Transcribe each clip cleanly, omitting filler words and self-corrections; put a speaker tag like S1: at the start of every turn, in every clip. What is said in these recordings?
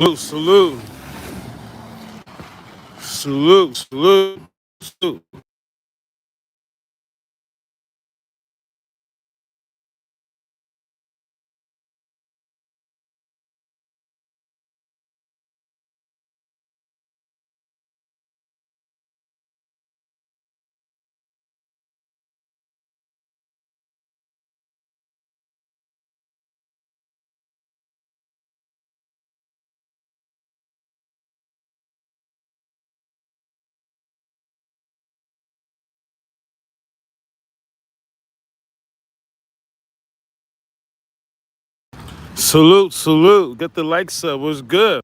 S1: Salute, salute, salute, salute. Salute, salute. Get the likes up. What's good?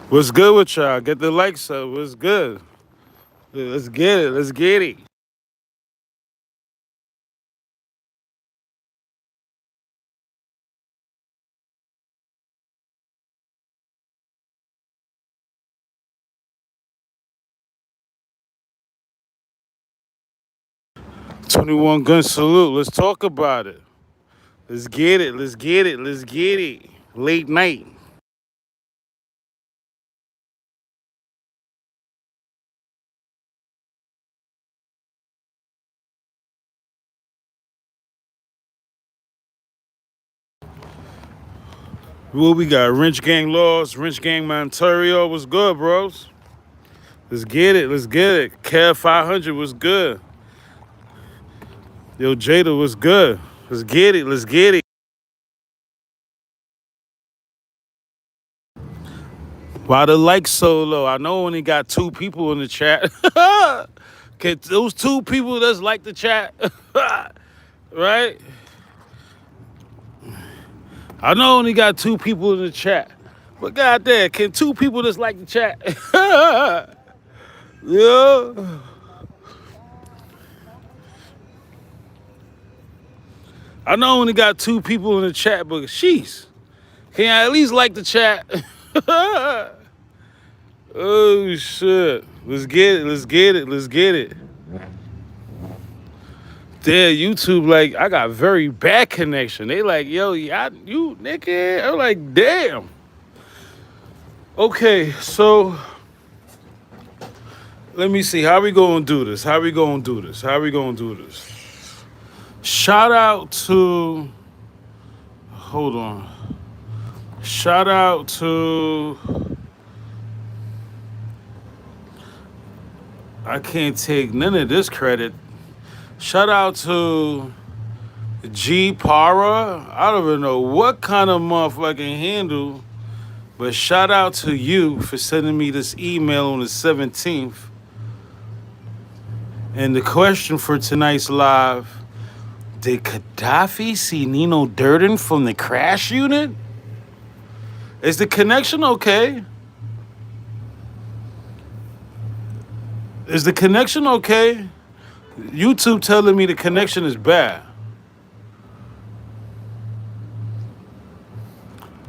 S1: What's good with y'all? Get the likes up. What's good? Let's get it. Let's get it. 21 gun salute. Let's talk about it. Let's get it. Let's get it. Let's get it. Late night. What we got? Wrench Gang Laws, Wrench Gang Montario. What's good, bros? Let's get it. Let's get it. Kev 500 was good. Yo, Jada was good. Let's get it. Let's get it. Why the likes so low? I know I only got 2 people in the chat. Can those 2 people that's like the chat, right? I know I only got 2 people in the chat, but goddamn, can 2 people that's like the chat? Yeah. I know I only got 2 people in the chat, but sheesh, can I at least like the chat? Oh shit. Let's get it. Let's get it. Let's get it. There, YouTube, like, I got very bad connection. They like, yo, you nigga. I'm like, damn. Okay, so let me see. How we gonna do this? How we gonna do this? How we gonna do this? Shout out to, hold on. Shout out to, I can't take none of this credit. Shout out to G Para. I don't even know what kind of motherfucking handle, but shout out to you for sending me this email on the 17th. And the question for tonight's live, did Kadafi see Nino Durden from the crash unit? Is the connection okay? Is the connection okay? YouTube telling me the connection is bad.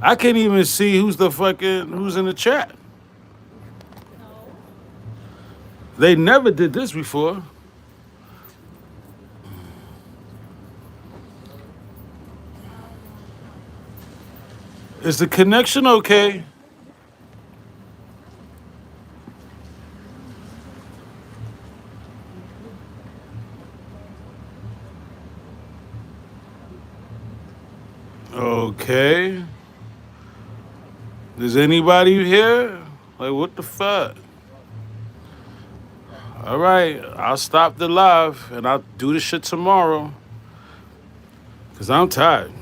S1: I can't even see who's in the chat. They never did this before. Is the connection okay? Okay. Is anybody here? Like, what the fuck? All right, I'll stop the live and I'll do this shit tomorrow. Because I'm tired.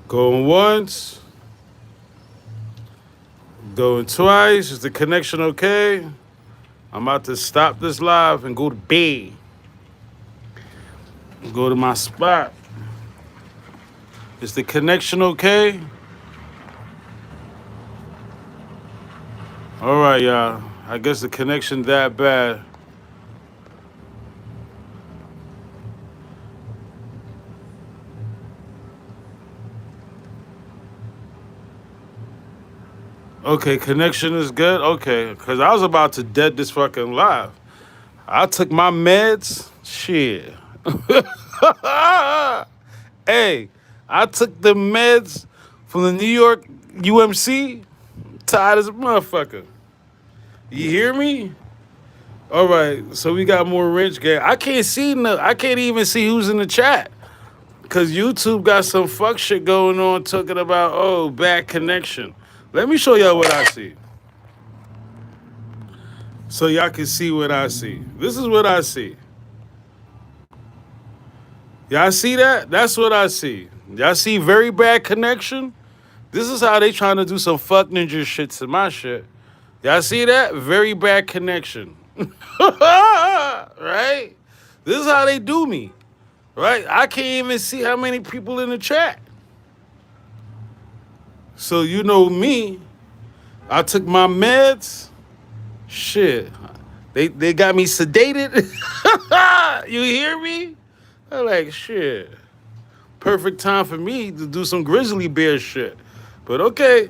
S1: Going once. Going twice. Is the connection okay? I'm about to stop this live and go to bed. Go to my spot. Is the connection okay? All right, y'all. I guess the connection that bad. Okay, connection is good. Okay, because I was about to dead this fucking live. I took my meds. Shit. Hey, I took the meds from the New York UMC. Tired as a motherfucker. You hear me? All right, so we got more rich game. I can't see no. I can't even see who's in the chat because YouTube got some fuck shit going on, talking about bad connection. Let me show y'all what I see, so y'all can see what I see. This is what I see. Y'all see that? That's what I see. Y'all see very bad connection. This is how they trying to do some fuck ninja shit to my shit. Y'all see that? Very bad connection. Right? This is how they do me. Right? I can't even see how many people in the chat. So you know me. I took my meds. Shit. They got me sedated. You hear me? I'm like, shit. Perfect time for me to do some grizzly bear shit. But okay.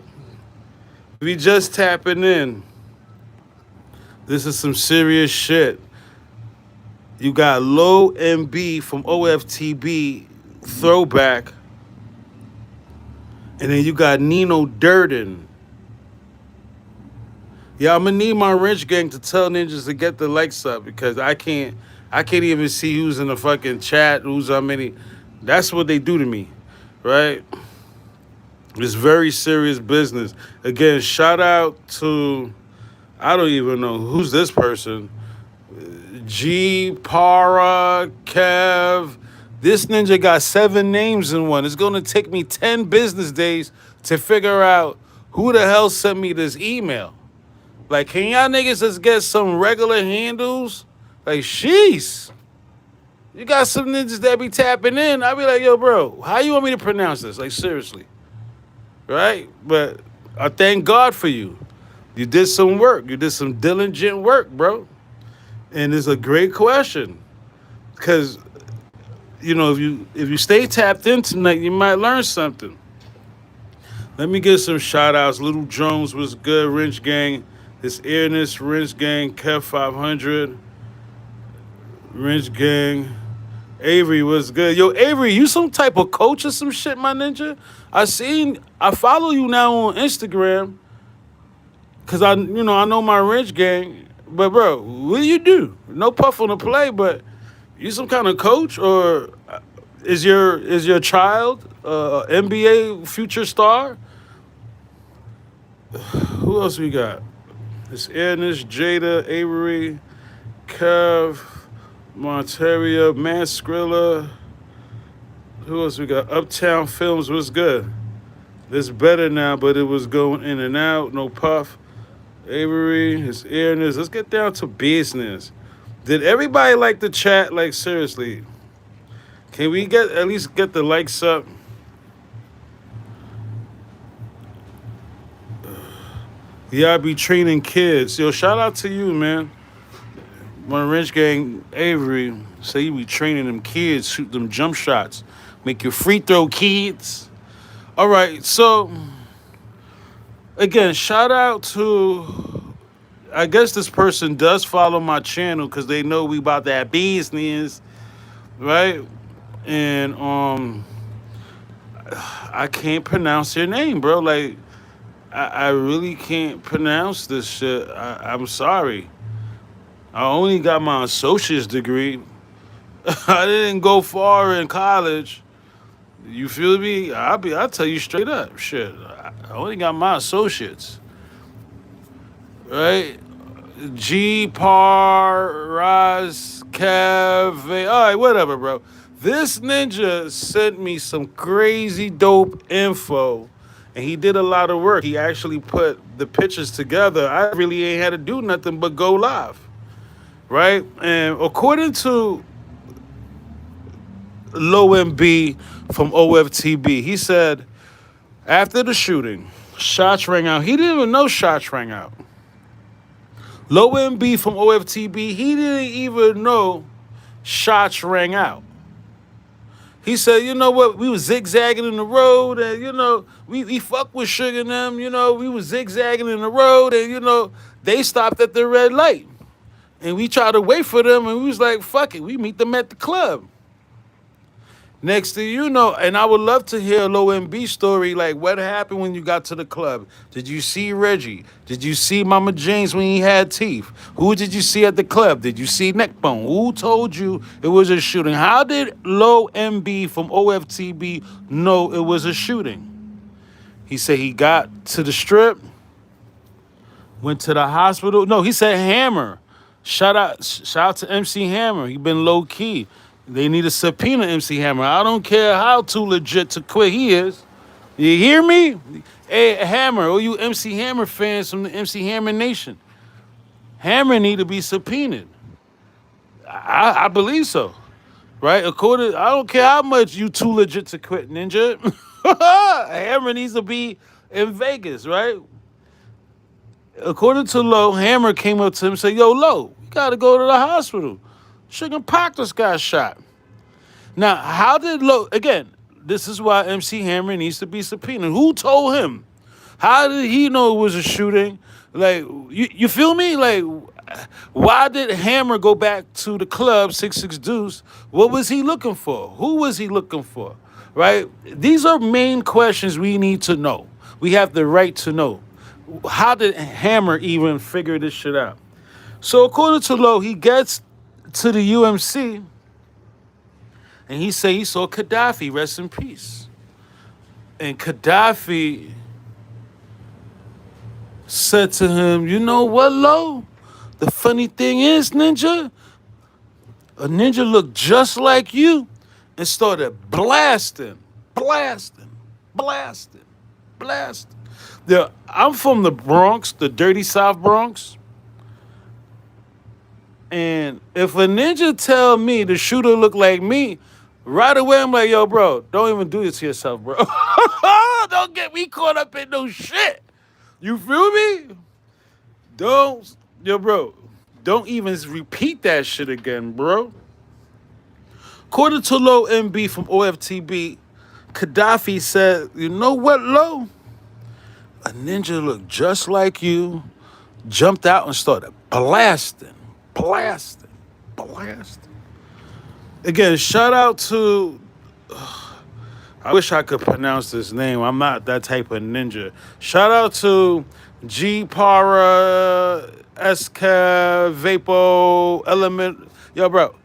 S1: We just tapping in. This is some serious shit. You got Low MB from OFTB throwback. And then you got Nino Durden. Yeah, I'm gonna need my wrench gang to tell ninjas to get the likes up because I can't even see who's in the fucking chat, who's how many. That's what they do to me, right? It's very serious business. Again, shout out to, I don't even know who's this person. G, Para, Kev. This ninja got 7 names in one. It's gonna take me 10 business days to figure out who the hell sent me this email. Like, can y'all niggas just get some regular handles? Like, sheesh. You got some ninjas that be tapping in. I be like, yo, bro, how you want me to pronounce this? Like, seriously. Right? But I thank God for you. You did some work. You did some diligent work, bro. And it's a great question. Because, you know, if you stay tapped in tonight, you might learn something. Let me get some shout outs. Little Jones was good. Wrench Gang. This Airness, Wrench Gang, Kev 500. Wrench Gang. Avery was good. Yo, Avery, you some type of coach or some shit, my ninja? I follow you now on Instagram. Cause I know my wrench gang. But bro, what do you do? No puff on the play, but you some kind of coach or is your child NBA future star? Who else we got? It's Ernest, Jada, Avery, Kev, Monteria, Man Skrilla. Who else we got? Uptown Films was good. It's better now, but it was going in and out. No puff. Avery, his Ernest. Let's get down to business. Did everybody like the chat? Like, seriously. Can we at least get the likes up? Yeah, I be training kids. Yo, shout out to you, man. My wrench gang, Avery, say you be training them kids, shoot them jump shots, make your free throw kids. All right, so again, shout out to, I guess this person does follow my channel because they know we about that business, right? And I can't pronounce your name, bro. Like, I really can't pronounce this shit. I'm sorry. I only got my associate's degree. I didn't go far in college. You feel me? I'll tell you straight up. Shit. I only got my associates. Right? G, Par, Raz, Kev. All right, whatever, bro. This ninja sent me some crazy dope info. And he did a lot of work. He actually put the pictures together. I really ain't had to do nothing but go live. Right? And according to Low MB from OFTB, he said, after the shooting, shots rang out. He didn't even know shots rang out. Low MB from OFTB, he didn't even know shots rang out. He said, you know what, we was zigzagging in the road, and we fuck with Sugar and them, we was zigzagging in the road, and they stopped at the red light. And we tried to wait for them, and we was like, fuck it, we meet them at the club. Next thing you know, and I would love to hear a Low MB story, like what happened when you got to the club. Did you see Reggie? Did you see Mama James when he had teeth? Who did you see at the club? Did you see Neckbone? Who told you it was a shooting? How did Low MB from OFTB know it was a shooting? He said he got to the strip, went to the hospital. No, he said Hammer. Shout out to MC Hammer. He been low key. They need a subpoena MC Hammer. I don't care how too legit to quit he is. You hear me? Hey, Hammer, all you MC Hammer fans from the MC Hammer Nation. Hammer need to be subpoenaed. I believe so. Right? I don't care how much you too legit to quit, Ninja. Hammer needs to be in Vegas, right? According to Low, Hammer came up to him and said, yo, Low, you gotta go to the hospital. Sugar Pac just got shot. Now, how did Low, again, this is why MC Hammer needs to be subpoenaed. Who told him? How did he know it was a shooting? Like, you feel me? Like, why did Hammer go back to the club, 66 Deuce? What was he looking for? Who was he looking for? Right? These are main questions we need to know. We have the right to know. How did Hammer even figure this shit out? So according to Low, he gets to the UMC and he say he saw Kadafi, rest in peace. And Kadafi said to him, you know what, Low? The funny thing is, Ninja, a ninja looked just like you and started blasting, blasting, blasting, blasting. I'm from the Bronx, the dirty South Bronx. And if a ninja tell me the shooter look like me, right away I'm like, yo, bro, don't even do this to yourself, bro. Don't get me caught up in no shit. You feel me? Bro, don't even repeat that shit again, bro. According to Low MB from OFTB, Kadafi said, you know what, Low? A ninja looked just like you, jumped out and started blasting, blasting, blasting. Again, shout out to, I wish I could pronounce this name. I'm not that type of ninja. Shout out to G Para, SK, Vapo, Element. Yo, bro,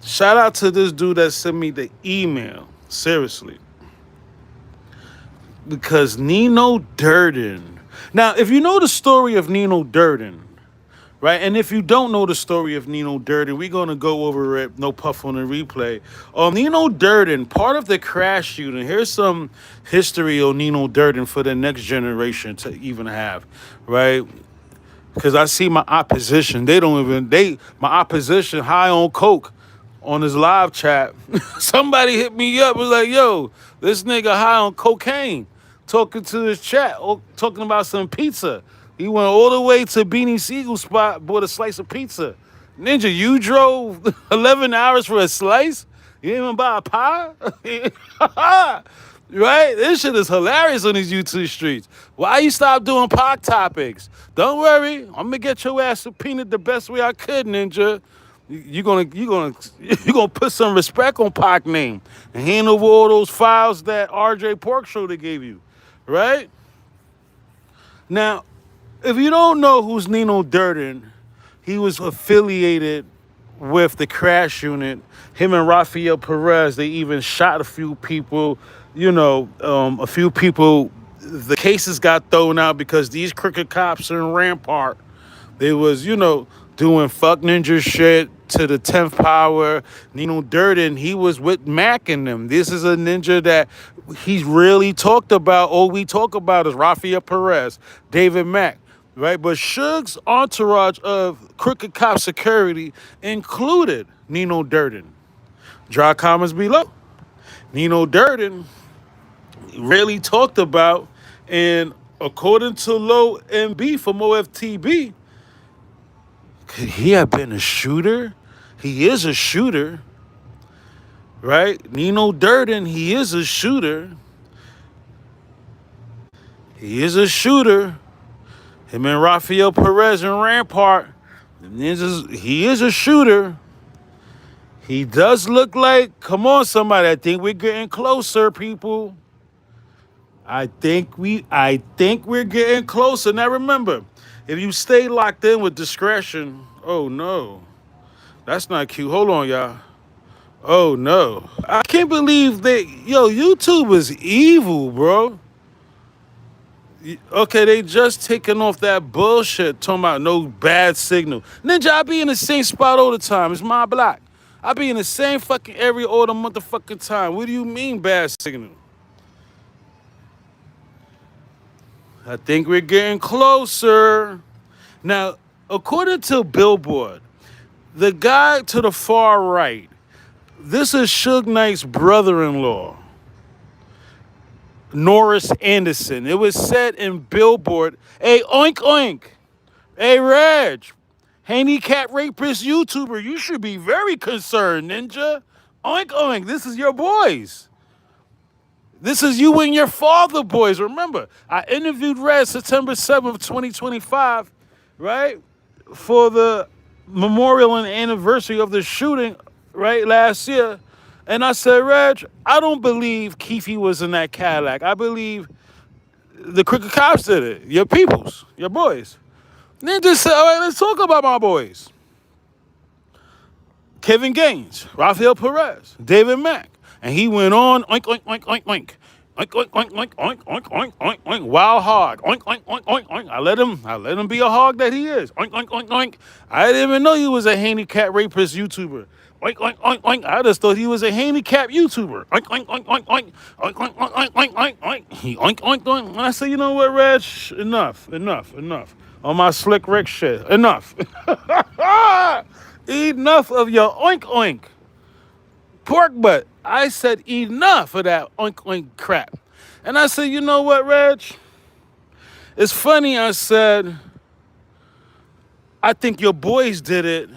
S1: shout out to this dude that sent me the email. Seriously. Because Nino Durden. Now, if you know the story of Nino Durden, right? And if you don't know the story of Nino Durden, we're going to go over it, no puff on the replay. Nino Durden, part of the crash shooting, here's some history on Nino Durden for the next generation to even have, right? Because I see my opposition. My opposition high on coke on his live chat. Somebody hit me up, was like, yo, this nigga high on cocaine, talking to his chat, talking about some pizza. He went all the way to Beanie Siegel's spot, bought a slice of pizza. Ninja, you drove 11 hours for a slice? You didn't even buy a pie? Right? This shit is hilarious on these YouTube streets. Why you stop doing Pac topics? Don't worry, I'm gonna get your ass subpoenaed the best way I could, Ninja. You're gonna put some respect on Pac name and hand over all those files that RJ Pork Show they gave you, right? Now, if you don't know who's Nino Durden, he was affiliated with the crash unit. Him and Raphael Perez, they even shot a few people. A few people. The cases got thrown out because these crooked cops in Rampart, they was, doing fuck ninja shit to the 10th power. Nino Durden, he was with Mack and them. This is a ninja that he's really talked about. All we talk about is Raphael Perez, David Mack, right? But Suge's entourage of crooked cop security included Nino Durden. Draw comments below. Nino Durden really talked about, and according to Low MB from OFTB, Could he have been a shooter? He is a shooter, right? Nino Durden, he is a shooter. He is a shooter. Him and Raphael Perez and Rampart. He is a shooter. He does look like, come on, somebody. I think we're getting closer, people. I think we're getting closer. Now remember, if you stay locked in with discretion, oh no. That's not cute. Hold on, y'all. Oh no. I can't believe YouTube is evil, bro. Okay, they just taking off that bullshit talking about no bad signal. Ninja, I be in the same spot all the time. It's my block. I be in the same fucking area all the motherfucking time. What do you mean bad signal? I think we're getting closer. Now, according to Billboard, the guy to the far right, this is Suge Knight's brother-in-law, Norris Anderson. It was said in Billboard, hey, oink, oink. Hey, Reg, handicap rapist YouTuber, you should be very concerned, Ninja. Oink, oink, this is your boys. This is you and your father, boys. Remember, I interviewed Reg September 7th, 2025, right, for the memorial and anniversary of the shooting, right, last year. And I said, Reg, I don't believe Keefe was in that Cadillac. I believe the crooked cops did it. Your peoples, your boys. Then just said, all right, let's talk about my boys. Kevin Gaines, Raphael Perez, David Mack. And he went on, oink, oink, oink, oink, oink. Oink, oink, oink, oink, oink, oink, oink, oink, oink, wild hog. Oink, oink, oink, oink, oink. I let him be a hog that he is. Oink, oink, oink, oink. I didn't even know he was a handicap rapist YouTuber. Oink, oink, oink, oink. I just thought he was a handicap YouTuber. Oink, oink, oink, oink, oink. Oink, oink, oink, oink, oink, oink, oink. He oink, oink, oink. And I said, you know what, Reg? Enough. On my slick Rick shit. Enough. Enough of your oink, oink. Pork butt. I said enough of that oink oink crap. And I said, you know what, Reg? It's funny, I said, I think your boys did it.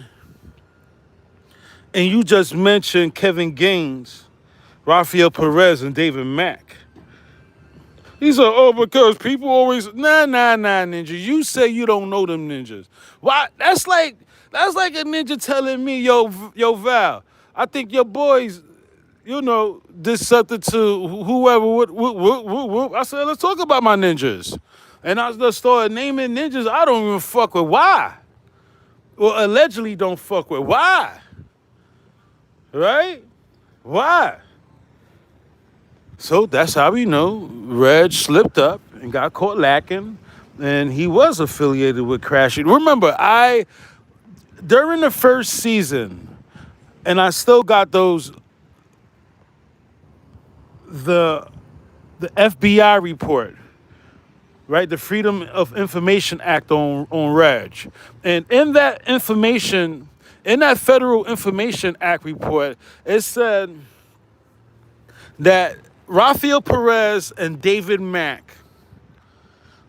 S1: And you just mentioned Kevin Gaines, Raphael Perez, and David Mack. He said, oh, because people always, nah, ninja. You say you don't know them ninjas. Why? That's like a ninja telling me, yo, Val, I think your boys, did something to whoever. I said, let's talk about my ninjas. And I just started naming ninjas I don't even fuck with. Why? Well, allegedly don't fuck with. Why? Right? Why? So that's how we know Reg slipped up and got caught lacking. And he was affiliated with Crashing. Remember, during the first season, and I still got those, the FBI report, right? The Freedom of Information Act on Reg. And in that Federal Information Act report, it said that Raphael Perez and David Mack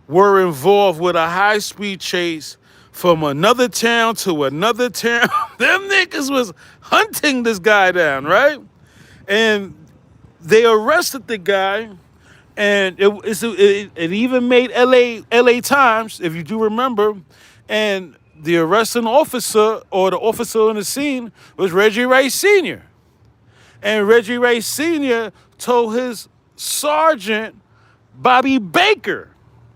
S1: were involved with a high-speed chase from another town to another town. Them niggas was hunting this guy down, right? And they arrested the guy, and it even made LA Times, if you do remember. And the arresting officer, or the officer on the scene, was Reggie Rice Sr. And Reggie Rice Sr. told his sergeant, Bobby Baker,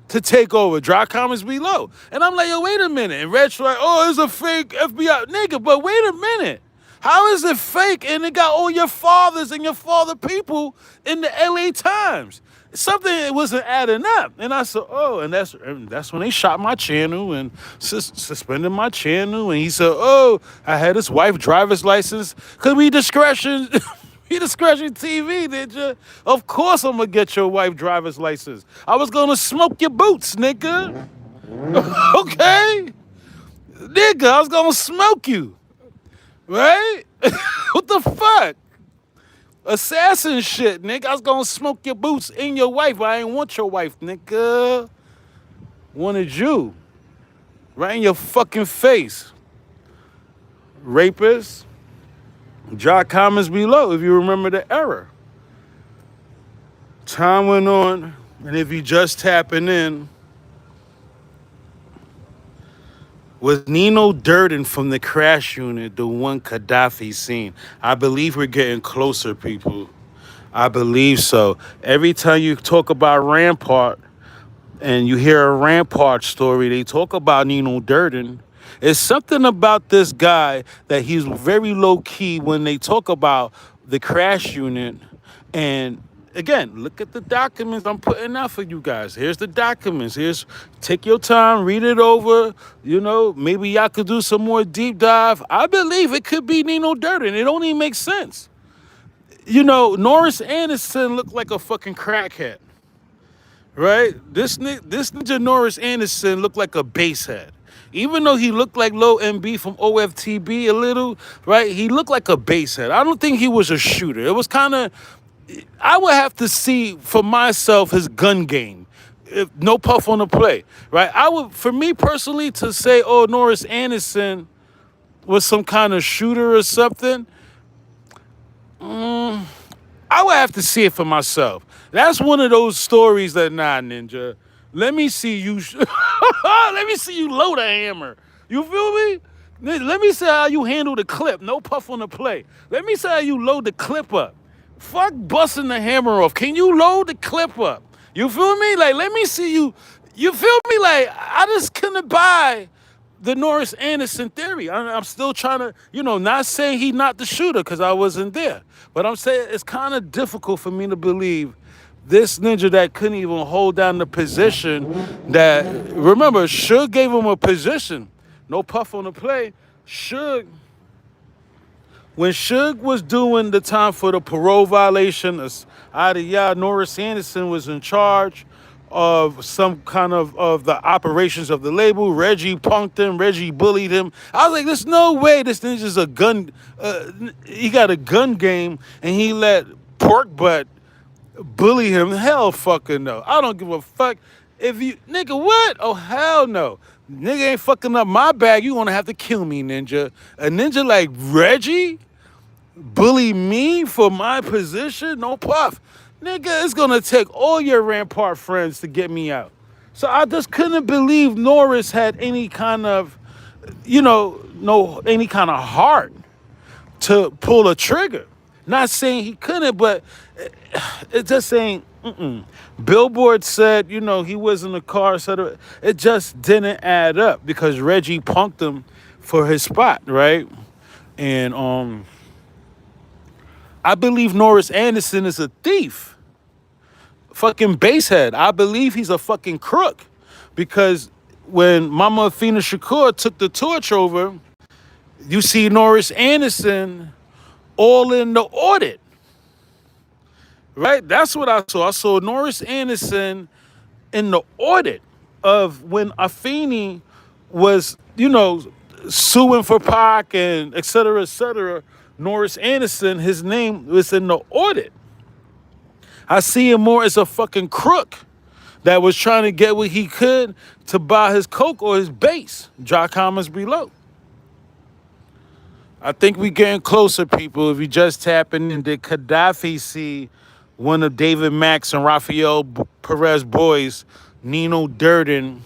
S1: to take over. Drop comments below. And I'm like, yo, wait a minute. And Reg's like, oh, it's a fake FBI. Nigga, but wait a minute. How is it fake? And it got all your fathers and your father people in the LA Times. Something wasn't adding up. And I said, oh, and that's when they shot my channel and suspended my channel. And he said, oh, I had his wife driver's license. Could we discretion? He discretion TV, did you? Of course I'm gonna get your wife driver's license. I was gonna smoke your boots, nigga. Okay? Nigga, I was gonna smoke you. Right? What the fuck? Assassin shit, nigga. I was gonna smoke your boots and your wife, but I ain't want your wife, nigga. Wanted you. Right in your fucking face. rapists. Drop comments below if you remember the era. Time went on, and if you just tapping in, was Nino Durden from the crash unit, the one Kadafi seen? I believe we're getting closer, people. I believe so. Every time you talk about Rampart and you hear a Rampart story, they talk about Nino Durden. It's something about this guy that he's very low key when they talk about the crash unit. And again, look at the documents I'm putting out for you guys. Here's the documents. Take your time, read it over. Maybe y'all could do some more deep dive. I believe it could be Nino Durden. It don't even make sense. Norris Anderson looked like a fucking crackhead, right? This ninja Norris Anderson looked like a basehead. Even though he looked like Lil MB from OFTB a little, right? He looked like a basehead. I don't think he was a shooter. It was kind of, I would have to see for myself his gun game. No puff on the play, right? For me personally, to say, oh, Norris Anderson was some kind of shooter or something, I would have to see it for myself. That's one of those stories that, nah, ninja. Let me see you. Let me see you load a hammer. You feel me? Let me see how you handle the clip. No puff on the play. Let me see how you load the clip up. Fuck busting the hammer off. Can you load the clip up? You feel me? Like, let me see you. You feel me? Like, I just couldn't buy the Norris Anderson theory. I'm still trying to, not saying he not the shooter because I wasn't there. But I'm saying it's kind of difficult for me to believe this ninja that couldn't even hold down the position that, remember, Suge gave him a position. No puff on the play. When Suge was doing the time for the parole violation, Norris Anderson was in charge of some kind of the operations of the label. Reggie punked him. Reggie bullied him. I was like, there's no way this ninja's a gun. He got a gun game, and he let Pork Butt bully him. Hell fucking no. I don't give a fuck. Nigga, what? Oh, hell no. Nigga ain't fucking up my bag. You gonna have to kill me, ninja. A ninja like Reggie bully me for my position? No puff. Nigga, it's gonna take all your Rampart friends to get me out. So I just couldn't believe Norris had any kind of, any kind of heart to pull a trigger. Not saying he couldn't, but it's just saying, Billboard said, he was in the car, etc. It just didn't add up because Reggie punked him for his spot, right? And I believe Norris Anderson is a thief. Fucking basehead. I believe he's a fucking crook. Because when Mama Athena Shakur took the torch over, you see Norris Anderson all in the audit. Right? That's what I saw. I saw Norris Anderson in the audit of when Afeni was, suing for Pac and et cetera, et cetera. Norris Anderson, his name was in the audit. I see him more as a fucking crook that was trying to get what he could to buy his coke or his base. Drop comments below. I think we getting closer, people. If you just tapping in, did Kadafi see one of David Mack's and Raphael Perez boys, Nino Durden?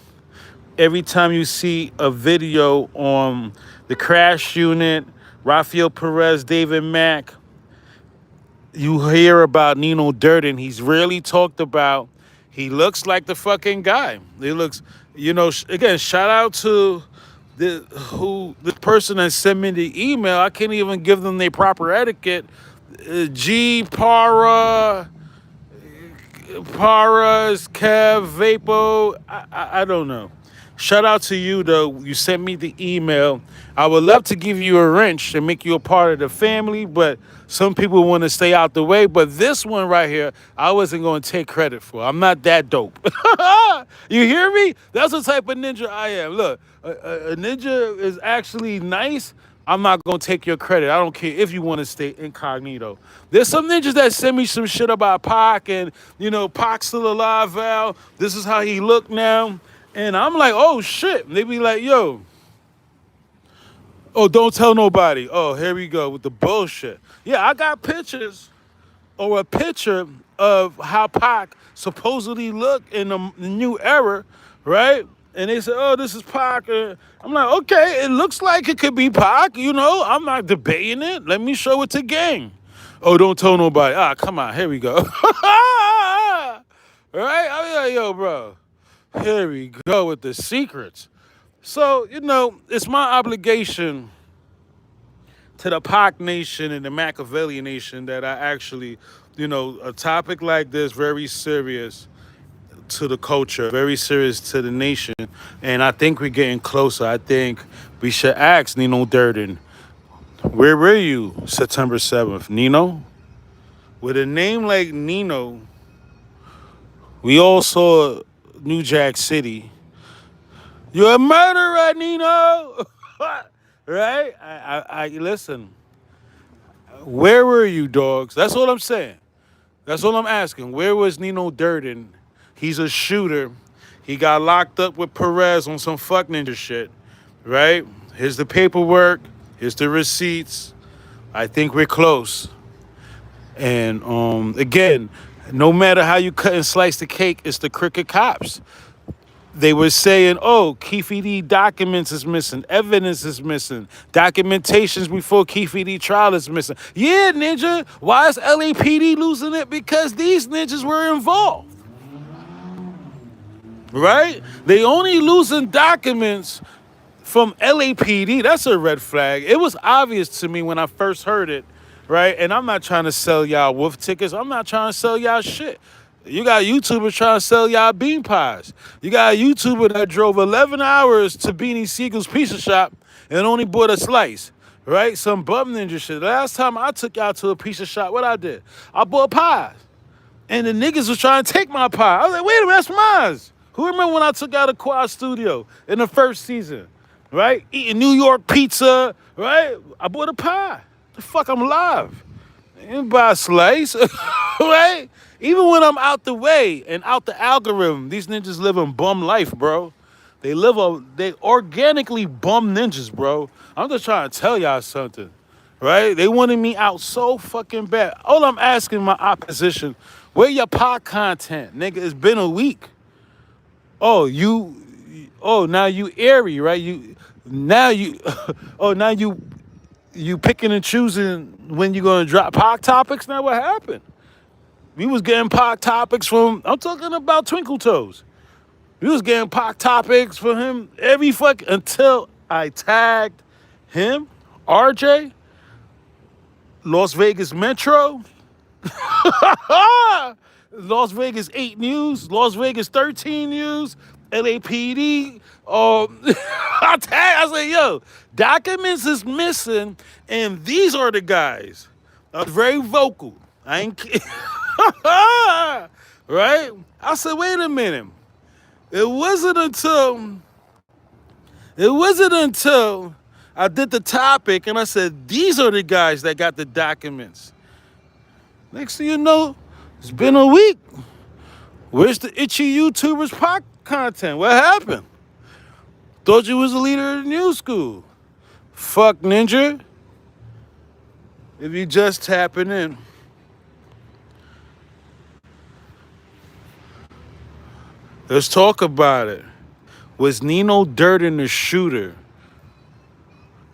S1: Every time you see a video on the crash unit, Raphael Perez, David Mack, you hear about Nino Durden. He's rarely talked about. He looks like the fucking guy. He looks, again, shout out to the person that sent me the email. I can't even give them their proper etiquette. G Paras, Kev, Vapo. I don't know. Shout out to you, though. You sent me the email. I would love to give you a wrench and make you a part of the family, but some people want to stay out the way. But this one right here, I wasn't going to take credit for. I'm not that dope. You hear me? That's the type of ninja I am. Look, a ninja is actually nice. I'm not going to take your credit. I don't care if you want to stay incognito. There's some ninjas that send me some shit about Pac and, Pac's still alive, Val. This is how he look now. And I'm like, oh, shit. They be like, yo, Oh, don't tell nobody. Oh, here we go with the bullshit. Yeah, I got pictures or a picture of how Pac supposedly looked in the new era, right? And they said, "Oh, this is Pac." I'm like, "Okay, it looks like it could be Pac." You know, I'm not debating it. Let me show it to gang. Oh, don't tell nobody. Ah, come on, here we go. Right? I'm like, yo, bro. Here we go with the secrets. So, it's my obligation to the Pac Nation and the Machiavelli Nation that I actually, a topic like this, very serious to the culture, very serious to the nation. And I think we're getting closer. I think we should ask Nino Durden, where were you September 7th? Nino? With a name like Nino, we all saw New Jack City. You're a murderer, Nino! Right? I listen. Where were you, dogs? That's all I'm saying. That's all I'm asking. Where was Nino Durden? He's a shooter. He got locked up with Perez on some fuck ninja shit, right? Here's the paperwork. Here's the receipts. I think we're close. And again, no matter how you cut and slice the cake, it's the crooked cops. They were saying, oh, Keefe D documents is missing. Evidence is missing. Documentations before Keefe D trial is missing. Yeah, ninja. Why is LAPD losing it? Because these ninjas were involved. Right? They only losing documents from LAPD. That's a red flag. It was obvious to me when I first heard it. Right? And I'm not trying to sell y'all wolf tickets. I'm not trying to sell y'all shit. You got YouTubers trying to sell y'all bean pies. You got a YouTuber that drove 11 hours to Beanie Siegel's pizza shop and only bought a slice, right? Some bum ninja shit. Last time I took y'all to a pizza shop, what I did? I bought pies. And the niggas was trying to take my pie. I was like, wait a minute, that's mine. Who remember when I took out a Quad Studio in the first season, right? Eating New York pizza, right? I bought a pie. The fuck, I'm alive. I didn't buy a slice, right? Even when I'm out the way and out the algorithm, these ninjas live a bum life, bro. They organically bum ninjas, bro. I'm just trying to tell y'all something, right? They wanted me out so fucking bad. All I'm asking my opposition, where your pod content, nigga? It's been a week. Oh, now you airy, right? Now you picking and choosing when you gonna drop pod topics. Now what happened? We was getting Pac topics from, I'm talking about Twinkle Toes. We was getting Pac topics from him every until I tagged him, RJ, Las Vegas Metro, Las Vegas 8 News, Las Vegas 13 News, LAPD. I said, yo, documents is missing, and these are the guys. I was very vocal. I ain't kidding. Right? I said, wait a minute. It wasn't until I did the topic and I said, these are the guys that got the documents. Next thing you know, it's been a week. Where's the itchy YouTubers content? What happened? Thought you was the leader of the new school. Fuck ninja. If you just tapping in. Let's talk about it. Was Nino Durden the shooter?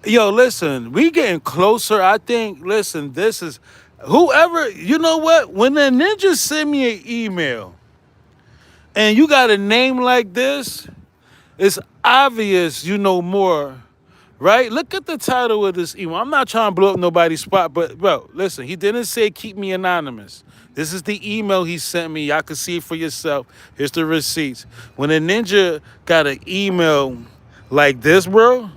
S1: Yo, listen, we getting closer. I think, listen, this is, whoever, you know what? When the ninjas send me an email and you got a name like this, it's obvious you know more, right? Look at the title of this email. I'm not trying to blow up nobody's spot, but, bro, listen, he didn't say keep me anonymous. This is the email he sent me. Y'all can see it for yourself. Here's the receipts. When a ninja got an email like this, bro,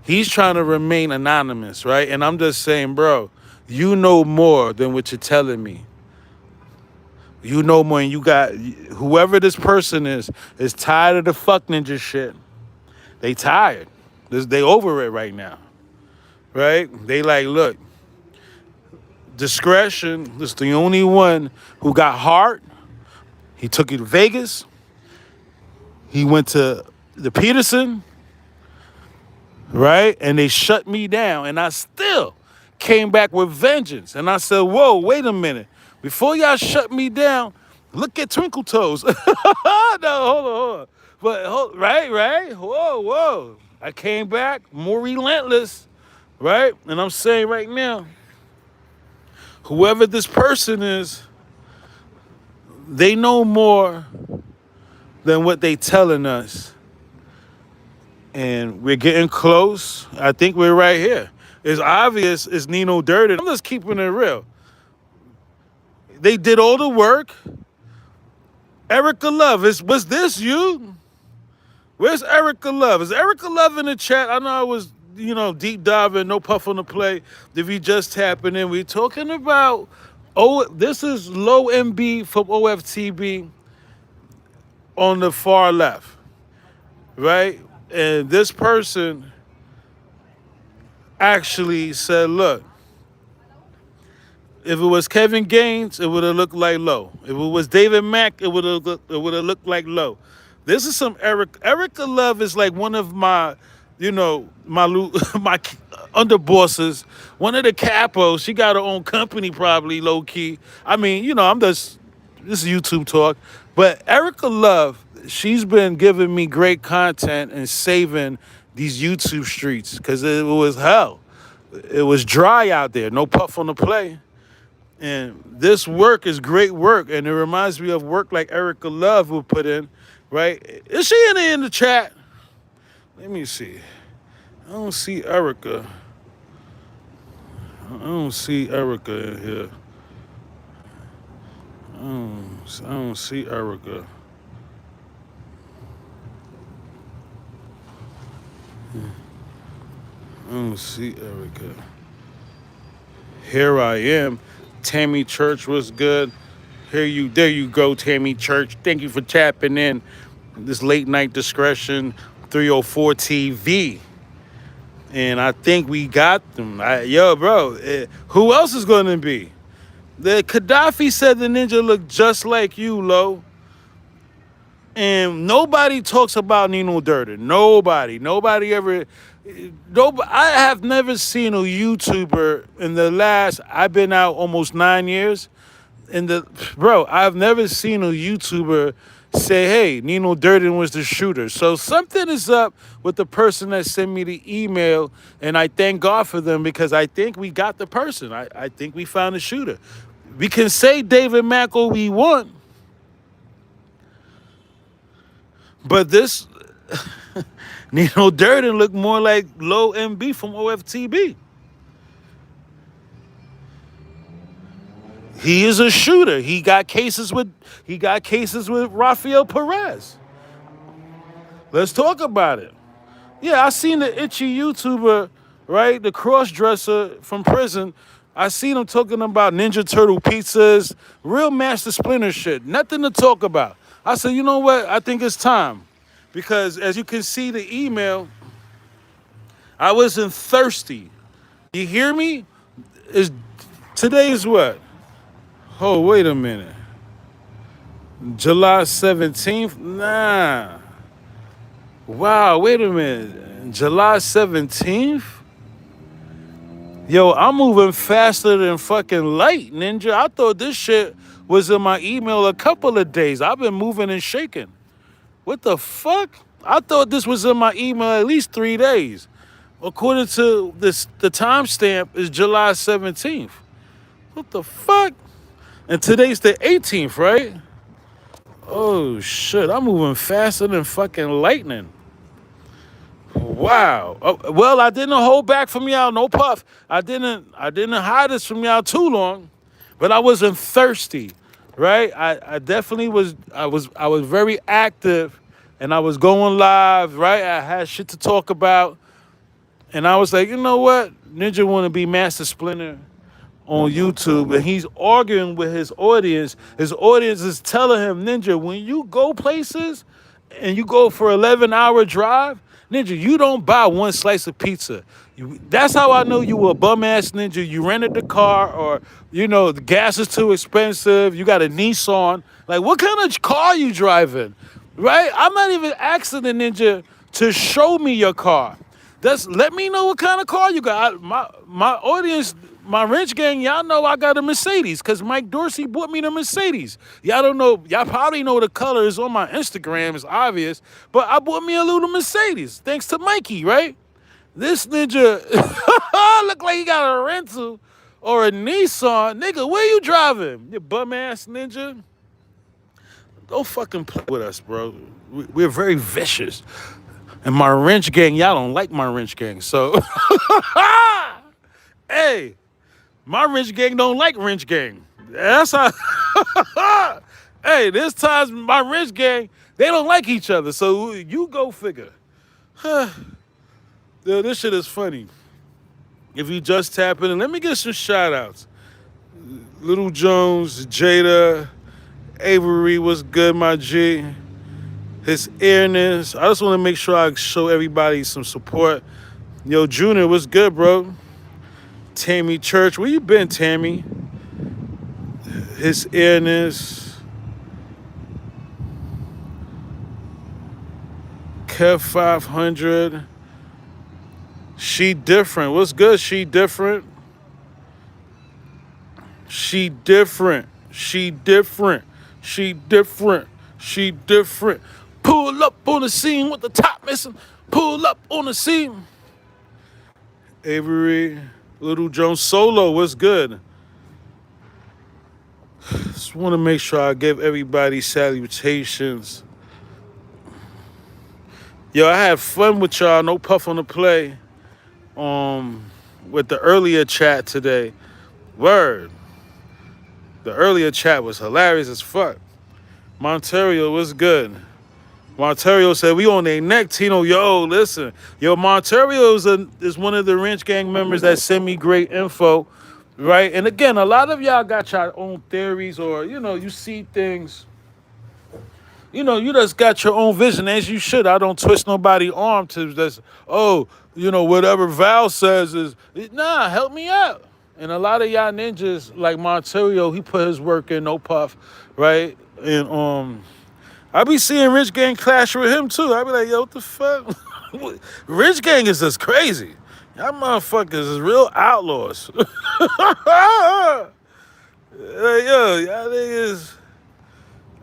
S1: he's trying to remain anonymous, right? And I'm just saying, bro, you know more than what you're telling me. You know more, and you got, whoever this person is tired of the fuck ninja shit. They tired. They over it right now, right? They like, look, discretion is the only one who got heart. He took you to Vegas. He went to the Peterson, right? And they shut me down, and I still came back with vengeance. And I said, whoa, wait a minute. Before y'all shut me down, look at Twinkle Toes. No, hold on, hold on. But, right? Whoa. I came back more relentless, right? And I'm saying right now, whoever this person is, they know more than what they telling us. And we're getting close. I think we're right here. It's obvious it's Nino Durden. I'm just keeping it real. They did all the work. Erica Love, was this you? Where's Erica Love? Is Erica Love in the chat? I know I was, deep diving, no puff on the play. If you just tapping in, we're talking about, this is Low MB from OFTB on the far left, right? And this person actually said, look, if it was Kevin Gaines, it would have looked like Low. If it was David Mack, it would have looked like Low. This is some Erica Love is like one of my, my my underbosses, one of the capos. She got her own company probably, low key. I mean, this is YouTube talk. But Erica Love, she's been giving me great content and saving these YouTube streets because it was hell. It was dry out there, no puff on the play. And this work is great work, and it reminds me of work like Erica Love would put in, right? Is she in the chat? Let me see. I don't see Erica. I don't see Erica in here. I don't see Erica. I don't see Erica. Here I am. Tammy Church was good. There you go, Tammy Church. Thank you for tapping in. This late night discretion, 304 TV. And I think we got them. Who else is going to be? The Kadafi said the ninja looked just like you, Lo. And nobody talks about Nino Durden. Nobody ever. I have never seen a YouTuber in the last. I've been out almost 9 years. I've never seen a YouTuber say, "Hey, Nino Durden was the shooter." So something is up with the person that sent me the email, and I thank God for them because I think we got the person. I think we found the shooter. We can say David Mack all we want, but this Nino Durden looked more like Low MB from OFTB. He is a shooter. He got cases with Raphael Perez. Let's talk about it. Yeah, I seen the itchy YouTuber, right? The cross-dresser from prison. I seen him talking about Ninja Turtle pizzas, real Master Splinter shit. Nothing to talk about. I said, you know what? I think it's time. Because as you can see the email, I wasn't thirsty. You hear me? Today is what? Oh, wait a minute. July 17th? Nah. Wow, wait a minute. July 17th? Yo, I'm moving faster than fucking light, ninja. I thought this shit was in my email a couple of days. I've been moving and shaking. What the fuck? I thought this was in my email at least 3 days. According to the timestamp is July 17th. What the fuck? And today's the 18th, right? Oh shit, I'm moving faster than fucking lightning. Wow. Well, I didn't hold back from y'all, no puff. I didn't hide this from y'all too long, but I wasn't thirsty, right? I definitely was. I was very active, and I was going live, right? I had shit to talk about, and I was like, you know what? Ninja want to be Master Splinter on YouTube, and he's arguing with his audience. His audience is telling him, Ninja, when you go places and you go for 11-hour drive, Ninja, you don't buy one slice of pizza. That's how I know you were a bum-ass ninja. You rented the car, or, the gas is too expensive. You got a Nissan. Like, what kind of car you driving, right? I'm not even asking the ninja to show me your car. Let me know what kind of car you got. My audience, my rich gang, y'all know I got a Mercedes because Mike Dorsey bought me the Mercedes. Y'all don't know, y'all probably know the color is on my Instagram, it's obvious. But I bought me a little Mercedes, thanks to Mikey, right? This ninja look like he got a rental or a Nissan. Nigga, where you driving? You bum ass ninja. Don't fucking play with us, bro. We're very vicious. And my wrench gang, y'all don't like my wrench gang. So, hey, my wrench gang don't like wrench gang. That's how. Hey, this time's my wrench gang, they don't like each other. So you go figure. Yo, this shit is funny. If you just tap in, let me get some shout outs. Little Jones, Jada, Avery was good, my G. His earnest. I just want to make sure I show everybody some support. Yo, Junior, what's good, bro? Tammy Church, where you been, Tammy? His earnest. Kev 500. She different. What's good? She different. She different. She different. She different. She different. Pull up on the scene with the top missing. Pull up on the scene. Avery, Little Jones Solo, what's good? Just want to make sure I give everybody salutations. Yo, I had fun with y'all. No puff on the play. With the earlier chat today. Word. The earlier chat was hilarious as fuck. Monterio was good. Monterio said, we on their neck, Tino. Yo, listen. Yo, Monterio is one of the Wrench Gang members that send me great info, right? And again, a lot of y'all got your own theories or, you see things. You just got your own vision, as you should. I don't twist nobody's arm to just, whatever Val says is, nah, help me out. And a lot of y'all ninjas, like Monterio, he put his work in, no puff, right? And I be seeing Rich Gang clash with him too. I be like, yo, what the fuck? Rich Gang is just crazy. Y'all motherfuckers is real outlaws. Like, yo, y'all niggas.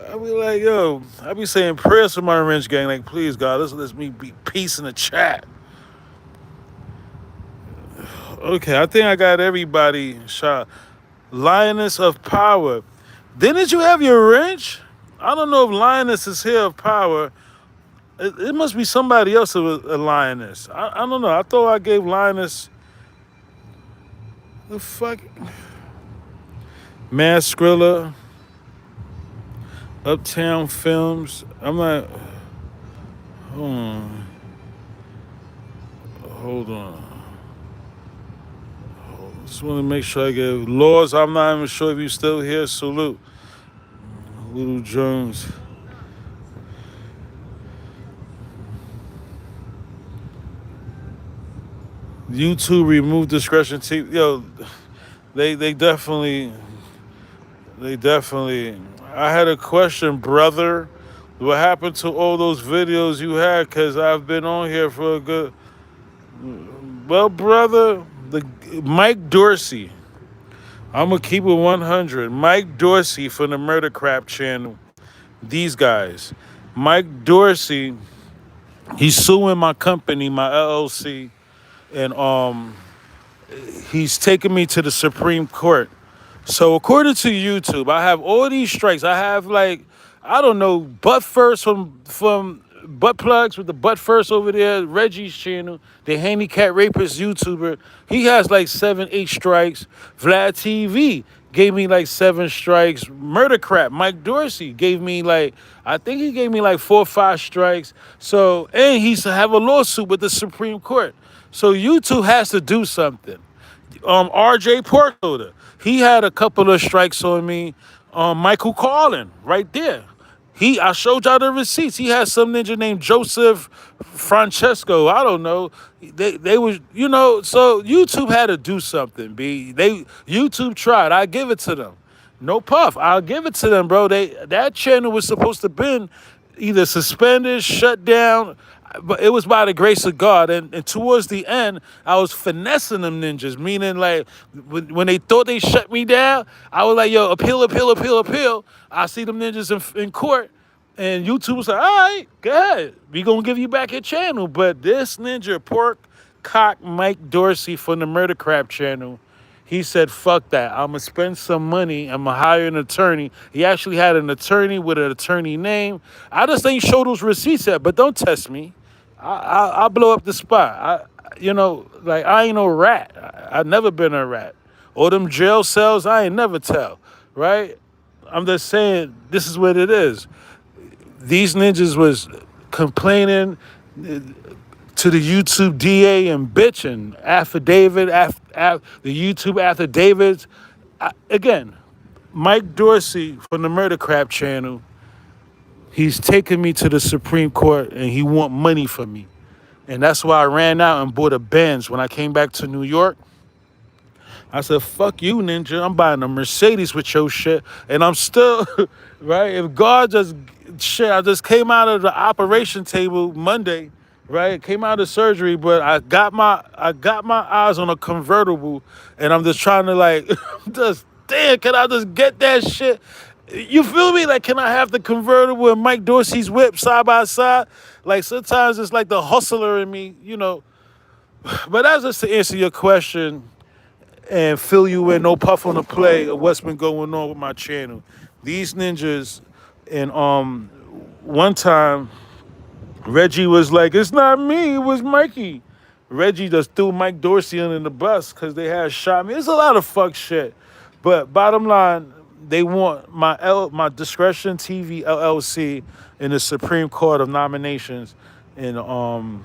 S1: I be like, yo, I be saying prayers for my Rich Gang. Like, please, God, let me be peace in the chat. Okay, I think I got everybody shot. Lioness of Power. Didn't you have your wrench? I don't know if Lioness is here of Power. It must be somebody else with a Lioness. I don't know. I thought I gave Lioness... The fuck? Mass Skrilla. Uptown Films. I'm not... Hold on. Just want to make sure I get Laws. I'm not even sure if you still here. Salute. Little Jones. YouTube remove discretion. Yo, they definitely. I had a question, brother. What happened to all those videos you had? Because I've been on here for a good... Well, brother, Mike Dorsey. I'm going to keep it 100. Mike Dorsey from the Murder Crap channel. These guys. Mike Dorsey, he's suing my company, my LLC, and he's taking me to the Supreme Court. So according to YouTube, I have all these strikes. I have butt first from Butt Plugs with the Butt First over there, Reggie's channel, the handicap rapist YouTuber. He has 7, 8 strikes. Vlad TV gave me 7 strikes. Murder Crap, Mike Dorsey gave me I think he gave me 4 or 5 strikes. So, and he's to have a lawsuit with the Supreme Court. So YouTube has to do something. RJ Portloader, he had a couple of strikes on me. Michael Carlin, right there. I showed y'all the receipts. He had some ninja named Joseph Francesco. I don't know. They was, so YouTube had to do something, B. YouTube tried. I give it to them. No puff. I'll give it to them, bro. That channel was supposed to been either suspended, shut down. but it was by the grace of God. And towards the end, I was finessing them ninjas, meaning like when they thought they shut me down, I was like, yo, appeal, appeal, appeal, appeal. I see them ninjas in court, and YouTube was like, all right, go ahead. We gonna give you back your channel. But this ninja, Pork Cock Mike Dorsey from the Murder Crap channel, he said, fuck that. I'm going to spend some money. I'm going to hire an attorney. He actually had an attorney with an attorney name. I just ain't show those receipts yet, but don't test me. I'll blow up the spot. I ain't no rat. I've never been a rat. All them jail cells, I ain't never tell, right? I'm just saying, this is what it is. These ninjas was complaining to the YouTube DA and bitching, affidavit, the YouTube affidavits. Again, Mike Dorsey from the Murder Crap channel, he's taking me to the Supreme Court and he want money from me. And that's why I ran out and bought a Benz. When I came back to New York, I said, fuck you, ninja. I'm buying a Mercedes with your shit. And I'm still, right? If God just, shit, I just came out of the operation table Monday, right? Came out of surgery, but I got my eyes on a convertible, and I'm just trying to like, just damn, can I just get that shit? You feel me? Like, can I have the convertible and Mike Dorsey's whip side by side? Like sometimes it's like the hustler in me, you know. But that's just to answer your question and fill you in, no puff on the play of what's been going on with my channel. These ninjas, and one time Reggie was like, it's not me, it was Mikey. Reggie just threw Mike Dorsey under the bus because they had shot me. It's a lot of fuck shit. But bottom line, they want my Discretion TV LLC in the Supreme Court of Nominations, and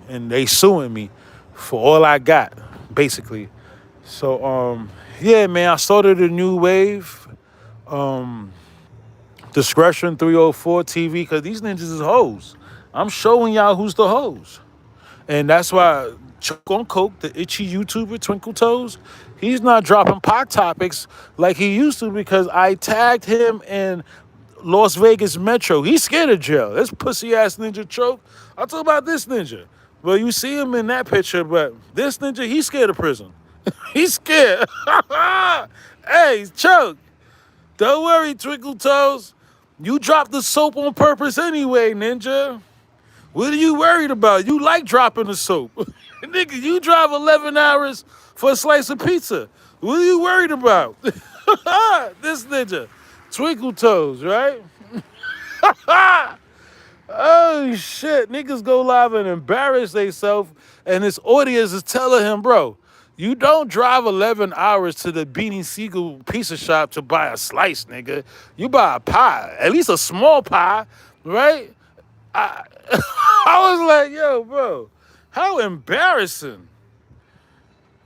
S1: they suing me for all I got, basically. So yeah, man, I started a new wave. Discretion 304 TV, because these ninjas is hoes. I'm showing y'all who's the hoes. And that's why Choke on Coke, the itchy YouTuber, Twinkle Toes, he's not dropping pot topics like he used to because I tagged him in Las Vegas Metro. He's scared of jail. This pussy ass ninja Choke. I'll talk about this ninja. Well, you see him in that picture, but this ninja, he's scared of prison. He's scared. Hey, Choke. Don't worry, Twinkle Toes. You dropped the soap on purpose anyway, ninja. What are you worried about? You like dropping the soap. Nigga, you drive 11 hours for a slice of pizza. What are you worried about? This ninja. Twinkle Toes, right? Oh, shit. Niggas go live and embarrass themselves, and his audience is telling him, bro, you don't drive 11 hours to the Beanie Siegel pizza shop to buy a slice, nigga. You buy a pie, at least a small pie, right? I was like, yo, bro, how embarrassing.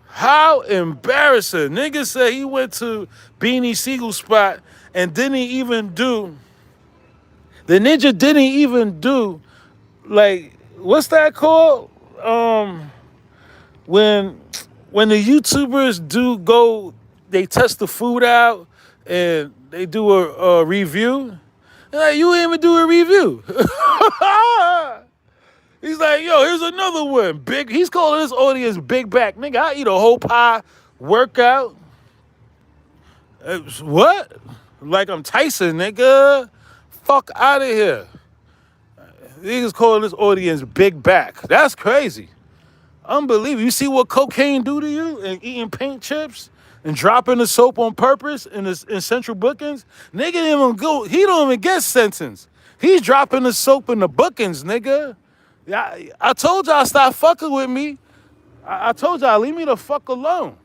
S1: How embarrassing. Nigga said he went to Beanie Siegel spot and didn't even do, the ninja didn't even do, like, what's that called? When the YouTubers do go, they test the food out and they do a review. Like, you didn't even do a review. He's like, yo, here's another one. Big. He's calling his audience big back. Nigga, I eat a whole pie, workout. What? Like I'm Tyson, nigga. Fuck out of here. Niggas calling his audience big back. That's crazy. Unbelievable. You see what cocaine do to you and eating paint chips and dropping the soap on purpose in central bookings? Nigga didn't even go. He don't even get sentenced. He's dropping the soap in the bookings, nigga. I told y'all stop fucking with me. I told y'all leave me the fuck alone.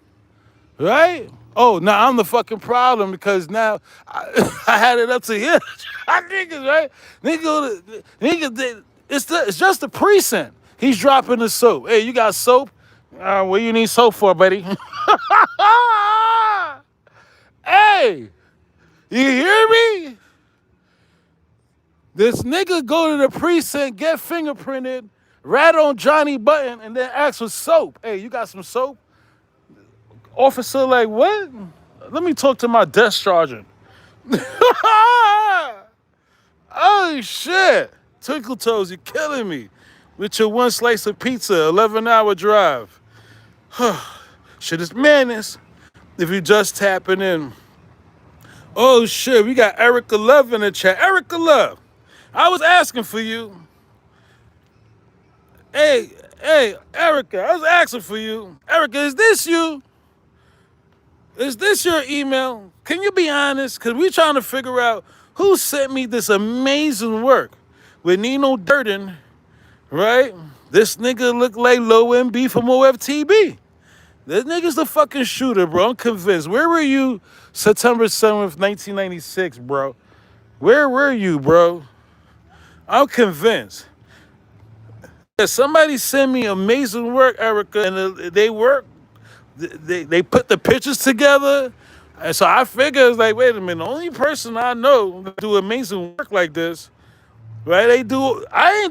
S1: Right? Oh, now I'm the fucking problem because now I had it up to here. Niggas, right? Nigga, it's just the precinct. He's dropping the soap. Hey, you got soap? What you need soap for, buddy? Hey, you hear me? This nigga go to the precinct, get fingerprinted, rat on Johnny Button, and then ask for soap. Hey, you got some soap? Officer, like, what? Let me talk to my desk sergeant. Oh, shit. Twinkle Toes, you're killing me. with your one slice of pizza, 11-hour drive. Shit is madness. If you just tapping in. Oh shit, we got Erica Love in the chat. Erica Love, I was asking for you. Hey, Erica, I was asking for you. Erica, is this you? Is this your email? Can you be honest? Because we're trying to figure out who sent me this amazing work with Nino Durden, right? This nigga look like Low MB from OFTB. This nigga's the fucking shooter, bro. I'm convinced. Where were you September 7th, 1996, bro? Where were you, bro? I'm convinced. Yeah, somebody sent me amazing work, Erica, and they work. They put the pictures together. And so I figure it's like, wait a minute, the only person I know that do amazing work like this, right? I ain't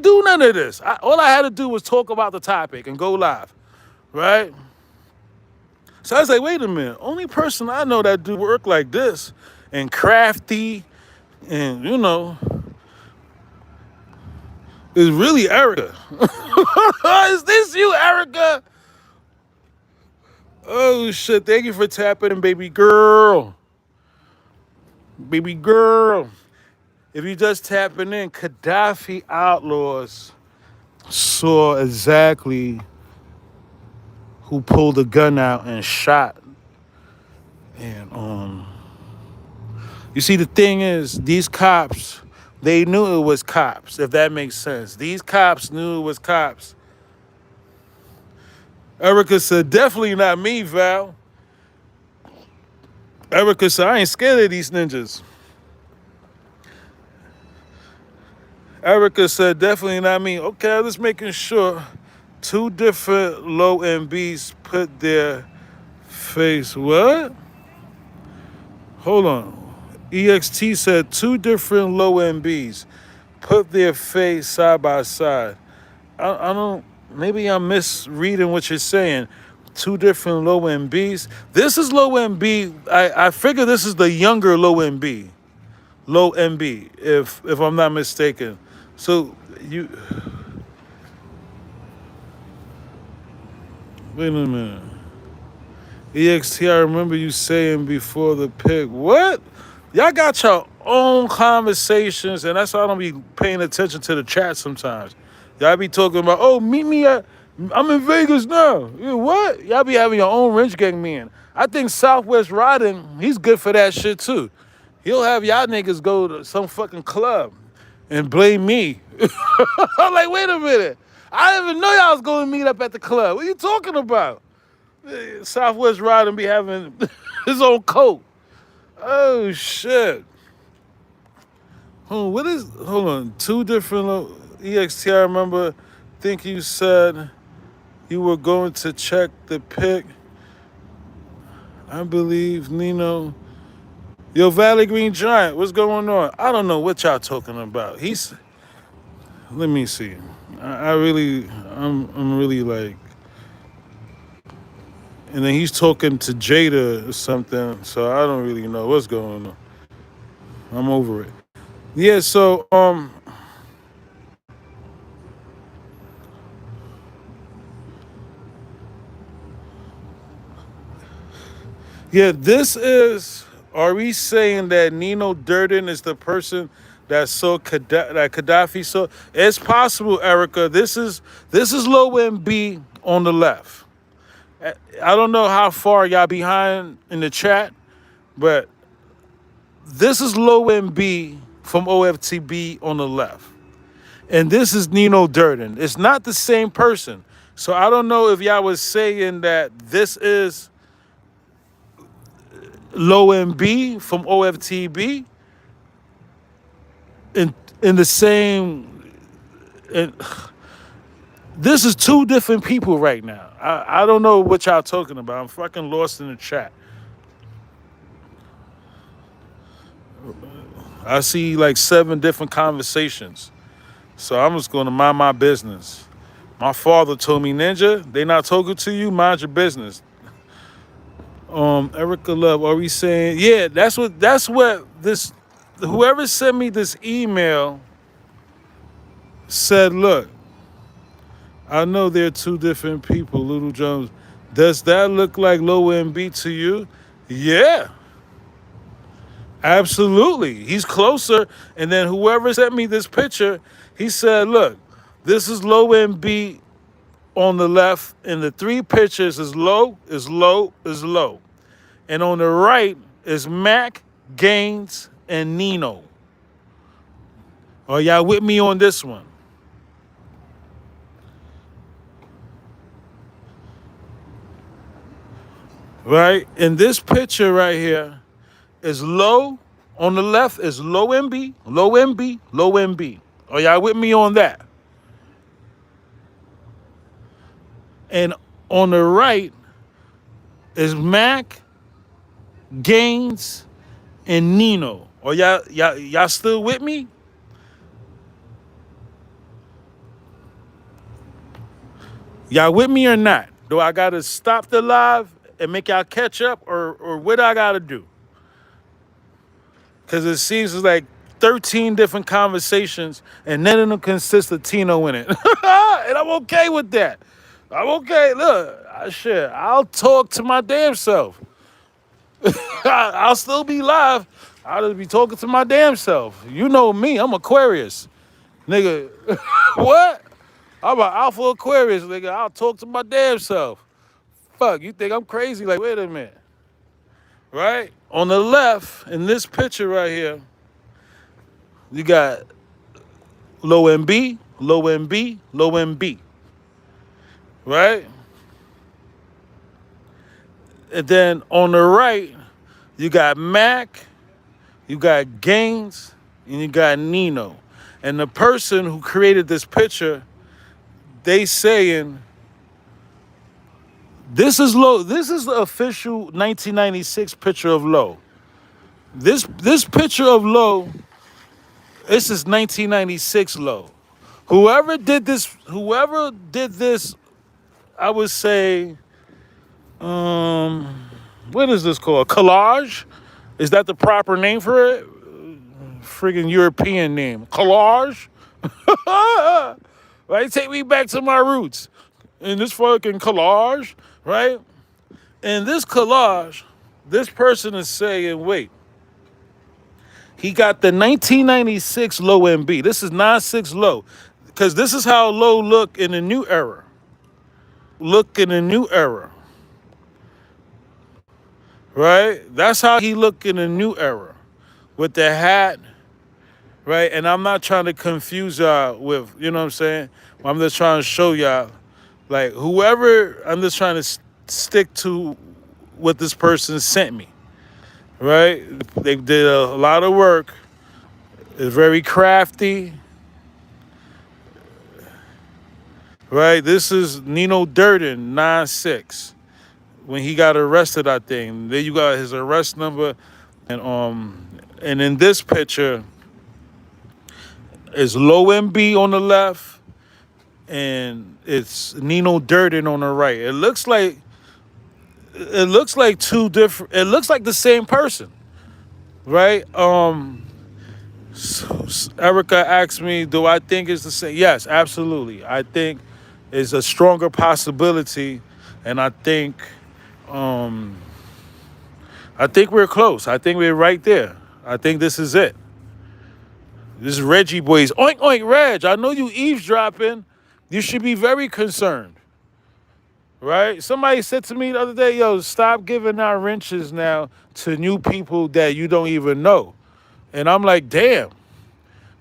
S1: do none of this. All I had to do was talk about the topic and go live, right? So I was like, wait a minute, only person I know that do work like this and crafty and, is really Erica. Is this you, Erica? Oh, shit. Thank you for tapping in, baby girl. Baby girl. If you just tapping in, Kadafi Outlawz saw exactly who pulled the gun out and shot. And, you see, the thing is, these cops, they knew it was cops, if that makes sense. These cops knew it was cops. Erica said, definitely not me, Val. Erica said, I ain't scared of these ninjas. Erica said, definitely not me. Okay, I'm just making sure. Two different low MBs put their face. What? Hold on. EXT said two different low MBs put their face side by side. I don't, maybe I'm misreading what you're saying. Two different low MBs. This is low MB. I figure this is the younger low MB. Low MB, if I'm not mistaken. So you wait a minute. EXT, I remember you saying before the pick. What? Y'all got your own conversations, and that's why I don't be paying attention to the chat sometimes. Y'all be talking about, oh, meet me at, I'm in Vegas now. Yeah, what? Y'all be having your own Rich Gang man. I think Southwest Riding, he's good for that shit too. He'll have y'all niggas go to some fucking club and blame me. I'm like, wait a minute. I didn't even know y'all was going to meet up at the club. What are you talking about? Southwest Riding be having his own coat. Oh, shit. Hold on. Two different EXT, I remember. Think you said you were going to check the pic. I believe Nino. Yo, Valley Green Giant, what's going on? I don't know what y'all talking about. Let me see. I'm really like, and then he's talking to Jada or something, so I don't really know what's going on. I'm over it. Yeah, so, yeah, are we saying that Nino Durden is the person that saw that Kadafi saw? It's possible, Erica. This is low MB on the left. I don't know how far y'all behind in the chat, but this is low MB from OFTB on the left. And this is Nino Durden. It's not the same person. So I don't know if y'all was saying that this is Low MB from OFTB in the same. This is two different people right now. I don't know what y'all talking about. I'm fucking lost in the chat. I see like 7 different conversations. So I'm just going to mind my business. My father told me, Ninja, they not talking to you, mind your business. Erica Love, are we saying, yeah, that's what this, whoever sent me this email said, look, I know they're two different people, Little Jones. Does that look like Low MB to you? Yeah, absolutely. He's closer. And then whoever sent me this picture, he said, look, this is Low MB on the left, and the three pictures is low, is low, is low. And on the right is Mack, Gaines, and Nino. Are y'all with me on this one? Right? In this picture right here is low. On the left is low MB, low MB, low MB. Are y'all with me on that? And on the right is Mack, Gaines, and Nino. Are y'all still with me? Y'all with me or not? Do I gotta stop the live and make y'all catch up, or what I gotta do? Because it seems like 13 different conversations and none of them consist of Tino in it. And I'm okay with that. I'm okay. Look, shit, I'll talk to my damn self. I'll still be live. I'll just be talking to my damn self. You know me, I'm Aquarius. Nigga, what? I'm an Alpha Aquarius, nigga. I'll talk to my damn self. Fuck, you think I'm crazy? Like, wait a minute. Right? On the left, in this picture right here, you got low MB, low MB, low MB. Right? And then on the right, you got Mack, you got Gaines, and you got Nino. And the person who created this picture, they saying, this is Low. This is the official 1996 picture of Low. This picture of Low, this is 1996 Low. Whoever did this, I would say, what is this called? Collage? Is that the proper name for it? Friggin' European name. Collage? Right? Take me back to my roots. In this fucking collage, right? In this collage, this person is saying, wait, he got the 1996 Low MB. This is 96 Low. Because this is how Low look in the new era. Look in the new era. Right? That's how he look in the new era. With the hat, right? And I'm not trying to confuse y'all with, you know what I'm saying? I'm just trying to show y'all, like, whoever, I'm just trying to stick to what this person sent me, right? They did a lot of work. It's very crafty, right? This is Nino Durden, 9-6. When he got arrested, I think. Then you got his arrest number. And in this picture is Low MB on the left, and it's Nino Durden on the right. It looks like two different. It looks like the same person, right? Erica asked me, do I think it's the same? Yes, absolutely. I think it's a stronger possibility, and I think we're close. I think we're right there. I think this is it. This is Reggie Boys. Oink, oink, Reg. I know you eavesdropping. You should be very concerned. Right? Somebody said to me the other day, yo, stop giving out wrenches now to new people that you don't even know. And I'm like, damn.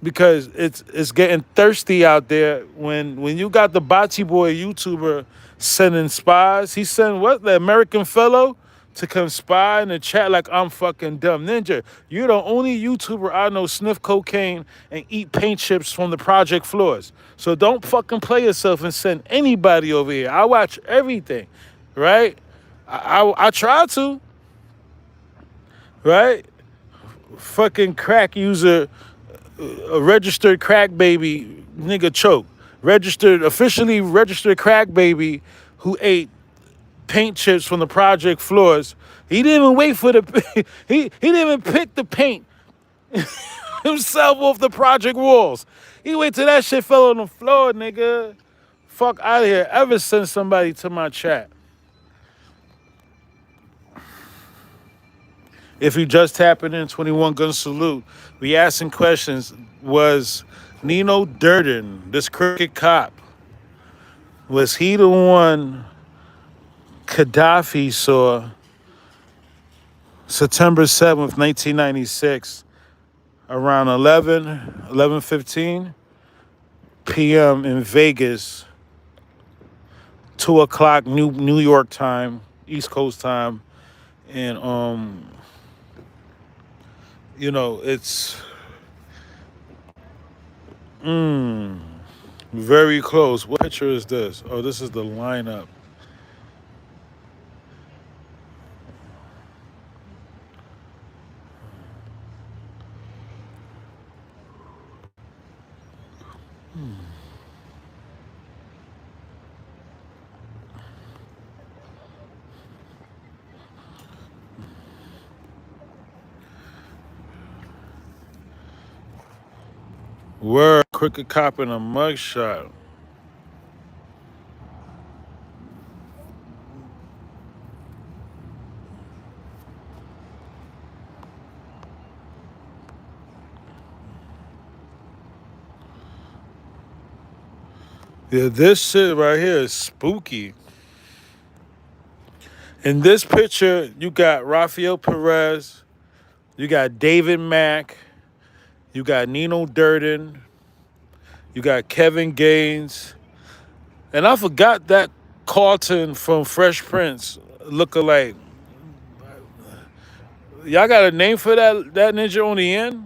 S1: Because it's getting thirsty out there when you got the Bocce Boy YouTuber sending spies. He sent what? The American fellow to come spy in the chat like I'm fucking dumb. Ninja, you're the only YouTuber I know sniff cocaine and eat paint chips from the project floors. So don't fucking play yourself and send anybody over here. I watch everything, right? I try to, right? Fucking crack user, a registered crack baby, nigga choke. Officially registered crack baby who ate paint chips from the project floors. He didn't even wait for the he didn't even pick the paint himself off the project walls. He waited till that shit fell on the floor, nigga. fuck out of here. Ever send somebody to my chat. If you just tapping in, 21 gun salute. We asking questions. Was Nino Durden, this crooked cop, was he the one Kadafi saw September 7th, 1996, around 11:15 p.m. in Vegas, 2 o'clock New York time, East Coast time. And, it's very close. What picture is this? Oh, this is the lineup. Word, crooked cop in a mugshot. Yeah, this shit right here is spooky. In this picture, you got Raphael Perez, you got David Mack, you got Nino Durden, you got Kevin Gaines, and I forgot that Carlton from Fresh Prince look-alike. Y'all got a name for that ninja on the end?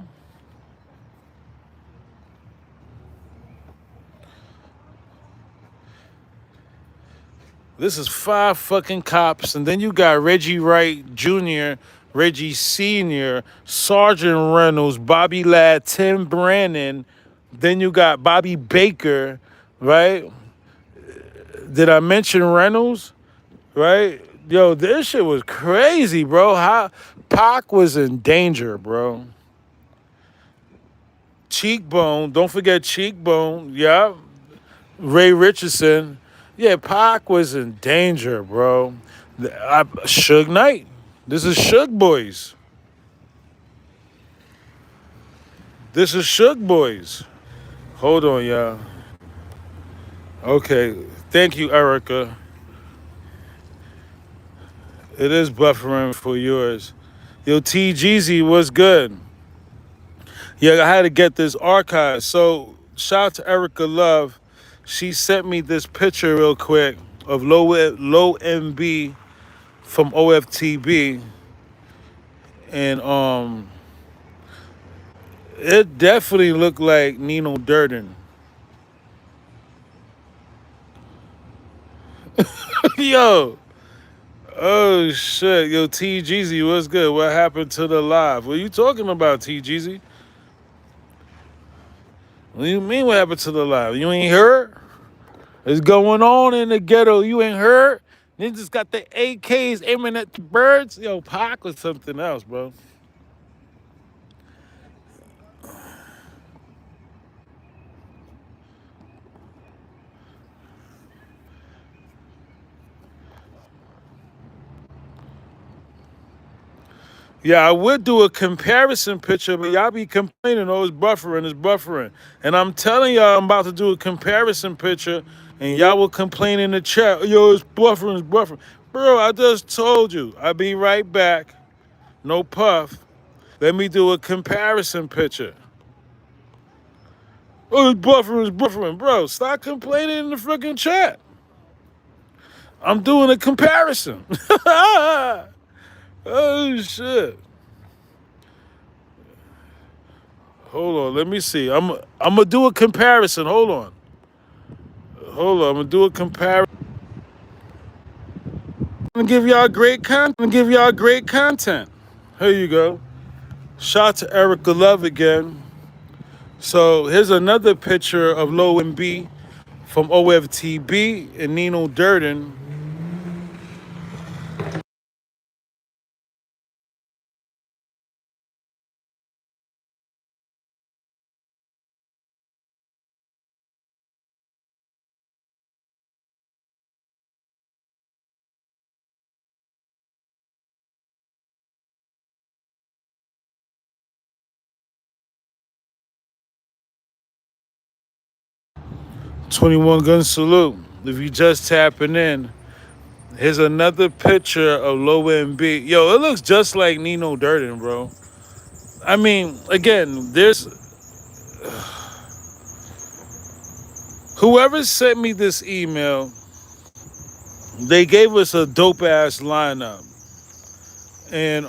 S1: This is 5 fucking cops, and then you got Reggie Wright Jr., Reggie Sr., Sergeant Reynolds, Bobby Ladd, Tim Brannon. Then you got Bobby Baker, right? Did I mention Reynolds? Right? Yo, this shit was crazy, bro. How Pac was in danger, bro. Cheekbone, don't forget Cheekbone. Yeah. Ray Richardson. Yeah, Pac was in danger, bro. Suge Knight. This is Suge Boys. This is Suge Boys. Hold on, y'all. Okay. Thank you, Erica. It is buffering for yours. Yo, T Jeezy, what's good? Yeah, I had to get this archive. So, shout out to Erica Love. She sent me this picture real quick of Low MB from OFTB. And it definitely looked like Nino Durden. Yo, oh shit. Yo, T Jeezy, what's good? What happened to the live? What are you talking about, T Jeezy? What do you mean what happened to the live? You ain't heard? It's going on in the ghetto. You ain't heard? Niggas got the AKs aiming at the birds. Yo, Pac was something else, bro. Yeah, I would do a comparison picture, but y'all be complaining, oh, it's buffering, it's buffering. And I'm telling y'all I'm about to do a comparison picture, and y'all will complain in the chat, yo, it's buffering, it's buffering. Bro, I just told you, I'll be right back. No puff. Let me do a comparison picture. Oh, it's buffering, it's buffering. Bro, stop complaining in the freaking chat. I'm doing a comparison. Oh, shit. Hold on, let me see. I'm gonna do a comparison. Hold on. I'm gonna do a comparison. I'm gonna give y'all great content. Here you go. Shout out to Erica Love again. So here's another picture of Low and B from OFTB and Nino Durden. 21 gun salute. If you just tapping in, here's another picture of Low MB. Yo, it looks just like Nino Durden, bro. I mean, again, there's whoever sent me this email, they gave us a dope ass lineup. And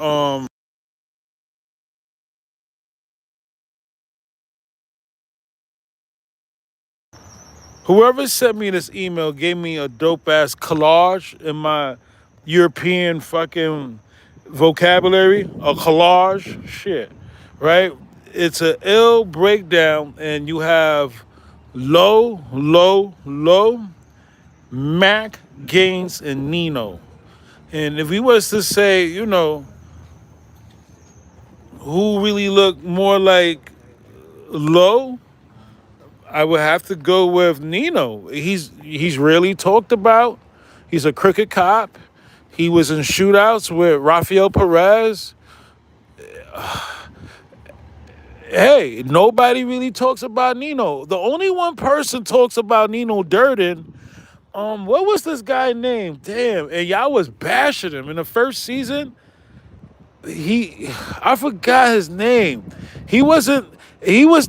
S1: whoever sent me this email gave me a dope ass collage in my European fucking vocabulary. A collage, shit, right? It's an ill breakdown, and you have low, Mack, Gaines, and Nino. And if we was to say, who really looked more like low, I would have to go with Nino. He's really talked about. He's a crooked cop. He was in shootouts with Raphael Perez. Hey, nobody really talks about Nino. The only one person talks about Nino Durden. What was this guy named? Damn, and y'all was bashing him in the first season. I forgot his name. He wasn't. He was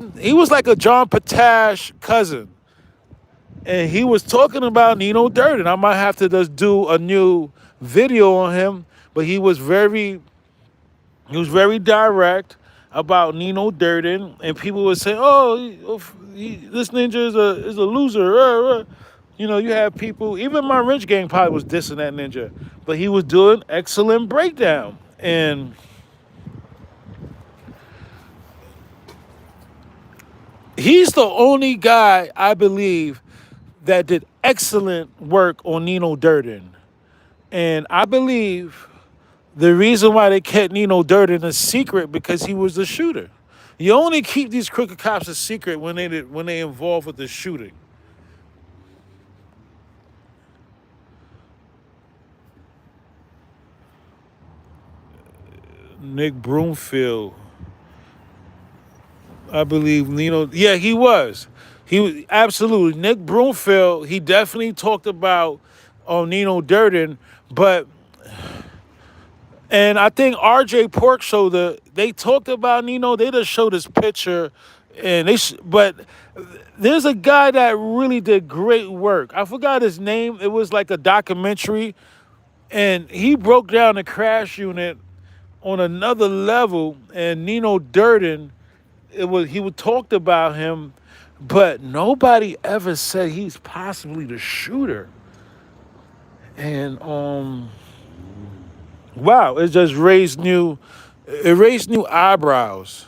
S1: like a John Patash cousin. And he was talking about Nino Durden. I might have to just do a new video on him, but he was very direct about Nino Durden, and people would say, "Oh, this ninja is a loser." You have people. Even my Rich Gang probably was dissing that ninja, but he was doing excellent breakdown, and he's the only guy I believe that did excellent work on Nino Durden. And I believe the reason why they kept Nino Durden a secret because he was the shooter. You only keep these crooked cops a secret when they involved with the shooting. Nick Broomfield, I believe Nino. Yeah, he was. He was absolutely Nick Broomfield. He definitely talked about Nino Durden, but and I think RJ Pork Shoulder, they talked about Nino. They just showed his picture, and but there's a guy that really did great work. I forgot his name. It was like a documentary, and he broke down the crash unit on another level. And Nino Durden, he would talked about him, but nobody ever said he's possibly the shooter. And wow, it raised new eyebrows.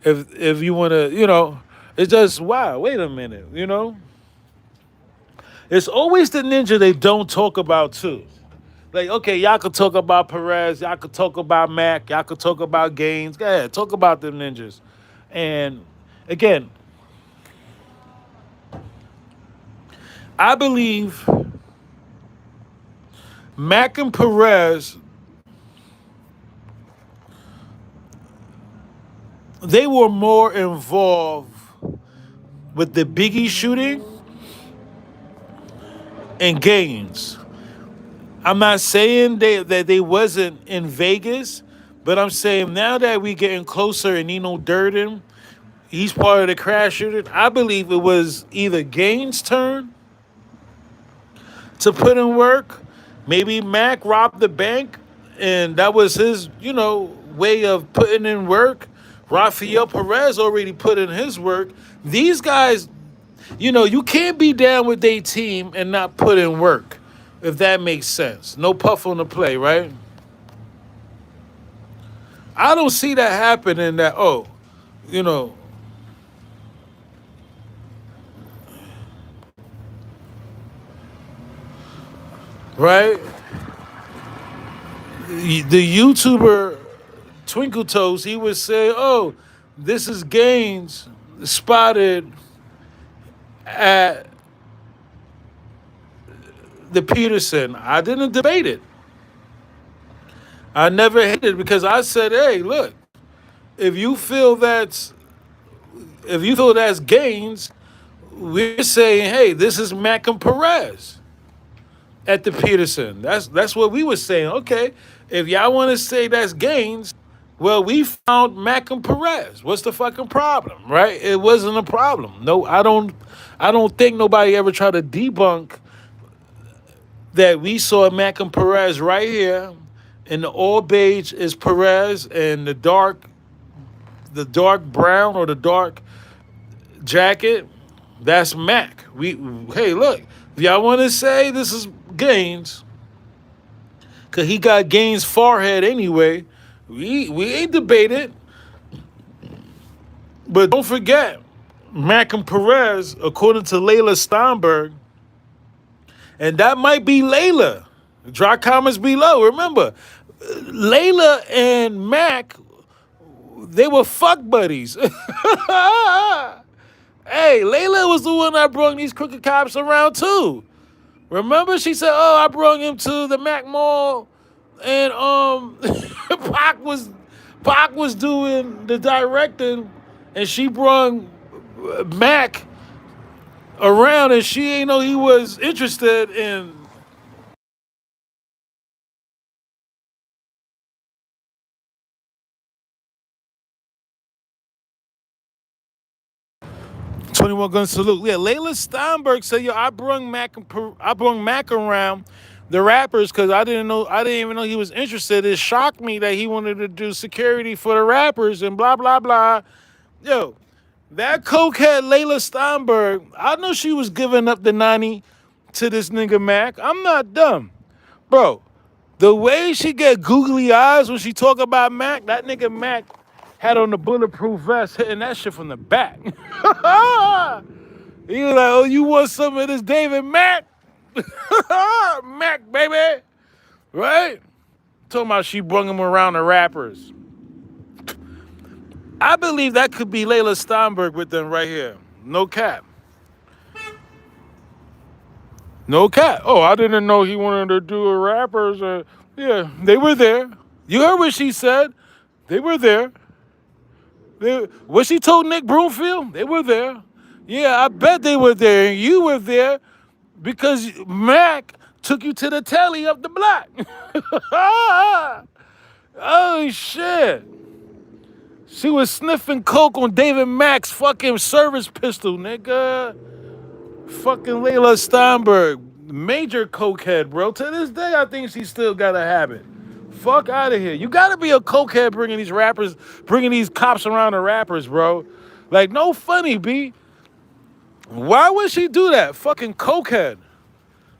S1: If you want to, it's just wow. Wait a minute. It's always the ninja they don't talk about too. Like, okay, y'all could talk about Perez, y'all could talk about Mack, y'all could talk about Gaines. Go ahead, talk about them ninjas. And again, I believe Mack and Perez, they were more involved with the Biggie shooting and Gaines. I'm not saying that they wasn't in Vegas, but I'm saying now that we getting closer and Nino Durden, he's part of the crash shooting. I believe it was either Gaines' turn to put in work. Maybe Mack robbed the bank, and that was his, way of putting in work. Raphael Perez already put in his work. These guys, you can't be down with their team and not put in work, if that makes sense. No puff on the play, right? I don't see that happening that, you know, right? The YouTuber Twinkle Toes, he would say, "Oh, this is Gaines spotted at the Peterson." I didn't debate it. I never hated it because I said, "Hey, look, if you feel that's Gaines, we're saying, hey, this is Mack and Perez at the Peterson. That's what we were saying. Okay, if y'all want to say that's Gaines, well, we found Mack and Perez. What's the fucking problem, right? It wasn't a problem. No, I don't think nobody ever tried to debunk that we saw Mack and Perez right here. And the all beige is Perez, and the dark brown or the dark jacket, that's Mack. Hey, look, if y'all want to say this is Gaines, cause he got Gaines' forehead anyway, we ain't debated. But don't forget, Mack and Perez, according to Layla Steinberg, and that might be Layla. Drop comments below. Remember, Layla and Mack, they were fuck buddies. Hey, Layla was the one that brought these crooked cops around too. Remember, she said, "Oh, I brought him to the Mack Mall, and Pac was doing the directing, and she brought Mack around, and she ain't know he was interested in." 21 gun salute. Yeah, Layla Steinberg said, "Yo, I brung Mack around the rappers because I didn't even know he was interested. It shocked me that he wanted to do security for the rappers and blah blah blah." Yo, that cokehead Layla Steinberg, I know she was giving up the 90 to this nigga Mack. I'm not dumb, bro. The way she get googly eyes when she talk about Mack, that nigga Mack had on the bulletproof vest hitting that shit from the back. He was like, "Oh, you want some of this David Mack?" Mack, baby. Right? Talking about she brung him around the rappers. I believe that could be Layla Steinberg with them right here. No cap. No cap. Oh, I didn't know he wanted to do a rappers. Yeah, they were there. You heard what she said. They were there. What she told Nick Broomfield? They were there. Yeah, I bet they were there. And you were there because Mack took you to the telly up the block. Oh, shit. She was sniffing coke on David Mack's fucking service pistol, nigga. Fucking Layla Steinberg. Major cokehead, bro. To this day, I think she still got a habit. Fuck out of here. You gotta be a cokehead bringing these cops around the rappers, bro. Like, no funny, B. Why would she do that? Fucking cokehead.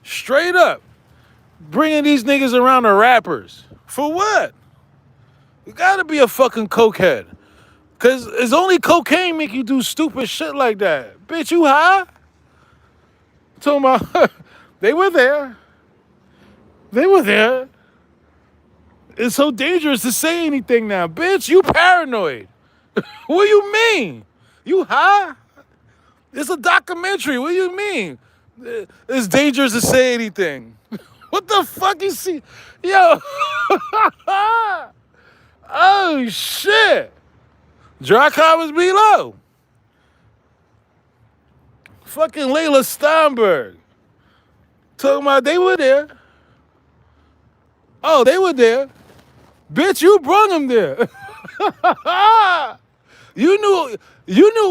S1: Straight up. Bringing these niggas around the rappers. For what? You gotta be a fucking cokehead. Cause it's only cocaine make you do stupid shit like that. Bitch, you high? Talking about, they were there. They were there. It's so dangerous to say anything now. Bitch, you paranoid. What do you mean? You high? It's a documentary. What do you mean? It's dangerous to say anything. What the fuck you see? Yo. Oh, shit. Dry comments below. Fucking Layla Steinberg. Talking about they were there. Oh, they were there. Bitch, you brought them there. You knew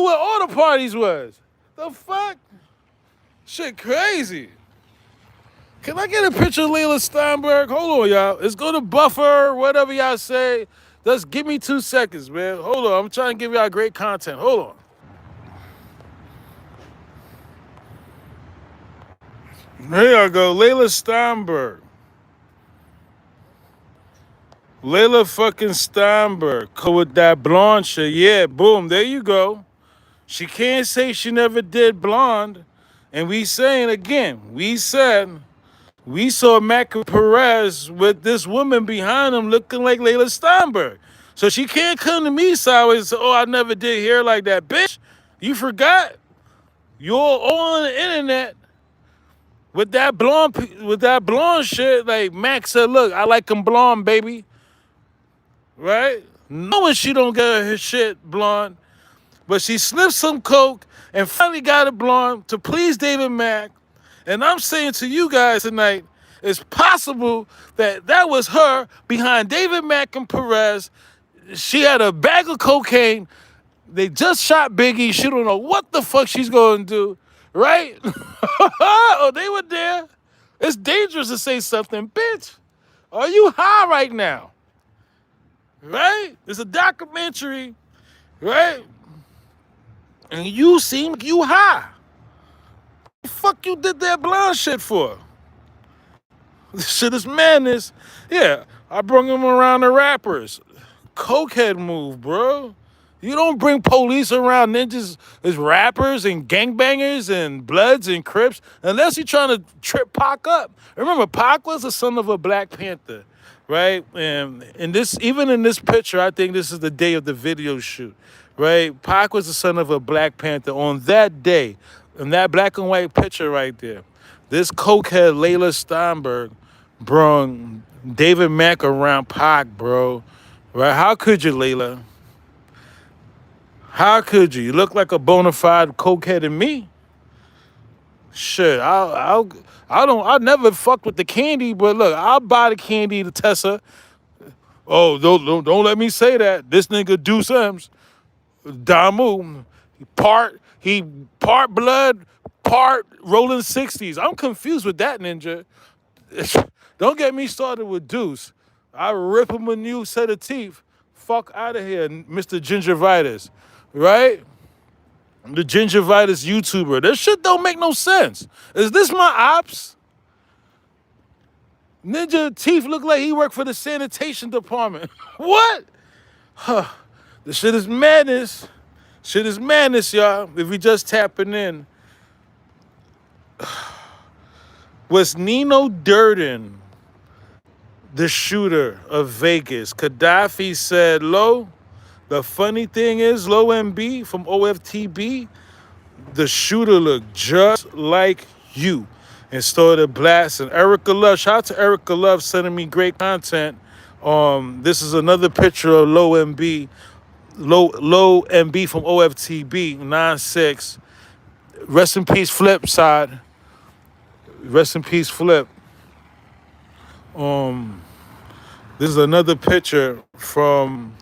S1: what all the parties was. The fuck? Shit crazy. Can I get a picture of Layla Steinberg? Hold on, y'all. Let's go to buffer, whatever y'all say. Just give me 2 seconds, man. Hold on. I'm trying to give y'all great content. Hold on. Here I go. Layla Steinberg. Layla fucking Steinberg. With that blonde shit. Yeah, boom. There you go. She can't say she never did blonde. And we saying again, we said we saw Mack Perez with this woman behind him looking like Layla Steinberg. So she can't come to me sideways and say, "Oh, I never did hair like that." Bitch, you forgot. You're all on the internet with that blonde shit. Like Mack said, "Look, I like him blonde, baby." Right? Knowing she don't get her shit blonde. But she sniffed some coke and finally got it blonde to please David Mack. And I'm saying to you guys tonight, it's possible that that was her behind David Mack and Perez. She had a bag of cocaine. They just shot Biggie. She don't know what the fuck she's going to do, right? Oh, they were there. It's dangerous to say something, bitch. Are you high right now? Right? It's a documentary, right? And you seem like you high. What the fuck you did that blonde shit for? This shit is madness. Yeah, I brung him around the rappers. Cokehead move, bro. You don't bring police around ninjas as rappers and gangbangers and Bloods and Crips unless you're trying to trip Pac up. Remember, Pac was the son of a Black Panther, right? And in this, even in this picture, I think this is the day of the video shoot, right? Pac was the son of a Black Panther on that day, in that black and white picture right there. This cokehead Layla Steinberg brung David Mack around Pac, bro. Right? How could you, Layla? How could you? You look like a bona fide cokehead to me. Shit, I never fucked with the candy, but look, I'll buy the candy to Tessa. Oh, don't let me say that. This nigga Deuce Sims, Damu, he part blood, part rolling 60s. I'm confused with that ninja. Don't get me started with Deuce. I rip him a new set of teeth. Fuck out of here, Mr. Gingivitis. Right? The Gingivitis YouTuber. This shit don't make no sense. Is this my ops? Ninja teeth look like he worked for the sanitation department. What? This shit is madness. Shit is madness, y'all. If we just tapping in. Was Nino Durden the shooter of Vegas? Kadafi said, Lo, the funny thing is, Lo MB from OFTB, the shooter looked just like you, and started blasting. Erica Love, shout out to Erica Love sending me great content. This is another picture of Lo MB from OFTB, 9-6. Rest in peace, Flip side. Rest in peace, Flip. This is another picture from.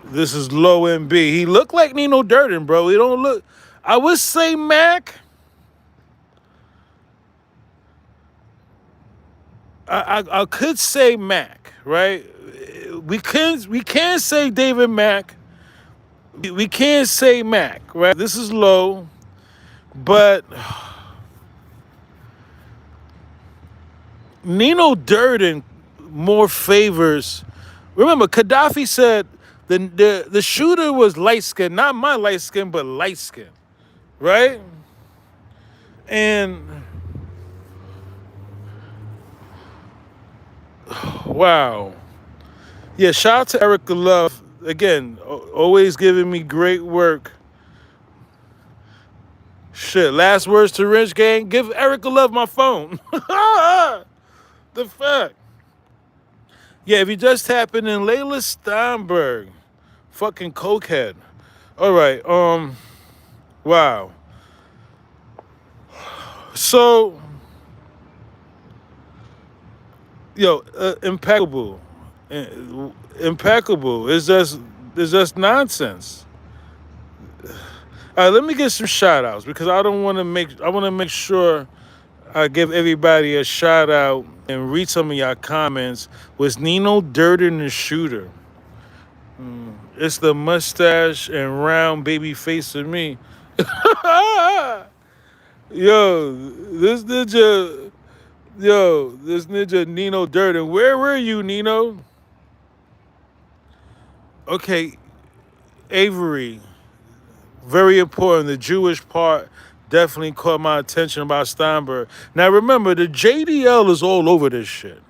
S1: This is Lo MB. He looked like Nino Durden, bro. He don't look. I would say Mack. I could say Mack, right? We can't say David Mack. We can't say Mack, right? This is Lo, but Nino Durden more favors. Remember, Kadafi said the shooter was light skinned, not my light skin, but light skinned, right? And wow, yeah. Shout out to Erica Love again, always giving me great work. Shit, last words to Rich Gang. Give Erica Love my phone. The fact. Yeah, if you just tapping in, Layla Steinberg, fucking cokehead. All right, wow. So, yo, impeccable, impeccable. It's just nonsense. All right, let me get some shout outs because I want to make sure I give everybody a shout out and read some of y'all comments. Was Nino Durden the shooter? It's the mustache and round baby face of me. This ninja Nino Durden. Where were you, Nino? Okay, Avery. Very important. The Jewish part definitely caught my attention about Steinberg. Now remember, the JDL is all over this shit.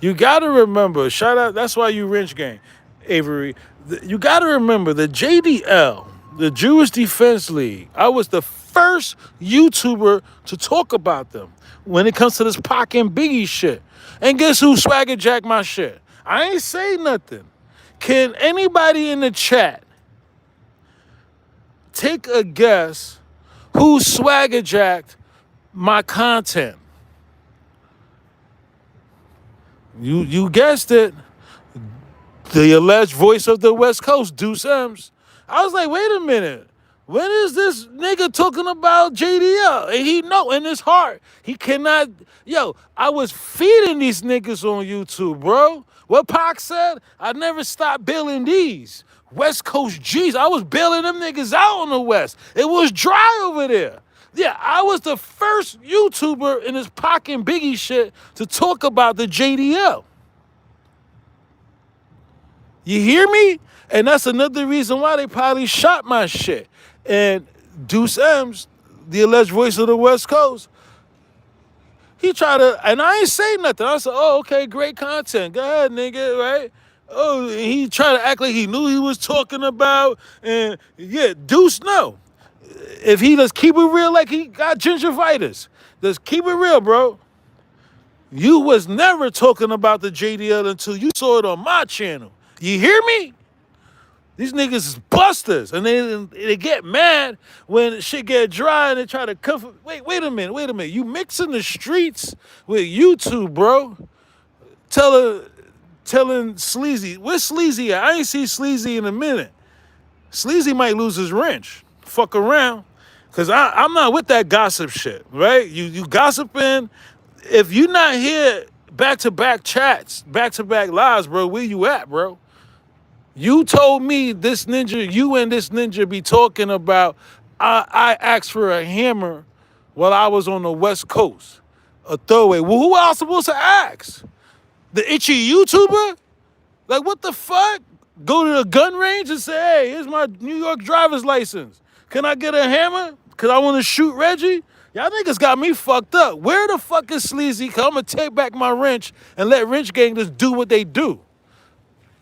S1: You gotta remember, shout out, that's why you Wrench Gang, Avery. You gotta remember, the JDL, the Jewish Defense League, I was the first YouTuber to talk about them when it comes to this Pac and Biggie shit. And guess who swagger jacked my shit? I ain't say nothing. Can anybody in the chat take a guess who swagger jacked my content. You guessed it. The alleged voice of the West Coast, Deuce M's. I was like, wait a minute. When is this nigga talking about JDL? And he know in his heart, he cannot. Yo, I was feeding these niggas on YouTube, bro. What Pac said, I never stopped billing these. West Coast G's. I was bailing them niggas out on the West. It was dry over there. Yeah, I was the first YouTuber in this Pac and Biggie shit to talk about the JDL. You hear me? And that's another reason why they probably shot my shit. And Deuce M's, the alleged voice of the West Coast, he tried to, and I ain't say nothing. I said, oh, okay, great content. Go ahead, nigga, right? Oh, he tried to act like he knew he was talking about, and yeah, Deuce, no. If he just keep it real like he got gingivitis, just keep it real, bro. You was never talking about the JDL until you saw it on my channel. You hear me? These niggas is busters, and they get mad when shit get dry and they try to cover. Wait a minute. You mixing the streets with YouTube, bro. Telling Sleazy, where's Sleazy at? I ain't see Sleazy in a minute. Sleazy might lose his wrench. Fuck around. Because I'm not with that gossip shit, right? You gossiping. If you not here back-to-back chats, back-to-back lives, bro, where you at, bro? You told me this ninja, you and this ninja be talking about, I asked for a hammer while I was on the West Coast. A throwaway. Well, who else supposed to ask? The itchy YouTuber? Like, what the fuck? Go to the gun range and say, hey, here's my New York driver's license. Can I get a hammer? Because I want to shoot Reggie? Y'all niggas got me fucked up. Where the fuck is Sleazy? Because I'm going to take back my wrench and let Wrench Gang just do what they do.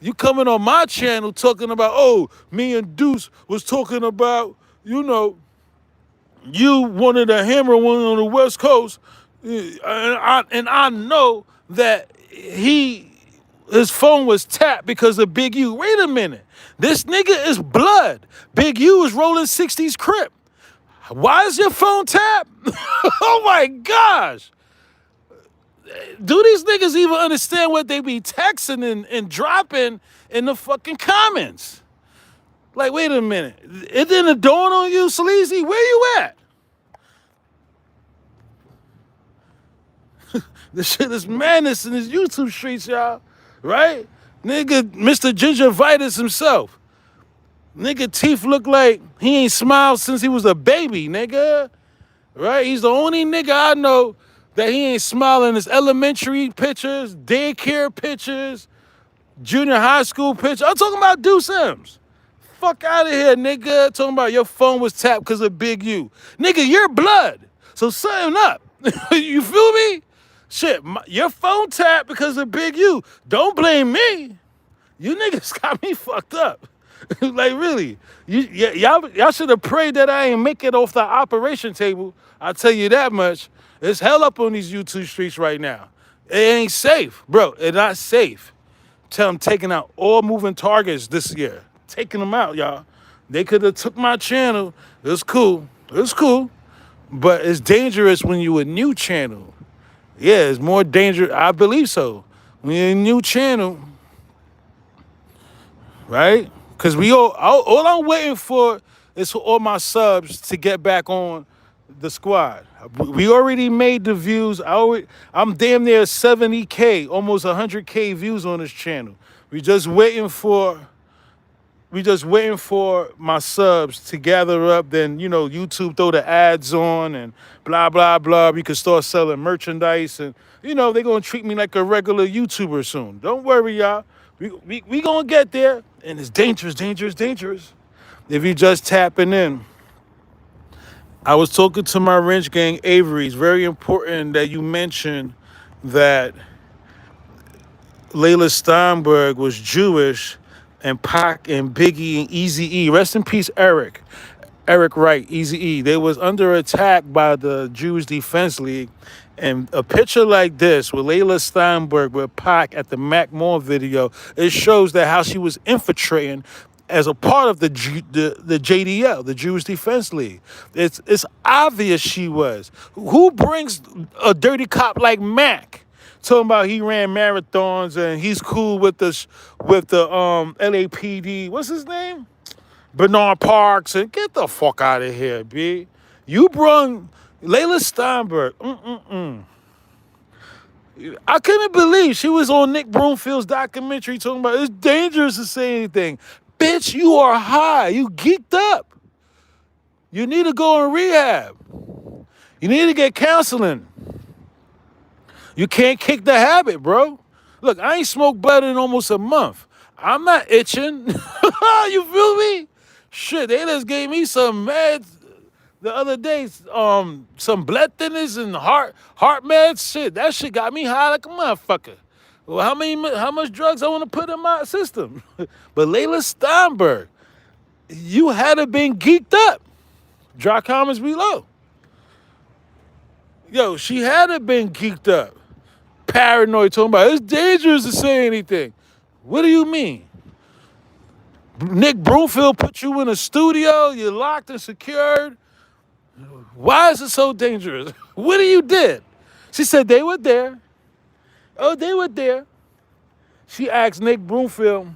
S1: You coming on my channel talking about, oh, me and Deuce was talking about, you wanted a hammer one on the West Coast. And I know that his phone was tapped because of Big U. Wait a minute. This nigga is blood. Big U is rolling 60s Crip. Why is your phone tapped? Oh my gosh. Do these niggas even understand what they be texting and dropping in the fucking comments? Like, wait a minute. It didn't dawn on you, Sleazy? Where you at? This shit is madness in these YouTube streets, y'all. Right? Nigga, Mr. Gingivitis himself. Nigga teeth look like he ain't smiled since he was a baby, nigga. Right? He's the only nigga I know that he ain't smiling. His elementary pictures, daycare pictures, junior high school pictures. I'm talking about Deuce M's. Fuck out of here, nigga. Talking about your phone was tapped because of Big U. Nigga, you're blood. So something up. You feel me? Shit, your phone tapped because of Big U. Don't blame me. You niggas got me fucked up. Like, really. Y'all should have prayed that I ain't make it off the operation table. I'll tell you that much. It's hell up on these YouTube streets right now. It ain't safe, bro. It's not safe. Tell them taking out all moving targets this year. Taking them out, y'all. They could have took my channel. It's cool. It's cool. But it's dangerous when you a new channel. Yeah, it's more dangerous. I believe so. When you're a new channel, right? Because all I'm waiting for is for all my subs to get back on the squad. We already made the views. I'm damn near 70K, almost 100K views on this channel. We just waiting for my subs to gather up. Then, YouTube throw the ads on and blah, blah, blah. We can start selling merchandise. And, they're going to treat me like a regular YouTuber soon. Don't worry, y'all. We going to get there. And it's dangerous, dangerous, dangerous. If you just tapping in. I was talking to my Wrench Gang Avery. It's very important that you mention that Layla Steinberg was Jewish and Pac and Biggie and Eazy-E. Rest in peace, Eric Wright, Eazy-E. They was under attack by the Jewish Defense League. And a picture like this with Layla Steinberg with Pac at the Mack Mall video, it shows that how she was infiltrating as a part of the JDL, the Jewish Defense League. It's obvious she was. Who brings a dirty cop like Mack, talking about he ran marathons and he's cool with the LAPD? What's his name? Bernard Parks. And get the fuck out of here, B. You brung Layla Steinberg. I couldn't believe she was on Nick Broomfield's documentary talking about it's dangerous to say anything. Bitch, you are high. You geeked up. You need to go in rehab. You need to get counseling. You can't kick the habit, bro. Look, I ain't smoked bud in almost a month. I'm not itching. You feel me? Shit, they just gave me some meds the other day, some blood thinners and heart meds. Shit, that shit got me high like a motherfucker. Well, how much drugs I want to put in my system? But Layla Steinberg, you had to been geeked up. Drop comments below. Yo, she had to been geeked up. Paranoid, talking about it's dangerous to say anything. What do you mean? Nick Broomfield put you in a studio, you're locked and secured. Why is it so dangerous? What you did? She said they were there. Oh, they were there. She asked Nick Broomfield.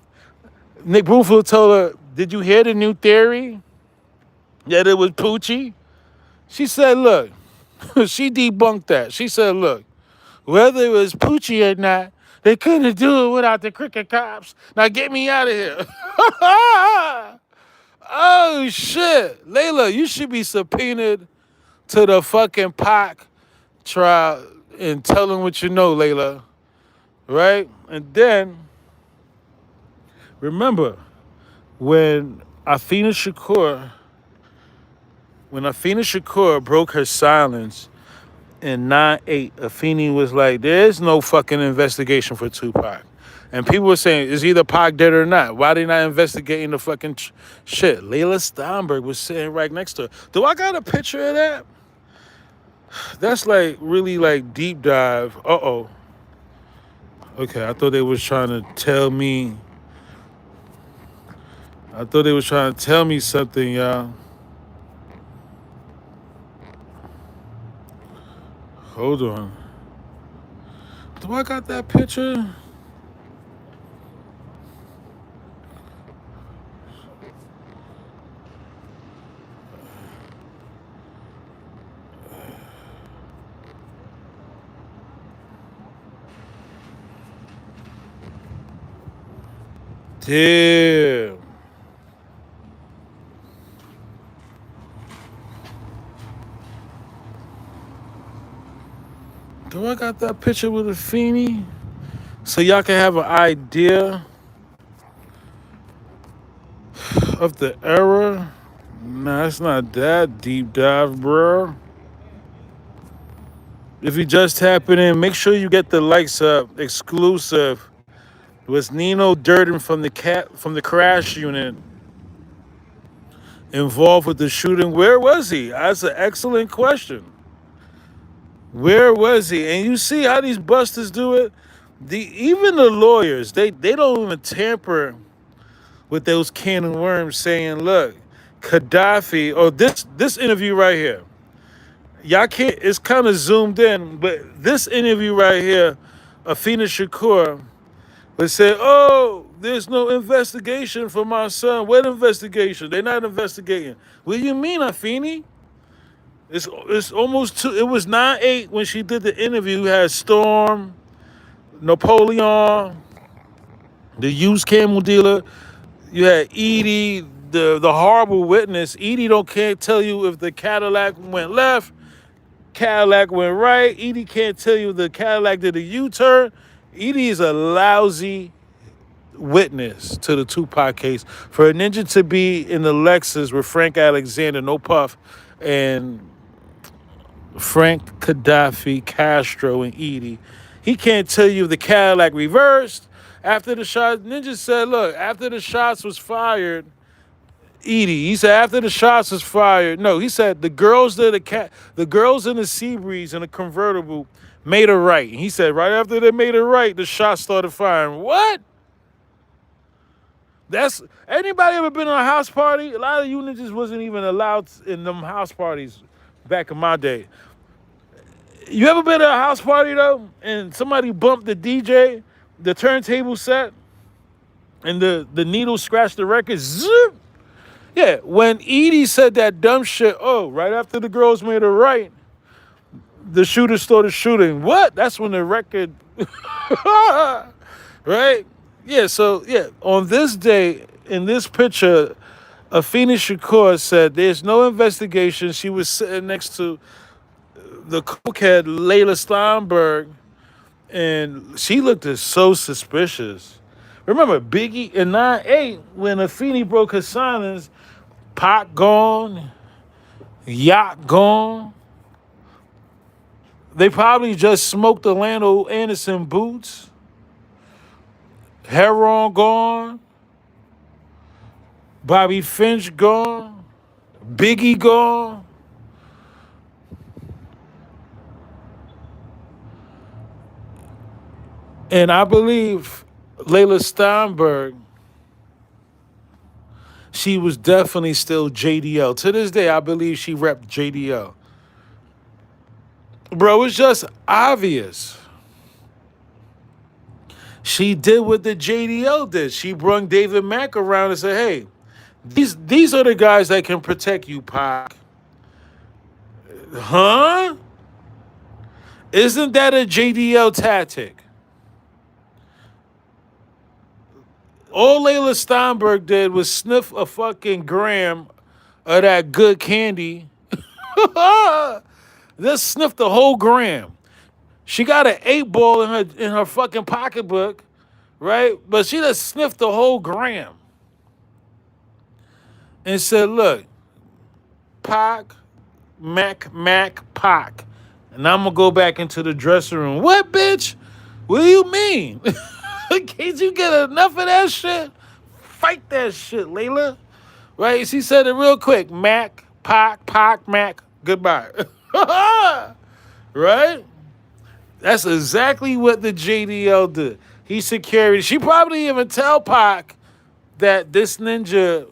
S1: Nick Broomfield told her, did you hear the new theory? That it was Poochie? She said, look, she debunked that. She said, look, whether it was Poochie or not, they couldn't do it without the cricket cops. Now get me out of here. Oh, shit. Layla, you should be subpoenaed to the fucking Pac trial and tell them what you know, Layla. Right? And then, remember, when Afina Shakur broke her silence in 9/8, Afeni was like, there's no fucking investigation for Tupac. And people were saying, is either Pac dead or not? Why they not investigating the fucking shit? Layla Steinberg was sitting right next to her. Do I got a picture of that? That's like really like deep dive. Uh-oh. Okay, I thought they was trying to tell me. Something, y'all. Hold on. Do I got that picture? Damn. Do I got that picture with Afeni? So y'all can have an idea of the era? Nah, it's not that deep dive, bro. If you just tapping in, make sure you get the likes up. Exclusive. It was Nino Durden from the crash unit involved with the shooting. Where was he? That's an excellent question. Where was he? And you see how these busters do it? Even the lawyers, they don't even tamper with those can of worms saying, look, Kadafi, or this interview right here. Y'all can't, it's kind of zoomed in, but this interview right here, Afina Shakur, would say, oh, there's no investigation for my son. What investigation? They're not investigating. What do you mean, Afeni? It's almost two. It was 9/8 when she did the interview. You had Storm, Napoleon, the used camel dealer. You had Edie, the horrible witness. Edie can't tell you if the Cadillac went left, Cadillac went right. Edie can't tell you if the Cadillac did a U-turn. Edie is a lousy witness to the Tupac case. For a ninja to be in the Lexus with Frank Alexander, no puff, and Frank Kadafi, Castro, and Edie, he can't tell you if the Cadillac reversed after the shot. Ninja said, look, after the shots was fired, Edie, he said after the shots was fired, no, he said the girls in the Seabreeze in a convertible made a right. He said right after they made a right, the shots started firing. What? That's anybody ever been on a house party? A lot of you niggas wasn't even allowed in them house parties back in my day. You ever been to a house party though, and somebody bumped the DJ, the turntable set, and the needle scratched the record? Zoop! Yeah, when Edie said that dumb shit, oh, right after the girls made a right, the shooter started shooting. What? That's when the record, right? Yeah, so, yeah, on this day, in this picture, Afeni Shakur said there's no investigation. She was sitting next to the cokehead Layla Steinberg, and she looked so suspicious. Remember, Biggie in 9/8, when Afeni broke her silence, Pot gone, yacht gone. They probably just smoked Orlando Anderson boots. Heron gone. Bobby Finch gone. Biggie gone. And I believe Layla Steinberg, she was definitely still JDL. To this day, I believe she repped JDL. Bro, it's just obvious. She did what the JDL did. She brung David Mack around and said, hey, these are the guys that can protect you, Pac. Huh? Isn't that a JDL tactic? All Layla Steinberg did was sniff a fucking gram of that good candy. Just sniff the whole gram. She got an 8-ball in her fucking pocketbook, right? But she just sniffed the whole gram and said, look, Pac, Mack, Pac. And I'm going to go back into the dressing room. What, bitch? What do you mean? Can't you get enough of that shit? Fight that shit, Layla. Right? She said it real quick. Mack, Pac, Mack, goodbye. Right? That's exactly what the JDL did. He security. She probably even tell Pac that this ninja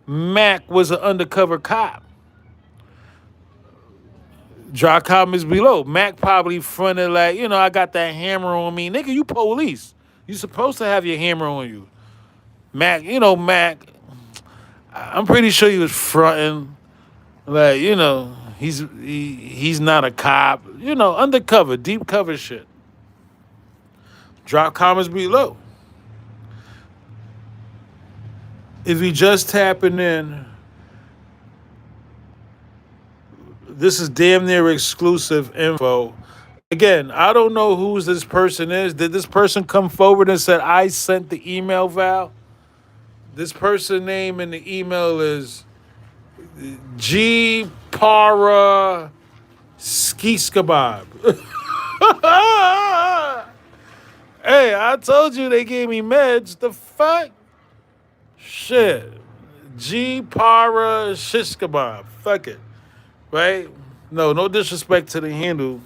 S1: Mack was an undercover cop. Drop comments below. Mack probably fronted like, I got that hammer on me. Nigga, you police. You supposed to have your hammer on you. Mack, Mack, I'm pretty sure he was fronting. Like, he's not a cop. Undercover, deep cover shit. Drop comments below. If you just tapping in, this is damn near exclusive info. Again, I don't know who this person is. Did this person come forward and said, I sent the email, Val? This person name in the email is G. Para Skiskabab. Hey, I told you they gave me meds. The fuck? Shit. G. Para Shiskabab. Fuck it. Right? No disrespect to the handle.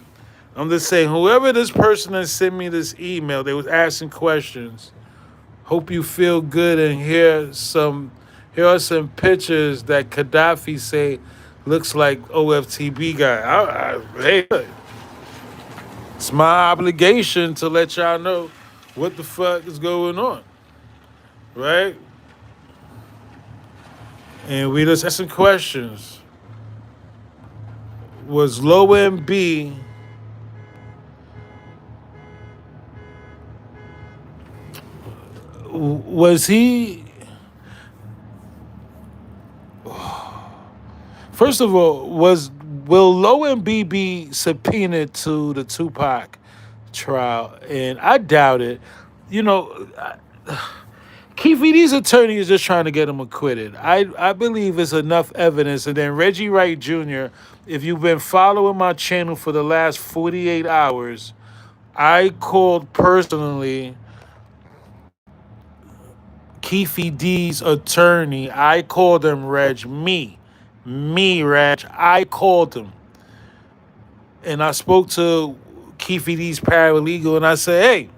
S1: I'm just saying, whoever this person that sent me this email, they was asking questions. Hope you feel good, and here are some pictures that Kadafi say looks like OFTB guy. Hey, it's my obligation to let y'all know what the fuck is going on, right? And we just asking questions. Was Low MB was he? First of all, will Low MB be subpoenaed to the Tupac trial? And I doubt it. Keefe, these attorneys are just trying to get him acquitted. I believe it's enough evidence. And then Reggie Wright Jr., if you've been following my channel for the last 48 hours, I called personally Keefe D's attorney. I called him, Reg. Me, Reg. I called him. And I spoke to Keefe D's paralegal, and I said, hey,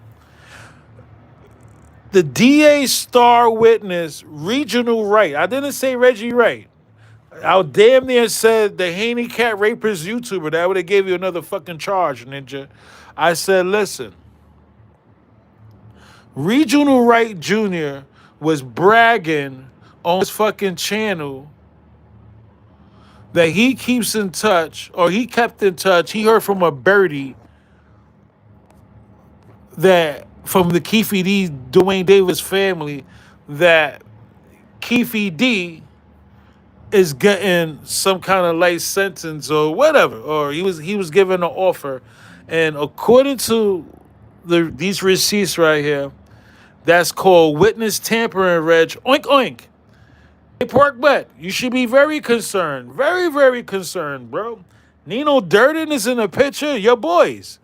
S1: The DA star witness, regional Wright. I didn't say Reggie Wright. I damn near said the handicapped rapist YouTuber. That would have gave you another fucking charge, ninja. I said, listen, Regional Wright Jr. was bragging on his fucking channel that he keeps in touch, or he kept in touch. He heard from a birdie that from the Keefe D. Dwayne Davis family that Keefe D is getting some kind of light sentence or whatever, or he was given an offer, and according to these receipts right here, that's called witness tampering, Reg. Oink oink. Hey, Pork Butt, you should be very concerned, very very concerned, bro. Nino Durden is in the picture. Your boys.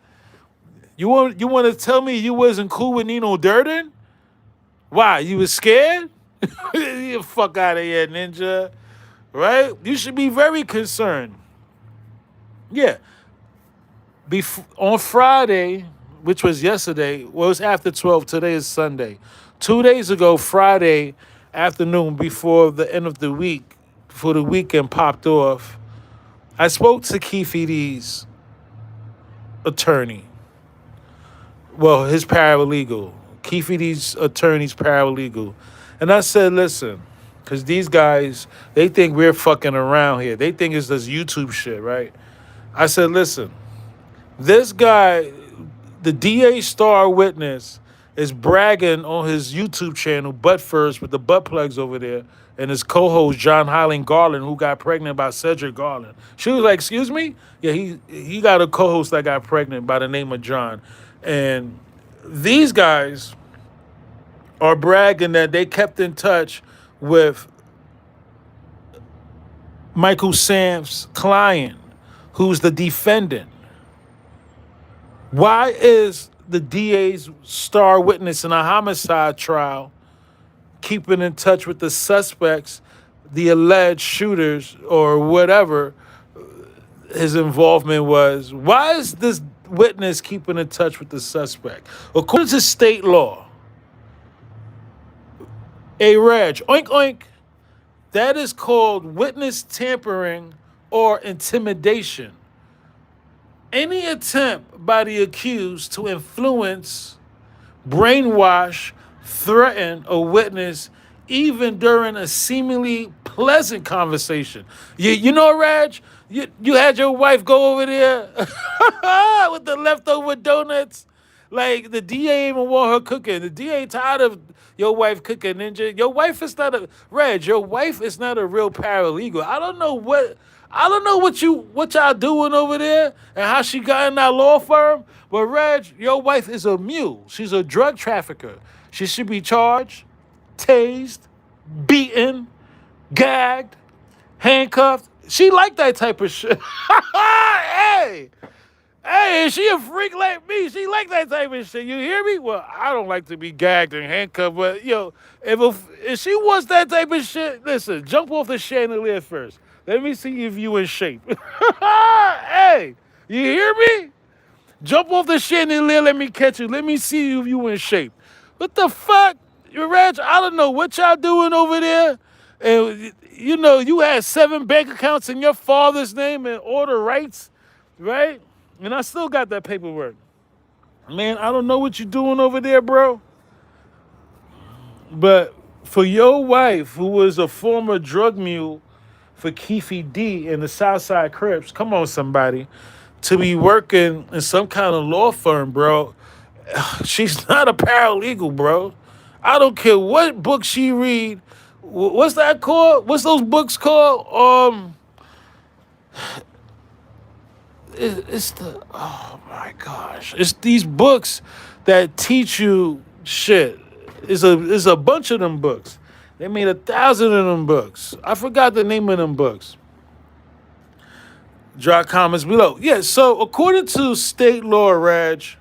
S1: You want to tell me you wasn't cool with Nino Durden? Why? You was scared? Get the fuck out of here, ninja. Right? You should be very concerned. Yeah. On Friday, which was yesterday, well, it was after 12. Today is Sunday. 2 days ago, Friday afternoon, before the end of the week, before the weekend popped off, I spoke to Keefe D's attorney. Well, his paralegal. Keefe D's attorney's paralegal. And I said, listen, because these guys, they think we're fucking around here. They think it's this YouTube shit, right? I said, listen, this guy, the DA star witness, is bragging on his YouTube channel, Butt First, with the butt plugs over there, and his co-host, John Highland Garland, who got pregnant by Cedric Garland. She was like, excuse me? Yeah, he got a co-host that got pregnant by the name of John. And these guys are bragging that they kept in touch with Michael Sam's client, who's the defendant. Why is the DA's star witness in a homicide trial keeping in touch with the suspects, the alleged shooters, or whatever his involvement was? Why is this witness keeping in touch with the suspect? According to state law, a Reg, oink oink, that is called witness tampering or intimidation. Any attempt by the accused to influence, brainwash, threaten a witness, even during a seemingly pleasant conversation. You know, Raj, you had your wife go over there with the leftover donuts. Like, the DA even want her cooking. The DA tired of your wife cooking, ninja. Your wife is not a Reg. Your wife is not a real paralegal. I don't know what y'all doing over there and how she got in that law firm. But Reg, your wife is a mule. She's a drug trafficker. She should be charged, tased, beaten, gagged, handcuffed. She like that type of shit. Hey, is she a freak like me? She like that type of shit. You hear me? Well, I don't like to be gagged and handcuffed, but if she wants that type of shit, listen, jump off the chandelier first. Let me see if you in shape. Hey, you hear me? Jump off the chandelier, let me catch you. Let me see if you in shape. What the fuck? Reg, I don't know what y'all doing over there. And, you had 7 bank accounts in your father's name and order rights, right? And I still got that paperwork. Man, I don't know what you're doing over there, bro. But for your wife, who was a former drug mule for Keefe D in the Southside Crips, come on, somebody, to be working in some kind of law firm, bro, she's not a paralegal, bro. I don't care what book she read. What's that called? What's those books called? It's the, oh my gosh, it's these books that teach you shit. It's a bunch of them books. They made 1,000 of them books. I forgot the name of them books. Drop comments below. Yeah, so according to state law, Raj,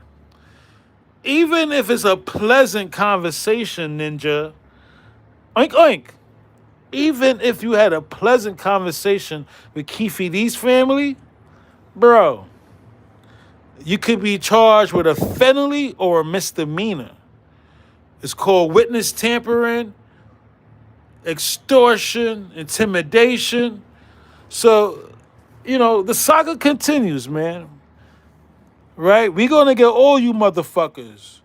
S1: even if it's a pleasant conversation, ninja, oink oink, even if you had a pleasant conversation with Keefe D's family, bro, you could be charged with a felony or a misdemeanor. It's called witness tampering, extortion, intimidation. So, the saga continues, man. Right? We gonna get all you motherfuckers.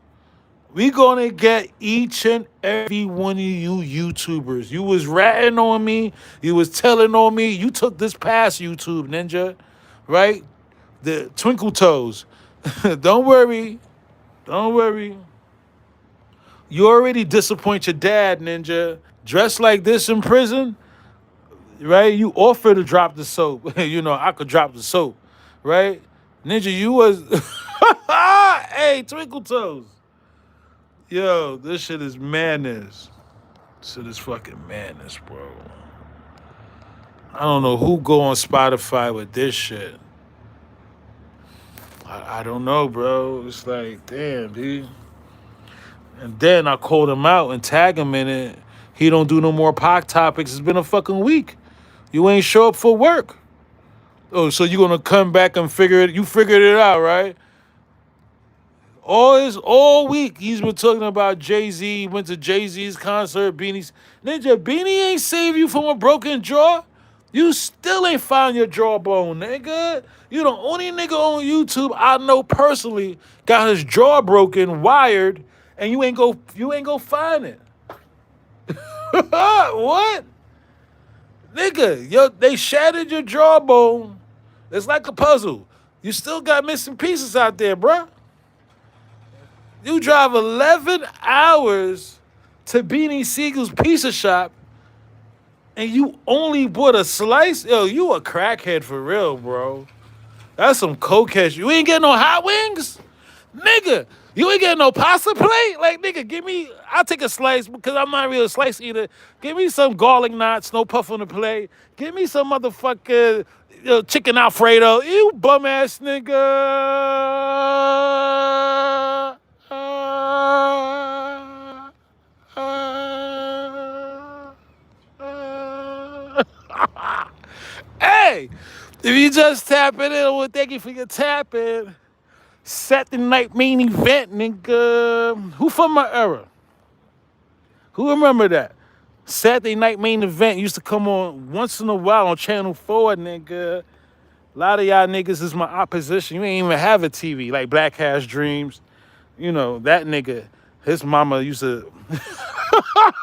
S1: We gonna get each and every one of you YouTubers. You was ratting on me. You was telling on me. You took this past YouTube, Ninja. Right? The twinkle toes. Don't worry. Don't worry. You already disappoint your dad, Ninja. Dressed like this in prison, right? You offer to drop the soap. I could drop the soap, right? Ninja, you was... Hey, twinkle toes. Yo, this shit is madness. This shit is fucking madness, bro. I don't know who go on Spotify with this shit. I don't know, bro. It's like, damn, dude. And then I called him out and tag him in it. He don't do no more POC topics. It's been a fucking week. You ain't show up for work. Oh, so you gonna come back and figure it? You figured it out, right? All week he's been talking about Jay-Z. Went to Jay-Z's concert. Beanie's Ninja. Beanie ain't save you from a broken jaw. You still ain't found your jawbone, nigga. You the only nigga on YouTube I know personally got his jaw broken, wired, and you ain't go find it. What? Nigga, they shattered your jawbone. It's like a puzzle. You still got missing pieces out there, bruh. You drive 11 hours to Beanie Siegel's pizza shop and you only bought a slice? Yo, you a crackhead for real, bro. That's some cokehead. You ain't getting no hot wings? Nigga, you ain't getting no pasta plate? Like, nigga, I'll take a slice because I'm not really a slice eater. Give me some garlic knots, no puff on the plate. Give me some motherfucker chicken Alfredo. You bum ass nigga. Hey, if you just tap in, well, thank you for your tap in. Saturday night main event, nigga. Who from my era? Who remember that? Saturday night main event used to come on once in a while on Channel 4, nigga. A lot of y'all niggas is my opposition. You ain't even have a TV, like Black Cash Dreams. That nigga, his mama used to...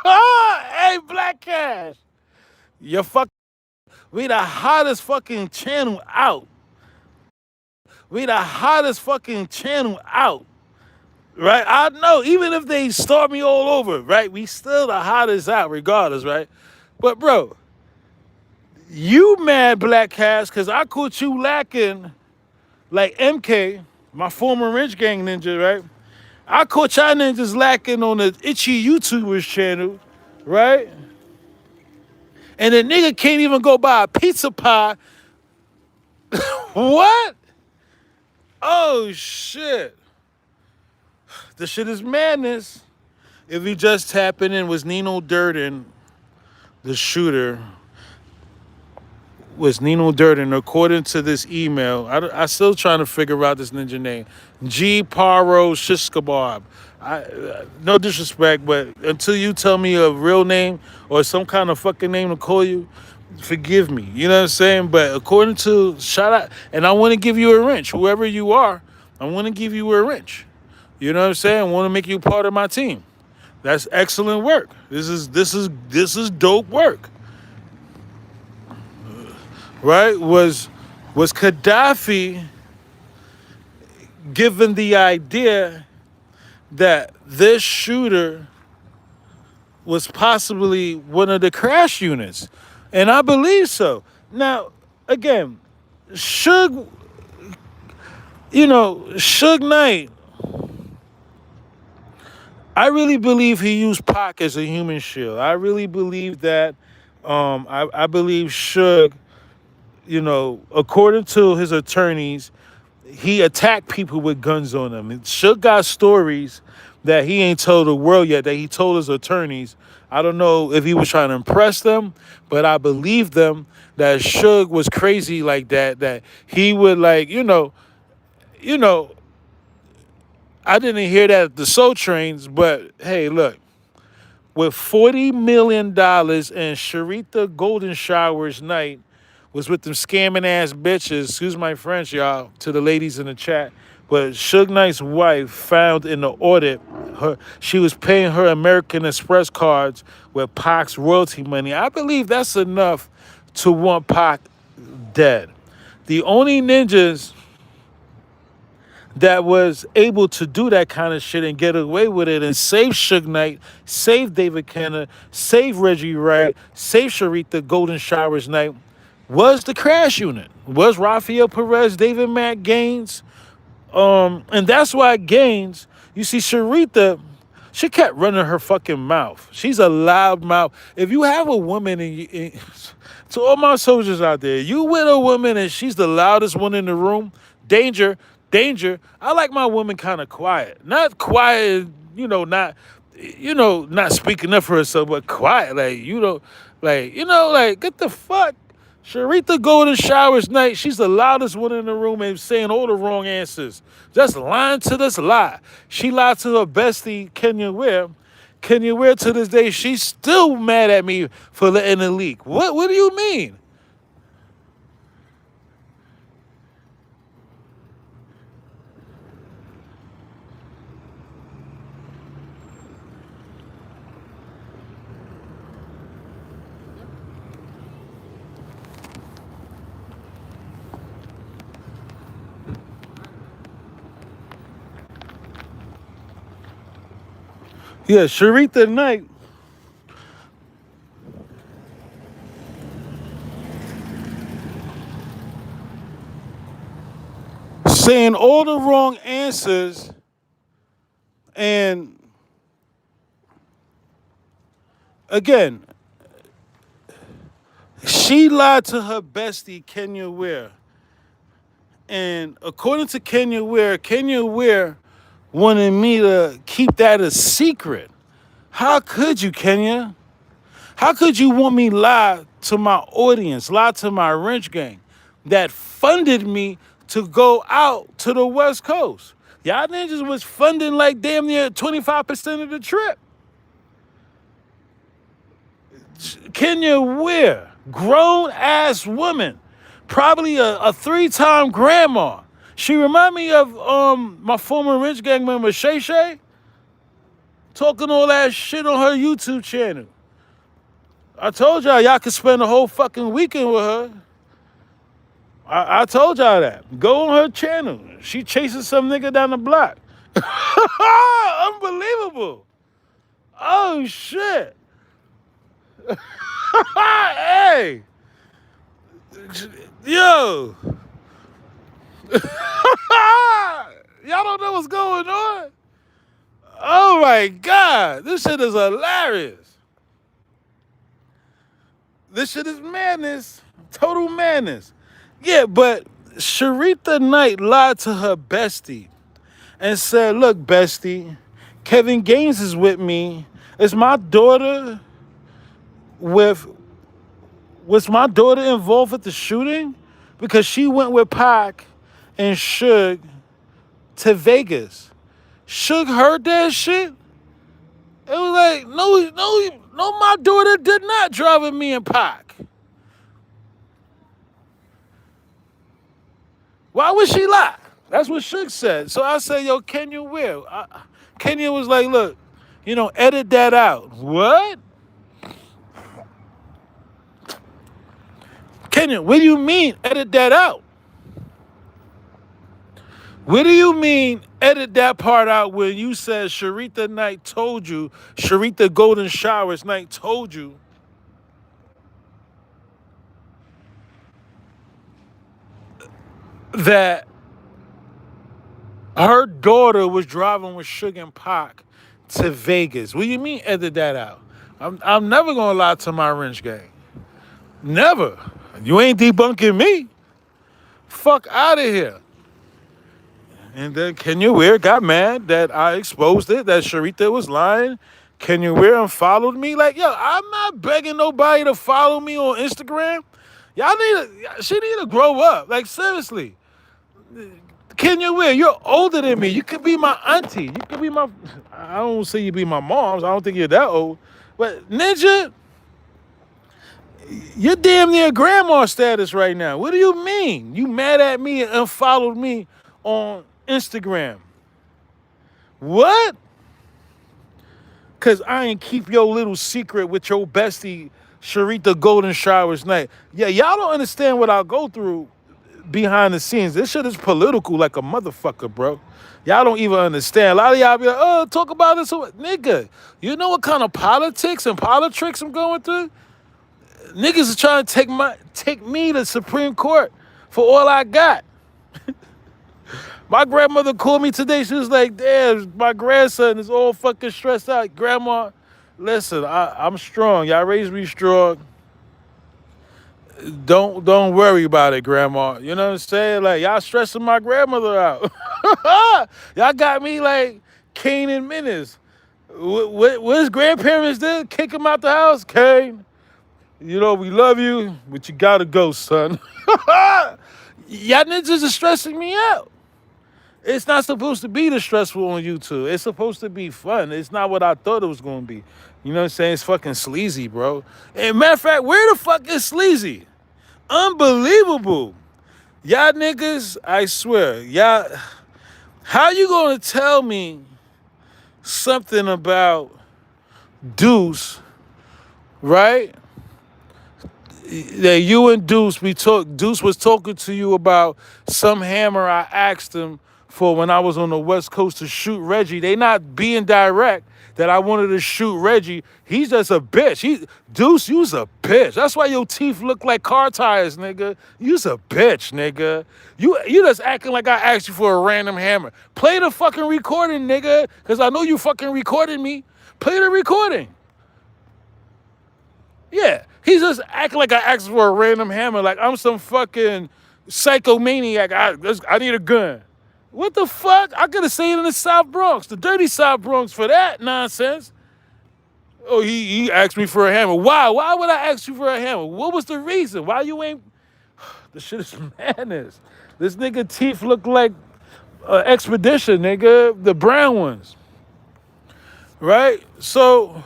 S1: Hey, Black Cash. We the hottest fucking channel out. We the hottest fucking channel out. Right? I know, even if they start me all over, right? We still the hottest out regardless, right? But, bro, you mad, Black Cash, because I caught you lacking like MK, my former Rich Gang ninja, right? I caught y'all ninjas lacking on the Itchy YouTubers channel, right? And the nigga can't even go buy a pizza pie. What? Oh, shit. This shit is madness. If you just tapping in, was Nino Durden, the shooter, was Nino Durden, according to this email. I still trying to figure out this ninja name. G. Paro Shishkabab. No disrespect, but until you tell me a real name or some kind of fucking name to call you, forgive me. You know what I'm saying? But according to, shout out, and I want to give you a wrench. Whoever you are, I want to give you a wrench. You know what I'm saying? I want to make you part of my team. That's excellent work. This is dope work. Right? Was Kadafi given the idea that this shooter was possibly one of the crash units? And I believe so. Now, again, Suge Knight, I really believe he used Pac as a human shield. I really believe that. I believe Suge, according to his attorneys, he attacked people with guns on them. And Suge got stories that he ain't told the world yet, that he told his attorneys. I don't know if he was trying to impress them, but I believe them that Suge was crazy like that he would I didn't hear that at the Soul Trains, but hey, look, with $40 million and Sharita Golden Shower's night was with them scamming ass bitches. Excuse my French, y'all, to the ladies in the chat. But Suge Knight's wife found in the audit she was paying her American Express cards with Pac's royalty money. I believe that's enough to want Pac dead. The only ninjas that was able to do that kind of shit and get away with it and save Suge Knight, save David Kenner, save Reggie Wright, save Sharita Golden Showers Night was the Crash Unit, was Raphael Perez, David Mack, Gaines. And that's why Gaines, you see Sharita, she kept running her fucking mouth. She's a loud mouth. If you have a woman to all my soldiers out there, you with a woman and she's the loudest one in the room, danger, danger. I like my woman kind of quiet. Not quiet, not speaking up for herself, but quiet. Like, get the fuck. Sharita Golden Showers Night, she's the loudest one in the room and saying all the wrong answers. Just lying to this lie. She lied to her bestie, Kenya Ware. Kenya Ware, to this day, she's still mad at me for letting it leak. What do you mean? Yeah, Sharita Knight. Saying all the wrong answers, and again, she lied to her bestie, Kenya Ware. And according to Kenya Ware wanted me to keep that a secret. How could you, Kenya? How could you want me lie to my audience, lie to my wrench gang that funded me to go out to the West Coast? Y'all ninjas was funding like damn near 25% of the trip. Kenya Ware, grown ass woman, probably a 3-time grandma. She remind me of my former wrench gang member Shay Shay, talking all that shit on her YouTube channel. I told y'all could spend a whole fucking weekend with her. I told y'all that. Go on her channel. She chasing some nigga down the block. Unbelievable. Oh, shit. Hey. Yo. Y'all don't know what's going on? Oh, my God. This shit is hilarious. This shit is madness. Total madness. Yeah, but Sharita Knight lied to her bestie and said, look, bestie, Kevin Gaines is with me. Is my daughter was my daughter involved with the shooting? Because she went with Pac and Suge to Vegas. Suge heard that shit. It was like, no, my daughter did not drive with me and Pac. Why would she lie? That's what Suge said. So I said, yo, Kenya Ware. Kenya was like, look, edit that out. What? Kenya, what do you mean edit that out? What do you mean edit that part out when you said Sharita Knight told you, Sharita Golden Showers Knight told you that her daughter was driving with Suge and Pac to Vegas? What do you mean edit that out? I'm never going to lie to my wrench gang. Never. You ain't debunking me. Fuck out of here. And then Kenya Ware got mad that I exposed it, that Sharita was lying. Kenya Ware unfollowed me. Like, yo, I'm not begging nobody to follow me on Instagram. She need to grow up. Like, seriously. can you wear? You're older than me. You could be my auntie. You could be my. I don't say you be my mom's. I don't think you're that old. But Ninja, you're damn near grandma status right now. What do you mean? You mad at me and unfollowed me on Instagram? What? Cause I ain't keep your little secret with your bestie Sharita Golden Showers night. Yeah, y'all don't understand what I go through behind the scenes. This shit is political like a motherfucker, bro. Y'all don't even understand. A lot of y'all be like, oh, talk about this. Nigga, you know what kind of politics and politics I'm going through? Niggas is trying to take me to Supreme Court for all I got. My grandmother called me today. She was like, damn, my grandson is all fucking stressed out. Grandma, listen, I'm strong. Y'all raised me strong. Don't worry about it, Grandma. You know what I'm saying? Like, y'all stressing my grandmother out. Y'all got me like Kane and Menace. What his grandparents did? Kick him out the house? Kane, you know, we love you, but you gotta go, son. Y'all niggas are stressing me out. It's not supposed to be this stressful on YouTube. It's supposed to be fun. It's not what I thought it was going to be. You know what I'm saying? It's fucking sleazy, bro. And matter of fact, where the fuck is sleazy? Unbelievable. Y'all niggas, I swear, y'all, how you going to tell me something about Deuce, right? That you and Deuce, Deuce was talking to you about some hammer I asked him for when I was on the West Coast to shoot Reggie. They not being direct that I wanted to shoot Reggie. He's just a bitch. Deuce, you's a bitch. That's why your teeth look like car tires, nigga. You's a bitch, nigga. You just acting like I asked you for a random hammer. Play the fucking recording, nigga, because I know you fucking recorded me. Play the recording. Yeah, he's just acting like I asked for a random hammer, like I'm some fucking psychomaniac. I need a gun. What the fuck? I could have seen it in the South Bronx, the dirty South Bronx for that nonsense. Oh, he asked me for a hammer. Why? Why would I ask you for a hammer? What was the reason? Why you ain't... This shit is madness. This nigga teeth look like Expedition, nigga. The brown ones. Right? So...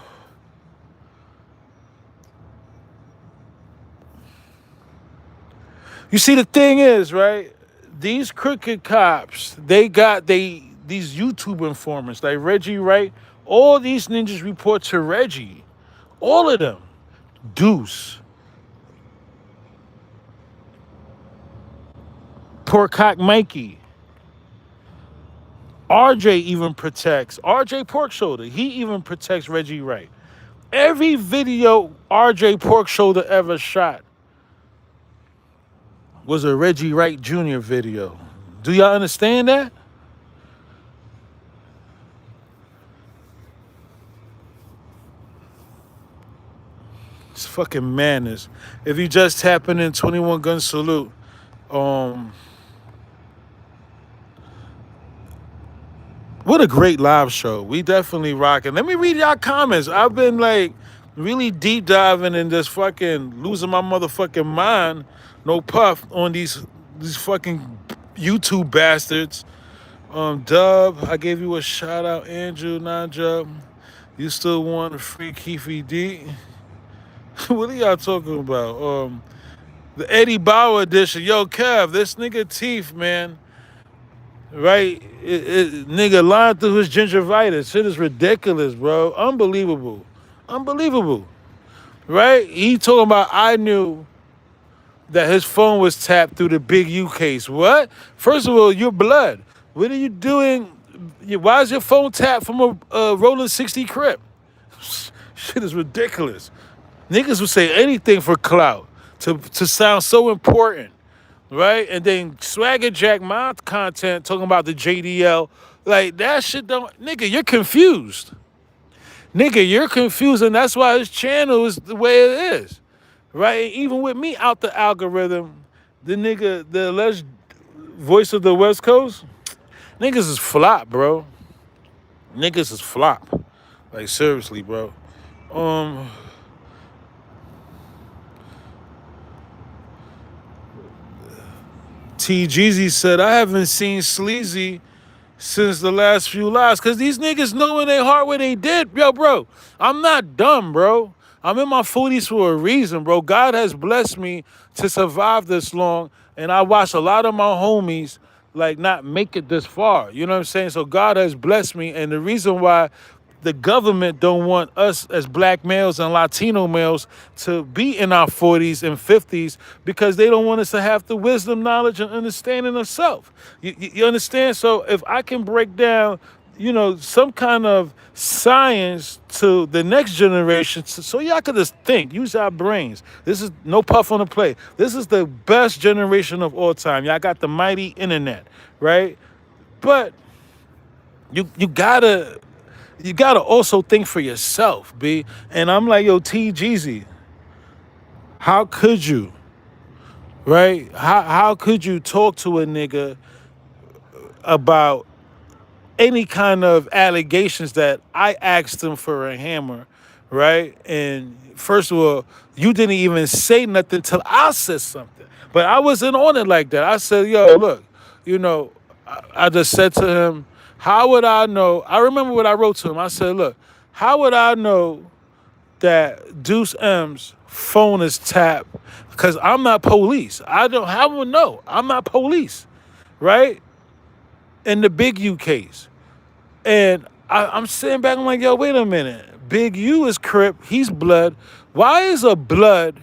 S1: You see, the thing is, right? These crooked cops, they got these YouTube informants like Reggie Wright. All these ninjas report to Reggie. All of them. Deuce. Porkcock Mikey. RJ even protects. RJ Pork Shoulder. He even protects Reggie Wright. Every video RJ Pork Shoulder ever shot was a Reggie Wright Jr. video. Do y'all understand that? It's fucking madness. If you just tapping in 21 Gun Salute, what a great live show. We definitely rocking. Let me read y'all comments. I've been like really deep diving and just fucking losing my motherfucking mind. No puff on these fucking YouTube bastards. Dub, I gave you a shout out. Andrew, Nanja, you still want a free Keefy D? What are y'all talking about? The Eddie Bauer edition. Yo, Kev, this nigga teeth, man. Right? Nigga lying through his gingivitis. Shit is ridiculous, bro. Unbelievable. Unbelievable. Right? He talking about I knew that his phone was tapped through the Big U case. What? First of all, you're blood. What are you doing? Why is your phone tapped from a Rolling 60 Crip? Shit is ridiculous. Niggas would say anything for clout to sound so important, right? And then Swagger Jack my content talking about the JDL. Like, that shit don't... Nigga, you're confused. Nigga, you're confused, and that's why his channel is the way it is. Right? Even with me out the algorithm, the nigga, the alleged voice of the West Coast, niggas is flop, bro. Niggas is flop. Like, seriously, bro. T Jeezy said, I haven't seen Sleazy since the last few lives. Because these niggas know in their heart what they did. Yo, bro, I'm not dumb, bro. I'm in my 40s for a reason, bro. God has blessed me to survive this long. And I watched a lot of my homies like not make it this far. You know what I'm saying? So God has blessed me. And the reason why the government don't want us as black males and Latino males to be in our 40s and 50s because they don't want us to have the wisdom, knowledge, and understanding of self. You understand? So if I can break down, some kind of science to the next generation so y'all could just think, use our brains. This is no puff on the plate. This is the best generation of all time. Y'all got the mighty internet, right? But you gotta also think for yourself, B. And I'm like, yo, T Jeezy, how could you, right? How could you talk to a nigga about any kind of allegations that I asked him for a hammer, right? And first of all, you didn't even say nothing till I said something. But I wasn't on it like that. I said, yo, look, I just said to him, how would I know? I remember what I wrote to him. I said, look, how would I know that Deuce M's phone is tapped? Because I'm not police. How would I know? I'm not police, right? In the Big U case. And I'm sitting back, I'm like, yo, wait a minute. Big U is Crip, he's Blood. Why is a Blood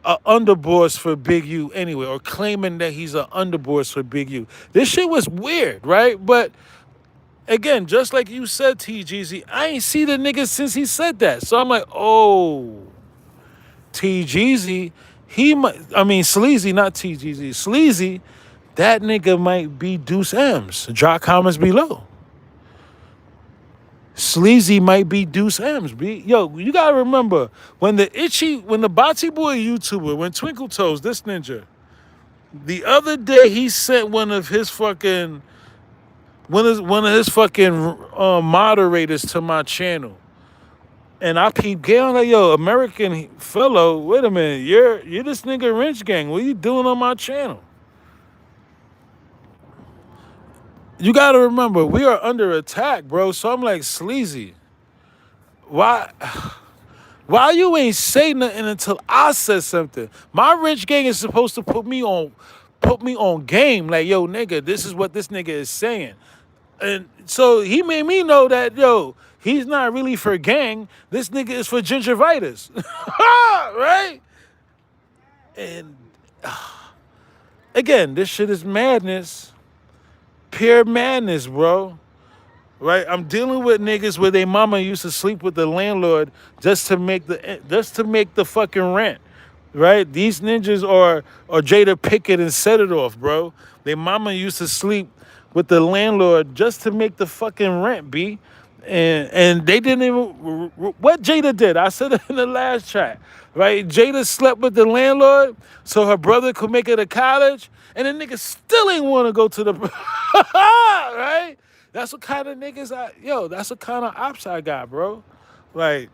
S1: a underboss for Big U anyway, or claiming that he's an underboss for Big U? This shit was weird, right? But again, just like you said, TGZ, I ain't see the nigga since he said that. So I'm like, oh, TGZ, Sleazy, not TGZ, Sleazy, that nigga might be Deuce M's. Drop comments below. Sleazy might be Deuce M's, B. Yo, you gotta remember, when the Bati Boy YouTuber, when Twinkle Toes, this ninja, the other day he sent one of his fucking moderators to my channel. And I peeped game, like, yo, American fellow, wait a minute, you're this nigga Wrench Gang. What you doing on my channel? You gotta remember, we are under attack, bro. So I'm like, Sleazy, why you ain't say nothing until I said something? My Wrench Gang is supposed to put me on game. Like, yo, nigga, this is what this nigga is saying. And so he made me know that, yo, he's not really for gang. This nigga is for gingivitis. Right? And again, this shit is madness. Pure madness, bro. Right? I'm dealing with niggas where they mama used to sleep with the landlord just to make the fucking rent. Right? These ninjas are Jada Pickett and Set It Off, bro. They mama used to sleep with the landlord just to make the fucking rent, B. And they didn't even... What Jada did, I said it in the last chat, right? Jada slept with the landlord so her brother could make it to college, and the nigga still ain't want to go to the... Right? That's what kind of niggas that's what kind of ops I got, bro. Like,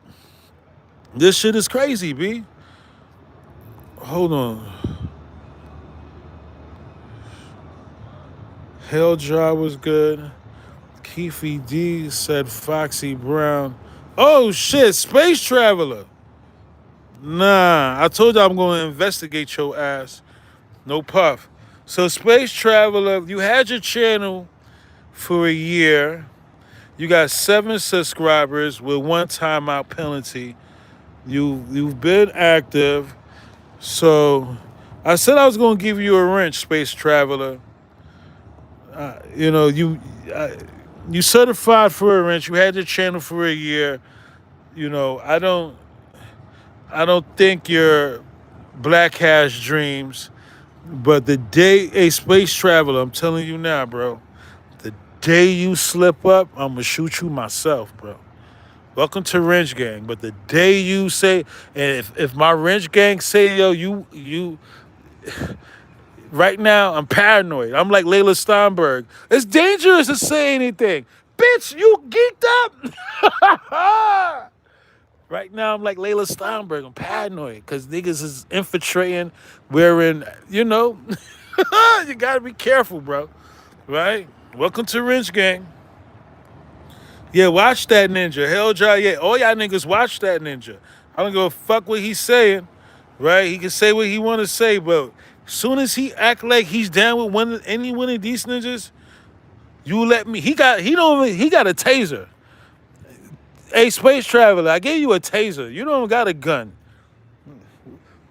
S1: this shit is crazy, B. Hold on. Hell Jar was good. Keefy D said Foxy Brown. Oh shit, Space Traveler. Nah, I told you I'm going to investigate your ass. No puff. So Space Traveler, you had your channel for a year. You got 7 subscribers with 1 timeout penalty. You've been active. So I said I was going to give you a wrench, Space Traveler. You certified for a wrench. You had your channel for a year. I don't think you're black has dreams, but the day a Space Traveler, I'm telling you now, bro, the day you slip up, I'm gonna shoot you myself, bro. Welcome to Wrench Gang. But the day you say, and if my Wrench Gang say, yo, you right now, I'm paranoid. I'm like Layla Steinberg. It's dangerous to say anything. Bitch, you geeked up? Right now, I'm like Layla Steinberg. I'm paranoid because niggas is infiltrating. Wearing, you gotta be careful, bro. Right? Welcome to Wrench Gang. Yeah, watch that ninja. Hell, yeah. All y'all niggas watch that ninja. I don't give a fuck what he's saying. Right? He can say what he want to say, but soon as he act like he's down with any one of these ninjas, you let me. He got a taser. Hey, space traveler, I gave you a taser. You don't got a gun.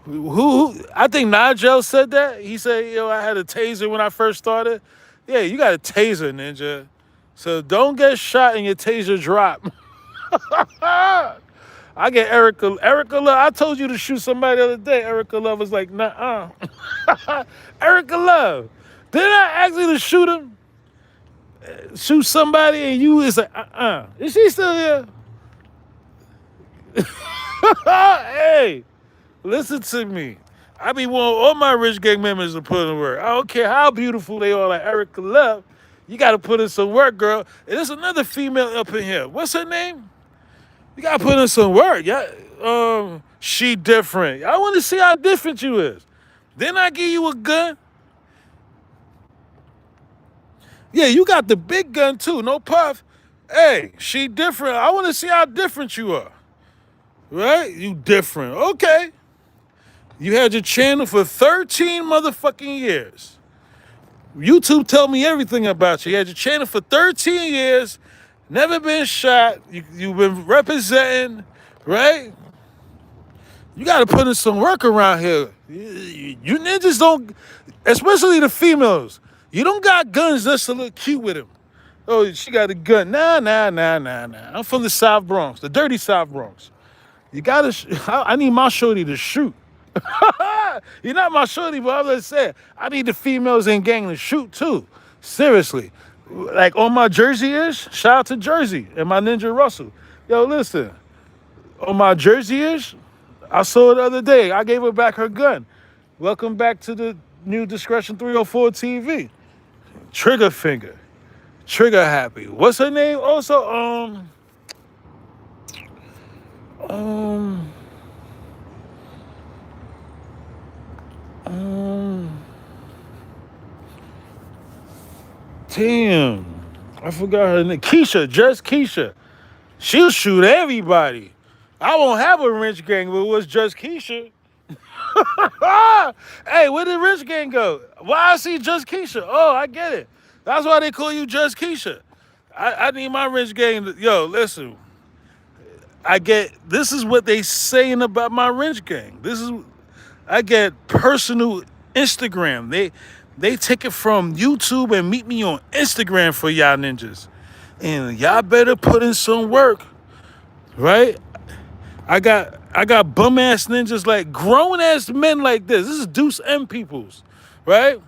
S1: Who? I think Nigel said that. He said, "Yo, I had a taser when I first started." Yeah, you got a taser, ninja. So don't get shot and your taser drop. I get Erica. Erica Love. I told you to shoot somebody the other day. Erica Love was like, "Nah." Erica Love. Didn't I ask you to shoot him? Shoot somebody and you is like, Is she still here? Hey, listen to me. I be wanting all my Rich Gang members to put in work. I don't care how beautiful they are, like Erica Love. You got to put in some work, girl. And there's another female up in here. What's her name? You got to put in some work. Yeah, she different. I want to see how different you is. Then I give you a gun. Yeah, you got the big gun too. No puff. Hey, she different. I want to see how different you are. Right? You different. Okay. You had your channel for 13 motherfucking years. YouTube told me everything about you. You had your channel for 13 years, never been shot. You've been representing, right? You got to put in some work around here. You ninjas don't, especially the females, you don't got guns just to look cute with them. Oh, she got a gun. Nah. I'm from the South Bronx, the dirty South Bronx. You got to, I need my shorty to shoot. You're not my shorty, but I'm just saying, I need the females in gang to shoot too. Seriously. Like on my Jersey-ish, shout out to Jersey and my Ninja Russell. Yo, listen, on my Jersey-ish, I saw it the other day. I gave her back her gun. Welcome back to the new Discretion 304 TV. Trigger finger. Trigger happy. What's her name? Also, damn. I forgot her name. Keisha, just Keisha. She'll shoot everybody. I won't have a Wrench Gang, but it was just Keisha. Hey, where did Wrench Gang go? Why I see just Keisha? Oh, I get it. That's why they call you just Keisha. I need my Wrench Gang. Yo, listen. This is what they saying about my Wrench Gang. I get personal Instagram. They take it from YouTube and meet me on Instagram for y'all ninjas. And y'all better put in some work, right? I got bum ass ninjas, like grown ass men like this. This is Deuce M peoples, right?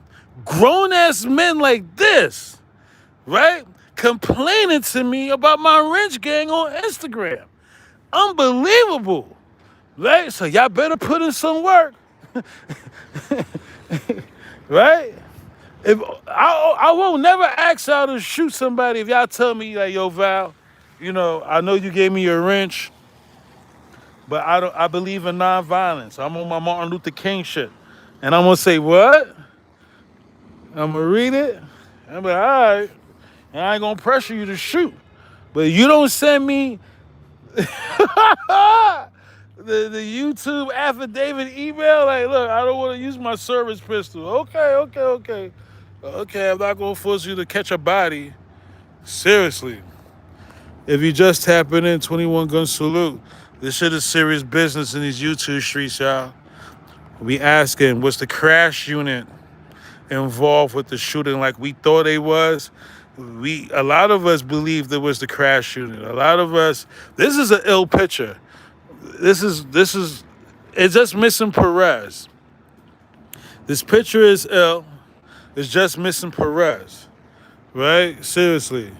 S1: Grown ass men like this, right? Complaining to me about my Wrench Gang on Instagram. Unbelievable, right? So y'all better put in some work, right? If I won't never ask y'all to shoot somebody if y'all tell me like, yo, Val, I know you gave me your wrench, but I believe in nonviolence. I'm on my Martin Luther King shit. And I'm gonna say, what? I'm gonna read it. I'm like, all right. And I ain't gonna pressure you to shoot. But you don't send me the YouTube affidavit email, like, look, I don't want to use my service pistol. Okay. Okay, I'm not gonna force you to catch a body. Seriously. If you just tapping in, 21 gun salute. This shit is serious business in these YouTube streets, y'all. We asking, was the crash unit involved with the shooting like we thought it was? A lot of us believed it was the crash unit. A lot of us, this is an ill picture. It's just missing Perez. This picture is ill. It's just missing Perez. Right? Seriously.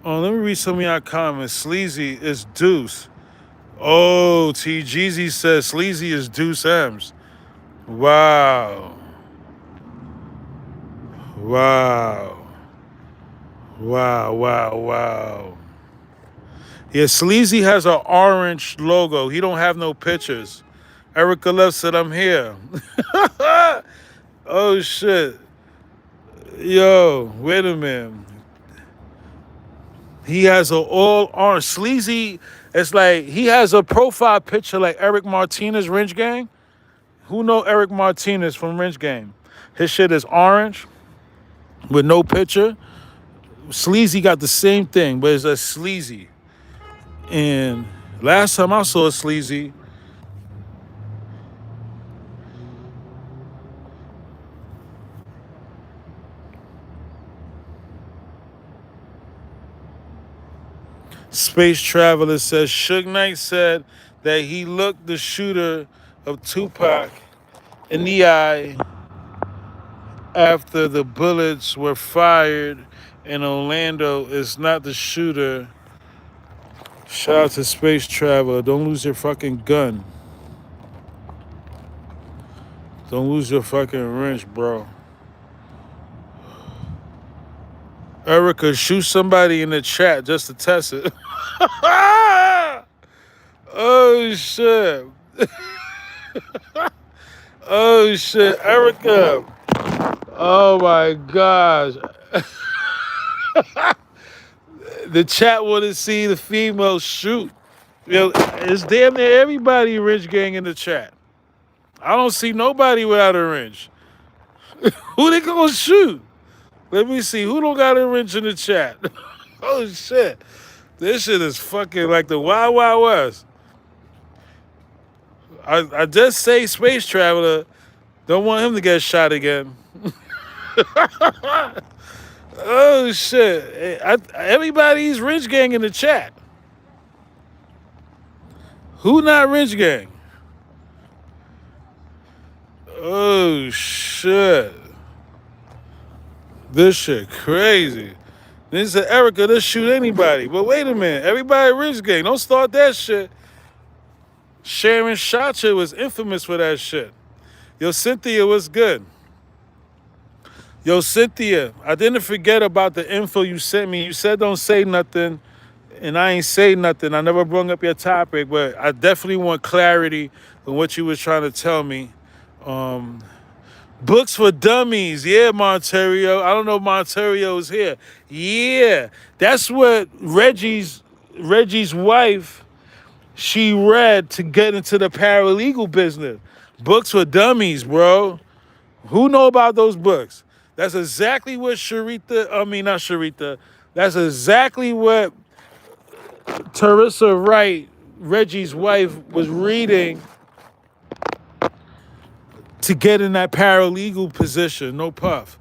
S1: Oh, let me read some of y'all comments. Sleazy is Deuce. Oh, T. Jeezy says Sleazy is Deuce M's. Wow. Yeah, Sleazy has an orange logo. He don't have no pictures. Erica Love said, I'm here. Oh, shit. Yo, wait a minute. He has an all orange. Sleazy, it's like he has a profile picture like Eric Martinez, Wrench Gang. Who know Eric Martinez from Wrench Gang? His shit is orange with no picture. Sleazy got the same thing, but it's a Sleazy. And last time I saw Sleazy, Space Traveler says Suge Knight said that he looked the shooter of Tupac in the eye after the bullets were fired in Orlando is not the shooter. Shout out to Space Traveler. Don't lose your fucking gun. Don't lose your fucking wrench, bro. Erica, shoot somebody in the chat just to test it. Oh, shit. Oh, shit. Erica. Oh, my gosh. The chat want to see the female shoot. You know, it's damn near everybody Wrench Gang in the chat. I don't see nobody without a wrench. Who they gonna shoot? Let me see. Who don't got a wrench in the chat? Oh, shit. This shit is fucking like the Wild Wild West. I just say Space Traveler. Don't want him to get shot again. Oh, shit. Everybody's Wrench Gang in the chat. Who not Wrench Gang? Oh, shit. This shit crazy. Then said, Erica, let's shoot anybody. But wait a minute. Everybody Wrench Gang. Don't start that shit. Sharon Shacha was infamous for that shit. Yo, Cynthia was good. Yo, Cynthia, I didn't forget about the info you sent me. You said don't say nothing, and I ain't say nothing. I never brought up your topic, but I definitely want clarity on what you was trying to tell me. Books for Dummies. Yeah, Monterio. I don't know if Monterio is here. Yeah, that's what Reggie's wife, she read to get into the paralegal business. Books for Dummies, bro. Who know about those books? That's exactly what not Sharita. That's exactly what Teresa Wright, Reggie's wife, was reading to get in that paralegal position. No puff.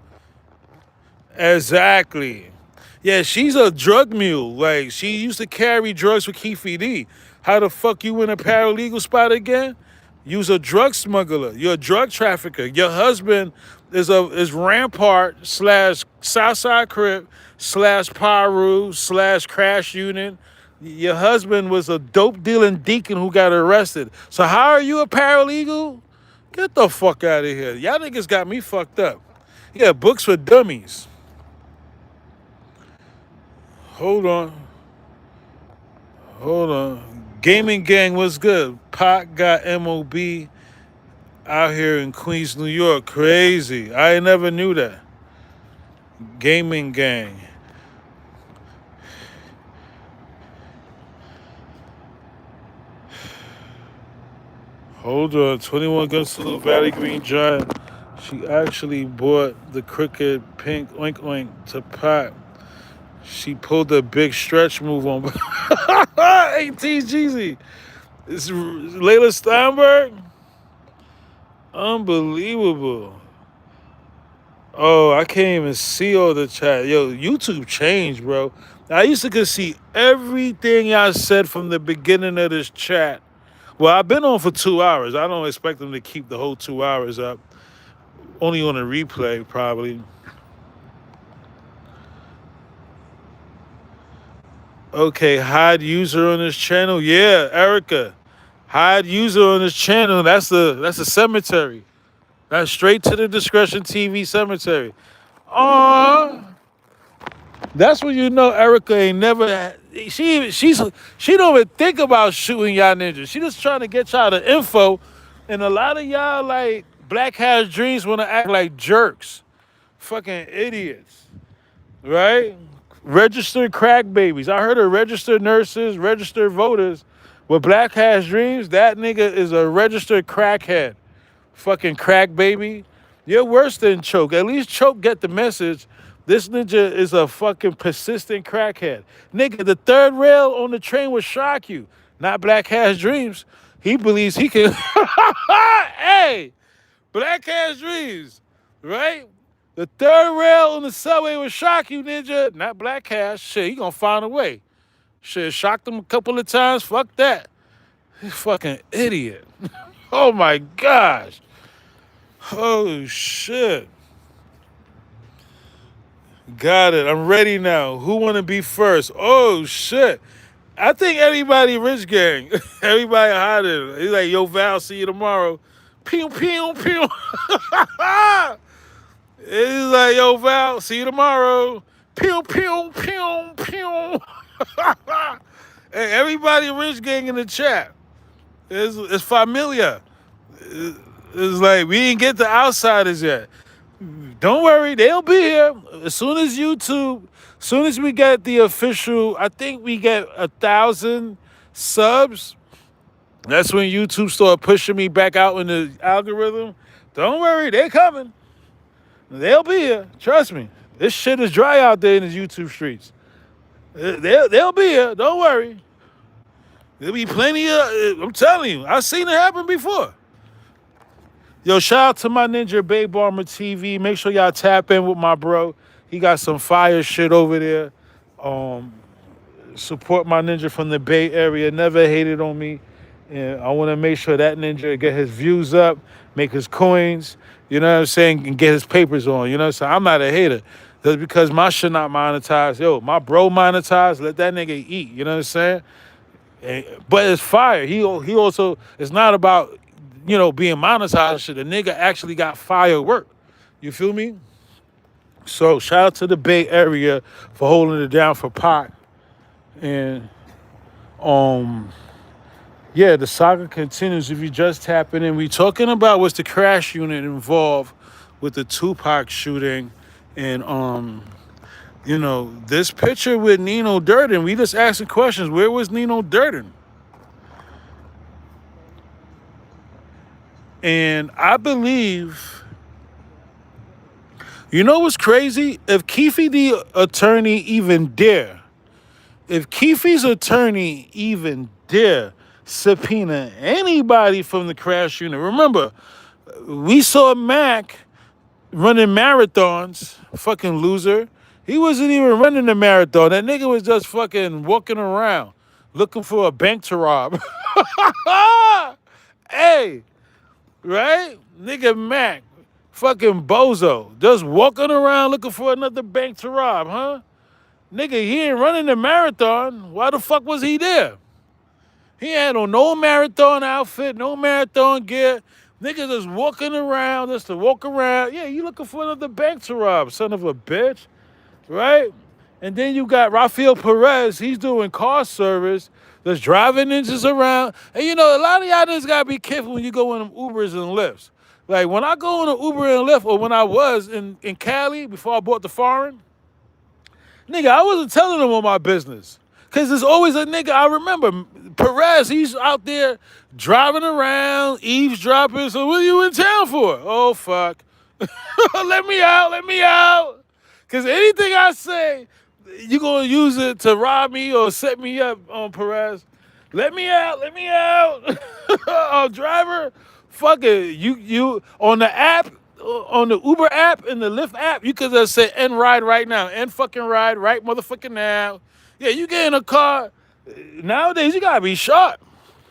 S1: Exactly. Yeah, she's a drug mule. Like, she used to carry drugs for Keefe D. How the fuck you in a paralegal spot again? You's a drug smuggler. You're a drug trafficker. Your husband is Rampart slash Southside Crip slash Paru slash Crash Unit. Your husband was a dope dealing deacon who got arrested. So how are you a paralegal? Get the fuck out of here. Y'all niggas got me fucked up. Yeah, Books for Dummies. Hold on. Gaming Gang was good. Pac got MOB out here in Queens, New York. Crazy. I never knew that. Gaming Gang. Hold on. 21 Gun Salute Valley Green Giant. She actually bought the crooked pink oink oink to Pac. She pulled a big stretch move on 18 Jeezy. It's Layla Steinberg. Unbelievable. Oh, I can't even see all the chat. Yo, YouTube changed, bro. I used to could see everything I said from the beginning of this chat. Well, I've been on for 2 hours. I don't expect them to keep the whole 2 hours up. Only on a replay, probably. Okay, hide user on this channel. Yeah, Erica. Hide user on this channel. That's a cemetery. That's straight to the Discretion TV cemetery. Aww. That's when you know Erica ain't never. She don't even think about shooting y'all ninjas. She just trying to get y'all the info, and a lot of y'all like Black House Dreams want to act like jerks, fucking idiots, right? Registered crack babies. I heard of registered nurses, registered voters. With Black House Dreams, that nigga is a registered crackhead. Fucking crack baby. You're worse than Choke. At least Choke get the message. This ninja is a fucking persistent crackhead. Nigga, the third rail on the train will shock you. Not Black Has Dreams. He believes he can. Hey, Black Has Dreams, right? The third rail on the subway will shock you, ninja. Not Black Has. Shit, he gonna find a way. Shit, shocked him a couple of times. Fuck that. He's fucking idiot. Oh my gosh. Oh shit. Got it. I'm ready now. Who wanna be first? Oh shit. I think everybody rich gang. Everybody hiding. He's like, yo, Val, see you tomorrow. Pew, pew, pew. He's like, yo, Val, see you tomorrow. Pew, pew, pew, pew. Hey, everybody rich gang in the chat. It's familiar. It's like we didn't get the outsiders yet. Don't worry, they'll be here. As soon as YouTube, as soon as we get the official, I think we get 1,000 subs. That's when YouTube start pushing me back out in the algorithm. Don't worry, they're coming. They'll be here. Trust me. This shit is dry out there in the YouTube streets. They'll be here. Don't worry. There'll be plenty of, I'm telling you, I've seen it happen before. Yo, shout out to my ninja Bay Bomber TV. Make sure y'all tap in with my bro. He got some fire shit over there. Support my ninja from the Bay Area. Never hated on me. And I want to make sure that ninja get his views up, make his coins, you know what I'm saying, and get his papers on. You know what I'm saying? I'm not a hater. Just because my shit not monetized. Yo, my bro monetized, let that nigga eat. You know what I'm saying? But it's fire. He also, it's not about, you know, being monetized shit. The nigga actually got firework. You feel me? So shout out to the Bay Area for holding it down for Pac. And yeah, the saga continues. If you just tapping in, we talking about what's the crash unit involved with the Tupac shooting. And you know, this picture with Nino Durden, we just asking questions. Where was Nino Durden? And I believe, you know what's crazy? If Keefe the attorney even dare, if Keefe's attorney even dare subpoena anybody from the crash unit, remember, we saw Mack running marathons, fucking loser. He wasn't even running the marathon. That nigga was just fucking walking around looking for a bank to rob. Hey. Right? Nigga Mack, fucking bozo, just walking around looking for another bank to rob, huh? Nigga, he ain't running the marathon. Why the fuck was he there? He had on no marathon outfit, no marathon gear. Nigga just walking around, just to walk around. Yeah, you looking for another bank to rob, son of a bitch. Right? And then you got Raphael Perez, he's doing car service. Just driving ninjas around. And you know, a lot of y'all niggas gotta be careful when you go in them Ubers and Lyfts. Like when I go in an Uber and Lyft, or when I was in Cali before I bought the foreign, nigga, I wasn't telling them all my business. Cause there's always a nigga, I remember, Perez, he's out there driving around, eavesdropping. So what are you in town for? Oh, fuck. Let me out. Cause anything I say, you gonna use it to rob me or set me up on Perez. Let me out. Driver, fuck it. You on the app, on the Uber app and the Lyft app, you could just say end ride right now. End fucking ride right motherfucking now. Yeah, you get in a car. Nowadays, you gotta be sharp.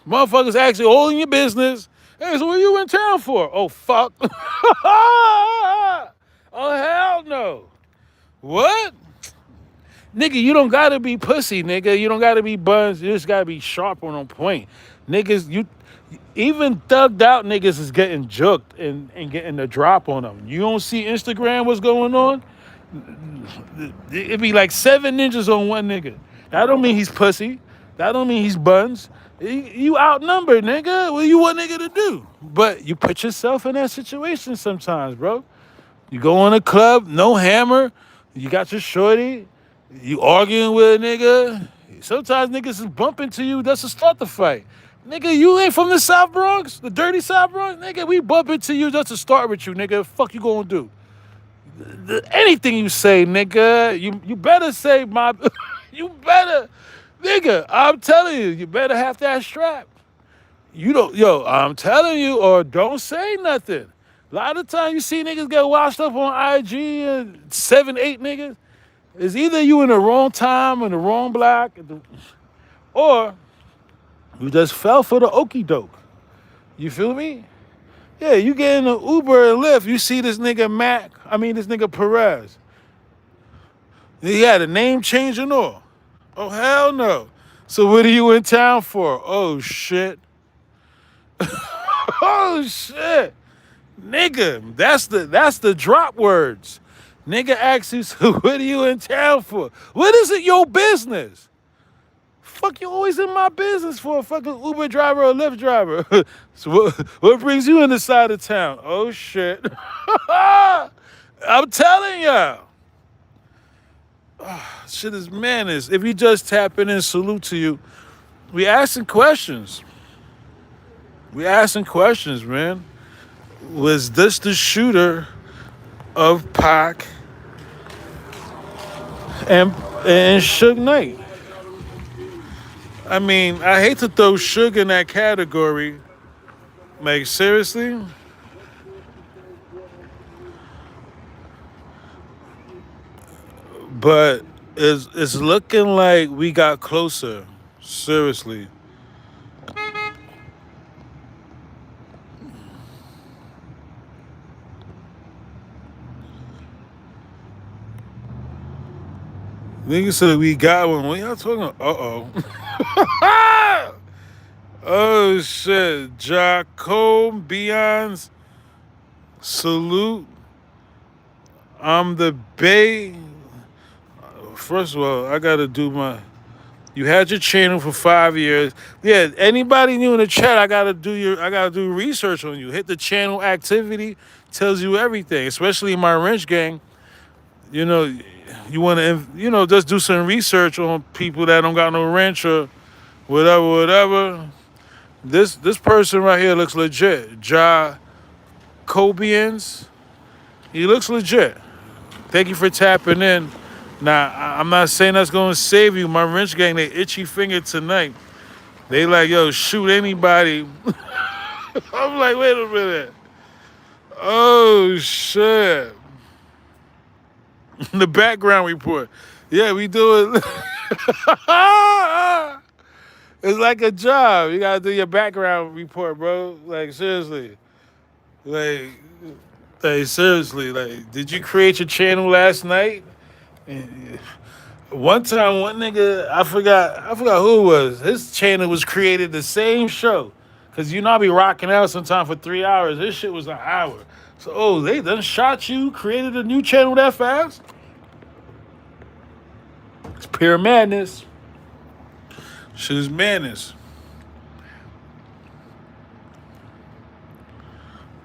S1: Motherfuckers actually all in your business. Hey, so what you in town for? Oh, fuck. Oh, hell no. What? Nigga, you don't gotta be pussy, nigga. You don't gotta be buns. You just gotta be sharp on point. Niggas, even thugged out niggas is getting juked and getting the drop on them. You don't see Instagram what's going on? It'd be like 7 ninjas on one nigga. That don't mean he's pussy. That don't mean he's buns. You outnumbered, nigga. What you want nigga to do? But you put yourself in that situation sometimes, bro. You go in a club, no hammer. You got your shorty. You arguing with a nigga. Sometimes niggas is bumping to you. That's to start the fight. Nigga, you ain't from the South Bronx, the dirty South Bronx. Nigga, we bump into you just to start with you, nigga. Fuck you gonna do? Anything you say, nigga, you better say my, you better, nigga. I'm telling you, you better have that strap. You don't, yo, I'm telling you, or don't say nothing. A lot of times you see niggas get washed up on IG and 7, 8 niggas. It's either you in the wrong time in the wrong block, or you just fell for the okie doke. You feel me? Yeah, you get in an Uber and Lyft, you see this nigga Mack, this nigga Perez. He had a name change and all. Oh, hell no. So what are you in town for? Oh, shit. Oh, shit. Nigga, that's the drop words. Nigga asks you, so what are you in town for? What is it your business? Fuck you always in my business for a fucking Uber driver or Lyft driver. So what brings you in the side of town? Oh shit. I'm telling y'all. Shit is madness. If you just tapping in, salute to you. We asking questions. We asking questions, man. Was this the shooter of Pac and Suge Knight? I hate to throw Suge in that category. Like, seriously? But it's looking like we got closer. Seriously. Nigga said we got one. What y'all talking about? Uh-oh. Oh, shit. Jacob Beyonce. Salute. I'm the Bay. First of all, I got to do my... You had your channel for 5 years. Yeah, anybody new in the chat, I gotta do research on you. Hit the channel activity, tells you everything, especially in my wrench gang. You know, you wanna just do some research on people that don't got no wrench or whatever. This person right here looks legit. Jacobians. He looks legit. Thank you for tapping in. Now, I'm not saying that's going to save you. My wrench gang, they itchy finger tonight. They like, yo, shoot anybody. I'm like, wait a minute. Oh, shit. The background report. Yeah, we do it. It's like a job. You got to do your background report, bro. Like, seriously. Like, seriously. Like, did you create your channel last night? One time, one nigga, I forgot who it was. His channel was created the same show. Cause I be rocking out sometime for 3 hours. This shit was an hour. So, they done shot you, created a new channel that fast? It's pure madness. Shit is madness.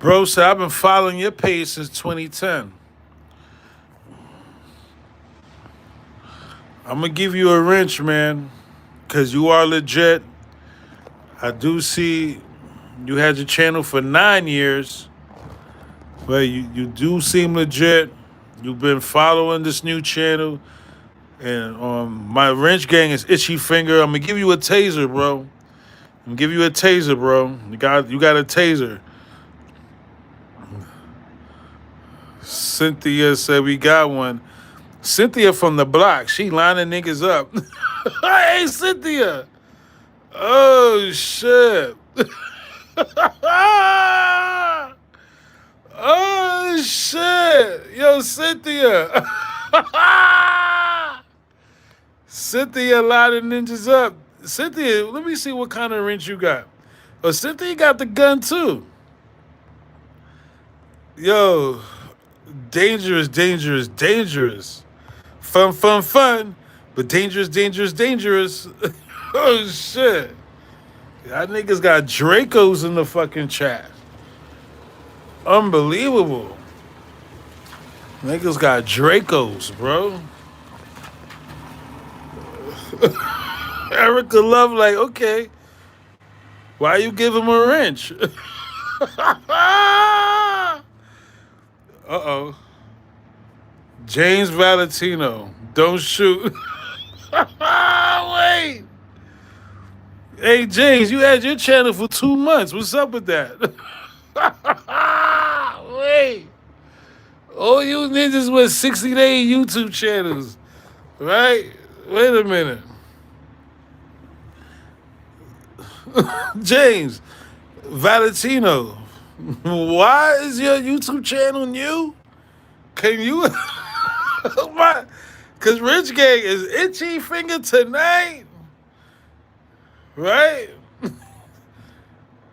S1: Bro said, I've been following your page since 2010. I'm going to give you a wrench, man, because you are legit. I do see you had your channel for 9 years, but you do seem legit. You've been following this new channel, and my wrench gang is Itchy Finger. I'm going to give you a taser, bro. I'm going to give you a taser, bro. You got a taser. Cynthia said we got one. Cynthia from the block. She lining niggas up. Hey, Cynthia. Oh, shit. Oh, shit. Yo, Cynthia. Cynthia lining ninjas up. Cynthia, let me see what kind of wrench you got. Oh, Cynthia got the gun, too. Yo, Dangerous, dangerous, dangerous. Fun, fun, fun. But dangerous, dangerous, dangerous. Oh, shit. Y'all niggas got Dracos in the fucking chat. Unbelievable. Niggas got Dracos, bro. Erica Love, like, okay, why you give him a wrench? Uh-oh. James Valentino, don't shoot. Wait. Hey, James, you had your channel for 2 months. What's up with that? Wait. All you ninjas with 60-day YouTube channels, right? Wait a minute. James Valentino, why is your YouTube channel new? Can you? Because Rich Gang is itchy finger tonight, right?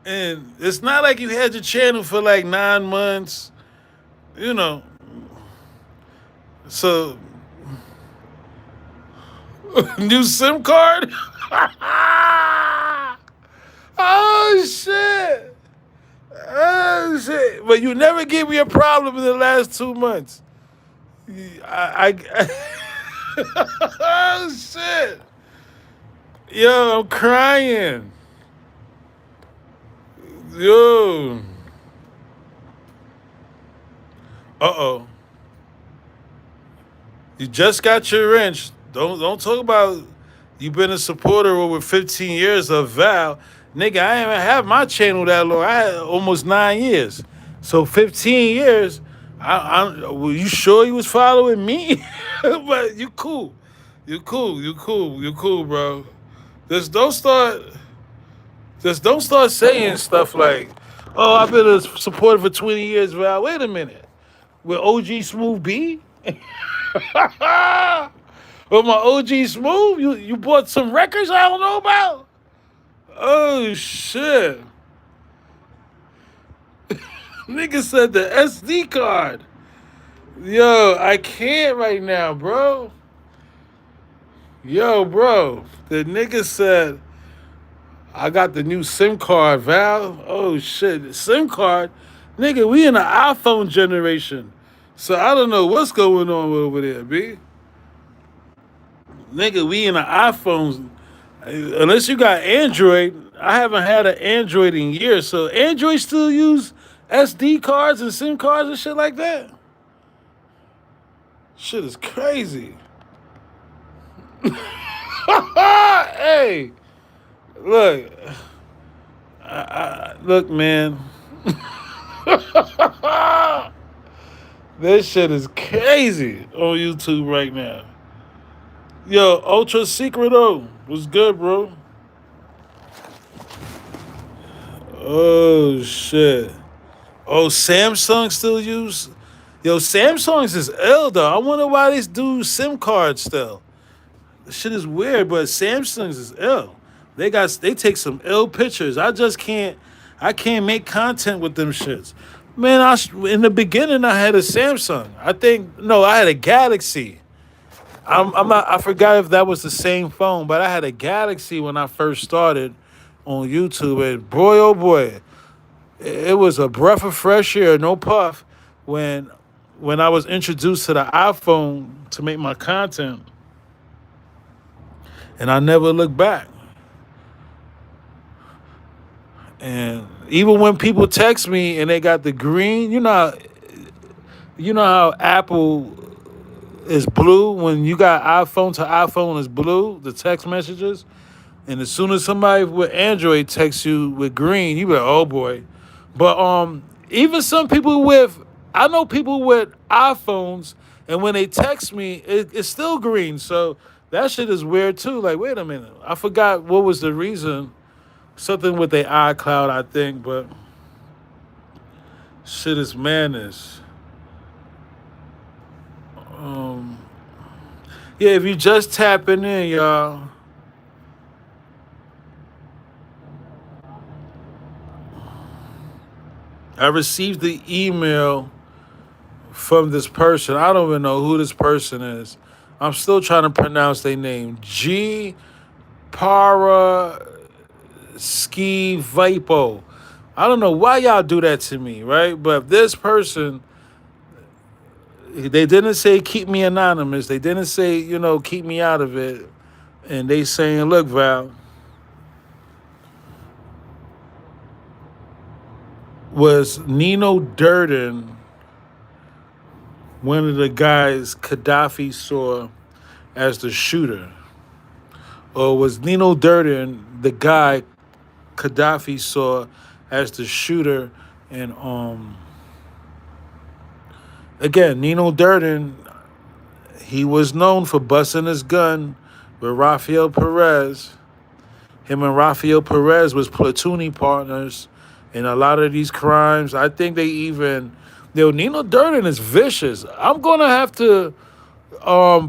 S1: And it's not like you had your channel for like 9 months, you know. So, new SIM card? Oh, shit. Oh, shit. But you never gave me a problem in the last 2 months. Oh, shit. Yo, I'm crying. Yo. Uh-oh. You just got your wrench. Don't talk about you been a supporter over 15 years of Val. Nigga, I ain't even have my channel that long. I had almost 9 years. So 15 years, were you sure you was following me? But you cool. You cool, bro. Just don't start saying stuff like, oh, I've been a supporter for 20 years, Val. Wait a minute. With OG Smooth B? With my OG Smooth? You bought some records I don't know about? Oh, shit. Nigga said the SD card. Yo, I can't right now, bro. Yo, bro. The nigga said, I got the new SIM card, Val. Oh, shit. SIM card? Nigga, we in the iPhone generation. So I don't know what's going on over there, B. Nigga, we in the iPhones. Unless you got Android, I haven't had an Android in years. So Android still use SD cards and SIM cards and shit like that? Shit is crazy. Hey, look. Look, man. This shit is crazy on YouTube right now. Yo, Ultra Secret though. What's good, bro? Oh, shit. Oh, Samsung still use? Yo, Samsung's is ill, though. I wonder why they do SIM cards still. This shit is weird, but Samsung's is ill. They take some ill pictures. I can't make content with them shits. Man, in the beginning, I had a Samsung. I had a Galaxy. I forgot if that was the same phone, but I had a Galaxy when I first started on YouTube, and boy, oh boy, it was a breath of fresh air, no puff, when I was introduced to the iPhone to make my content, and I never looked back. And even when people text me and they got the green, you know how Apple is blue when you got iPhone to iPhone is blue, the text messages. And as soon as somebody with Android texts you with green, you be like, oh boy. But even I know people with iPhones, and when they text me, it's still green. So that shit is weird too. Like, wait a minute. I forgot what was the reason. Something with the iCloud, I think, but shit is madness. Yeah, if you just tapping in, y'all. I received the email from this person. I don't even know who this person is. I'm still trying to pronounce their name. G Para Ski Vipo. I don't know why y'all do that to me, right? But this person, they didn't say keep me anonymous. They didn't say, keep me out of it. And they saying, look, Val, was Nino Durden one of the guys Kadafi saw as the shooter? Or was Nino Durden the guy Kadafi saw as the shooter? And again, Nino Durden, he was known for busting his gun with Raphael Perez. Him and Raphael Perez was platooning partners in a lot of these crimes. I think they even, Nino Durden is vicious. I'm gonna have to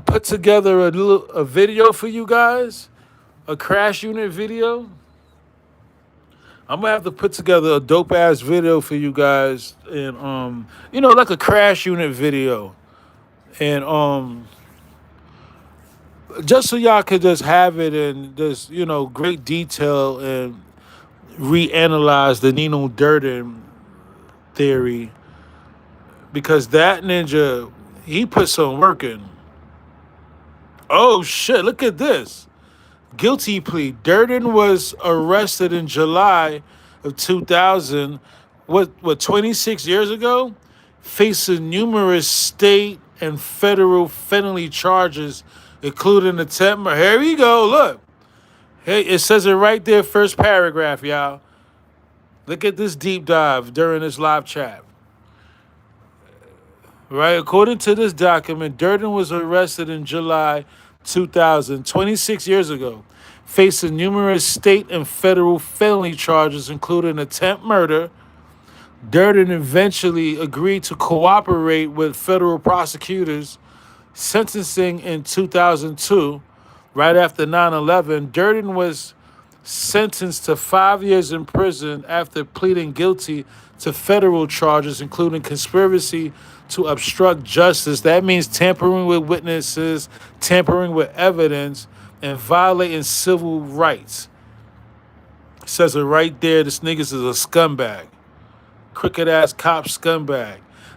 S1: put together a video for you guys, a crash unit video. I'm gonna have to put together a dope ass video for you guys, and like a crash unit video, and just so y'all could just have it in just great detail and reanalyze the Nino Durden theory, because that ninja, he put some work in. Oh shit! Look at this. Guilty plea. Durden was arrested in July of 2000, what 26 years ago, facing numerous state and federal felony charges, including attempt. Here we go. Look. Hey, it says it right there, first paragraph, y'all. Look at this deep dive during this live chat. Right, according to this document, Durden was arrested in July 2000, 26 years ago, facing numerous state and federal felony charges, including attempt murder. Durden eventually agreed to cooperate with federal prosecutors. Sentencing in 2002, right after 9/11, Durden was sentenced to 5 years in prison after pleading guilty to federal charges, including conspiracy to obstruct justice. That means tampering with witnesses, tampering with evidence, and violating civil rights. It says it right there. This niggas is a scumbag. Crooked ass cop scumbag.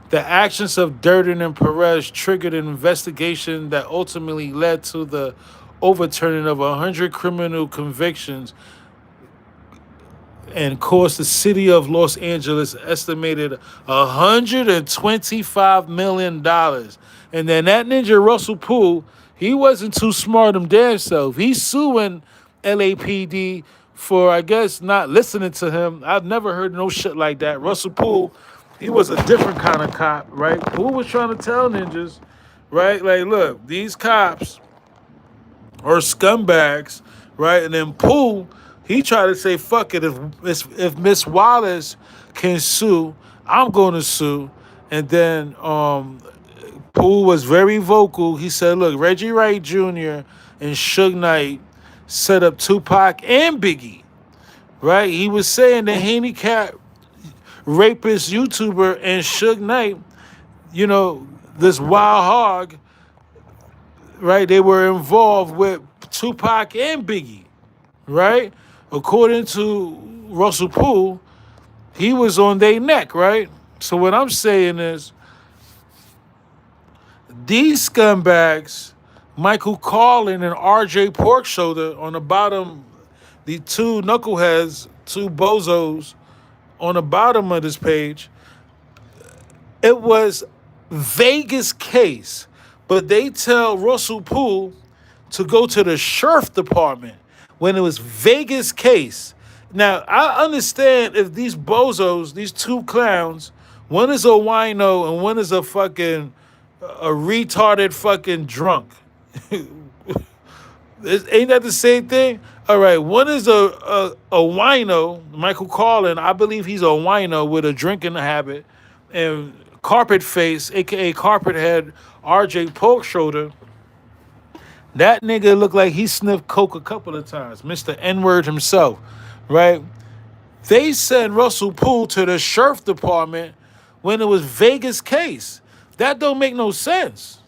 S1: The actions of Durden and Perez triggered an investigation that ultimately led to the overturning of 100 criminal convictions and cost the city of Los Angeles estimated $125 million. And then that ninja Russell Poole, he wasn't too smart him damn self. He's suing LAPD for, I guess, not listening to him. I've never heard no shit like that. Russell Poole, he was a different kind of cop, right? Poole was trying to tell ninjas, right? Like, look, these cops are scumbags, right? And then Poole, he tried to say, fuck it, if Miss Wallace can sue, I'm going to sue. And then Poole was very vocal. He said, look, Reggie Wright Jr. and Suge Knight set up Tupac and Biggie, right? He was saying the handicap rapist YouTuber and Suge Knight, this wild hog, right? They were involved with Tupac and Biggie, right? According to Russell Poole, he was on their neck, right? So what I'm saying is, these scumbags, Michael Carlin and RJ Porkshoulder on the bottom, the two knuckleheads, two bozos on the bottom of this page, it was Vegas case, but they tell Russell Poole to go to the sheriff department when it was Vegas case. Now, I understand if these bozos, these two clowns, one is a wino and one is a retarded fucking drunk. Ain't that the same thing? All right, one is a wino, Michael Carlin. I believe he's a wino with a drinking habit. And Carpet Face, a.k.a. Carpet Head, RJ Porkshoulder, that nigga looked like he sniffed coke a couple of times. Mr. N-word himself, right? They sent Russell Poole to the sheriff department when it was Vegas case. That don't make no sense.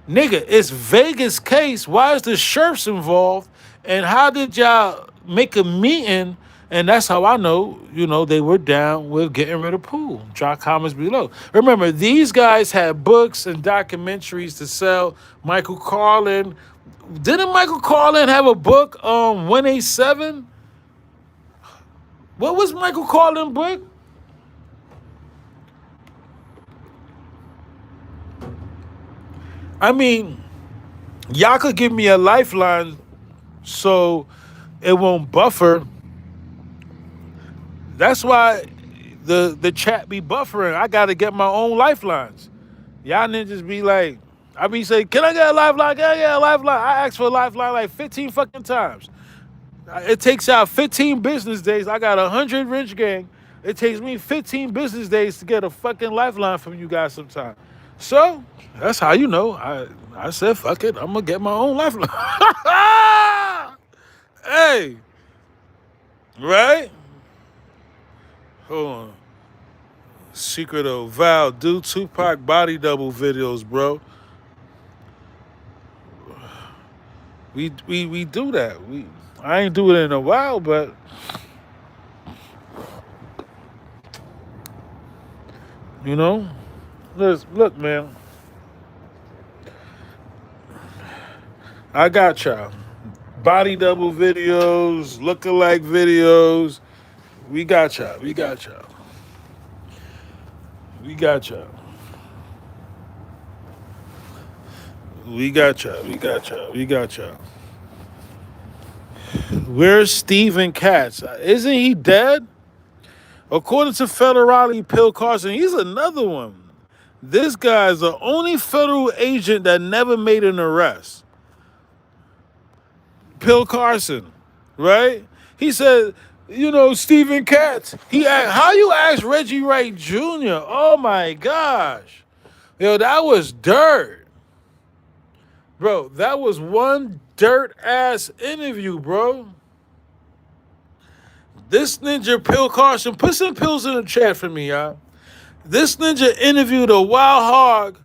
S1: Nigga, it's Vegas case. Why is the sheriffs involved? And how did y'all make a meeting? And that's how I know, they were down with getting rid of Pool. Drop comments below. Remember, these guys had books and documentaries to sell. Michael Carlin. Didn't Michael Carlin have a book, 187? What was Michael Carlin's book? I mean, y'all could give me a lifeline so it won't buffer. That's why the chat be buffering. I gotta get my own lifelines. Y'all ninjas be like, I be saying, can I get a lifeline? Can I get a lifeline? I asked for a lifeline like 15 fucking times. It takes out 15 business days. I got 100 rich gang. It takes me 15 business days to get a fucking lifeline from you guys sometime. So, that's how you know. I said, fuck it. I'm going to get my own lifeline. Hey. Right? Hold on. Secret of Val. Do Tupac body double videos, bro. We do that. I ain't do it in a while, but look, man. I got y'all. Body double videos, lookalike videos. We got y'all. We got y'all. We got y'all. We got y'all. We got y'all. We got y'all. Where's Stephen Katz? Isn't he dead? According to Federale Bill Carson, he's another one. This guy's the only federal agent that never made an arrest. Bill Carson, right? He said, Stephen Katz. He asked, how you ask Reggie Wright Jr.? Oh my gosh. Yo, that was dirt. Bro, that was one dirt-ass interview, bro. This ninja, Bill Carson, put some pills in the chat for me, y'all. This ninja interviewed a wild hog,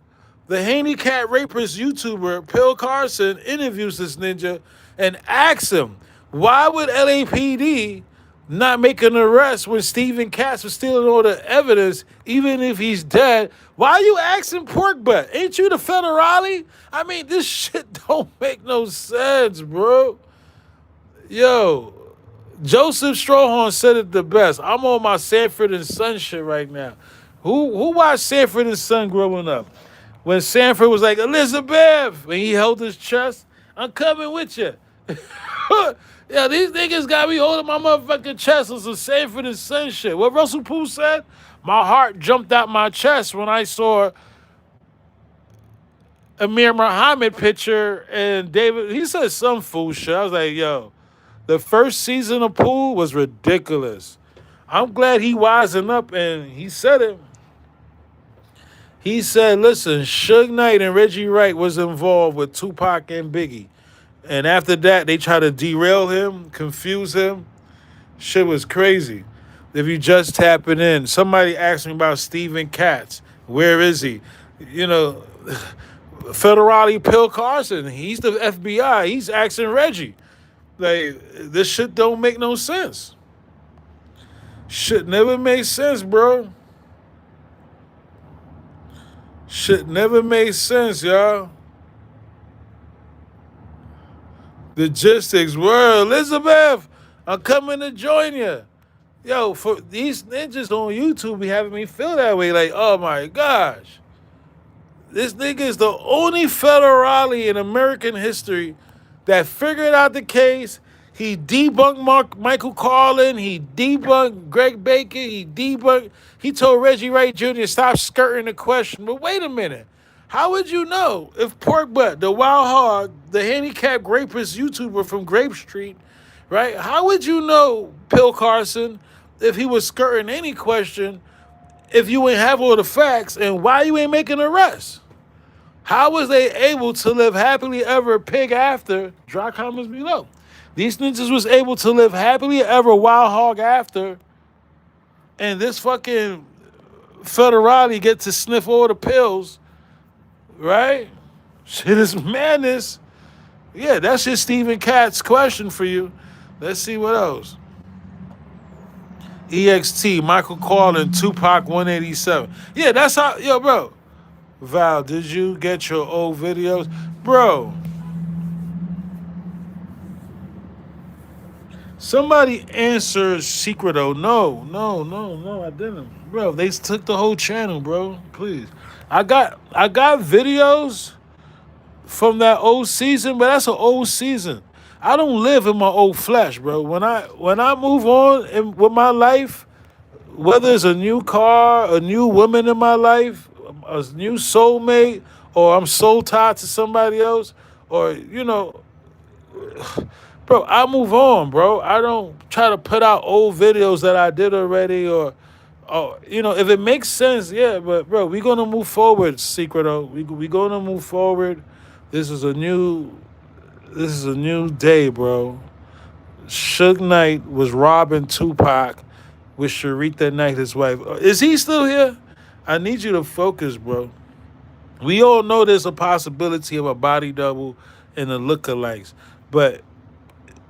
S1: the handicap rapist YouTuber, Bill Carson, interviews this ninja and asks him, why would LAPD not make an arrest when Stephen Katz was stealing all the evidence, even if he's dead? Why are you asking pork butt? Ain't you the Federale? I mean, this shit don't make no sense, bro. Yo, Joseph Strohorn said it the best. I'm on my Sanford and Son shit right now. Who watched Sanford and Son growing up? When Sanford was like, Elizabeth, when he held his chest, I'm coming with you. Yeah, these niggas got me holding my motherfucking chest on some Sanford and Son shit. What Russell Poole said? My heart jumped out my chest when I saw Amir Muhammad picture and David. He said some fool shit. I was like, yo, the first season of Poole was ridiculous. I'm glad he wising up and he said it. He said, listen, Suge Knight and Reggie Wright was involved with Tupac and Biggie. And after that, they try to derail him, confuse him. Shit was crazy. If you just tapping in, somebody asked me about Stephen Katz. Where is he? Federale Bill Carson. He's the FBI. He's asking Reggie. Like, this shit don't make no sense. Shit never made sense, bro. Shit never made sense, y'all. Logistics world. Elizabeth, I'm coming to join you. Yo, for these ninjas on YouTube be having me feel that way. Like, oh my gosh. This nigga is the only Federale in American history that figured out the case. He debunked Michael Carlin. He debunked Greg Bacon. He told Reggie Wright Jr. stop skirting the question. But wait a minute. How would you know if Pork Butt, the wild hog, the handicapped rapist YouTuber from Grape Street, right? How would you know, Bill Carson, if he was skirting any question, if you ain't have all the facts, and why you ain't making an arrest? How was they able to live happily ever pig after? Drop comments below. These ninjas was able to live happily ever wild hog after, and this fucking Federati get to sniff all the pills, right? Shit is madness. Yeah, that's just Stephen Katz's question for you. Let's see what else. EXT, Michael Carlin, Tupac 187. Yeah, that's how, yo, bro. Val, did you get your old videos? Bro, somebody answered Secreto. No, I didn't. Bro, they took the whole channel, bro. Please. I got videos from that old season, but that's an old season. I don't live in my old flesh, bro. When I move on with my life, whether it's a new car, a new woman in my life, a new soulmate, or I'm soul tied to somebody else, or bro, I move on, bro. I don't try to put out old videos that I did already, or if it makes sense, yeah. But bro, we gonna move forward, Secreto. We gonna move forward. This is a new day, bro. Suge Knight was robbing Tupac with Sharita Knight, his wife. Is he still here? I need you to focus, bro. We all know there's a possibility of a body double and the lookalikes. But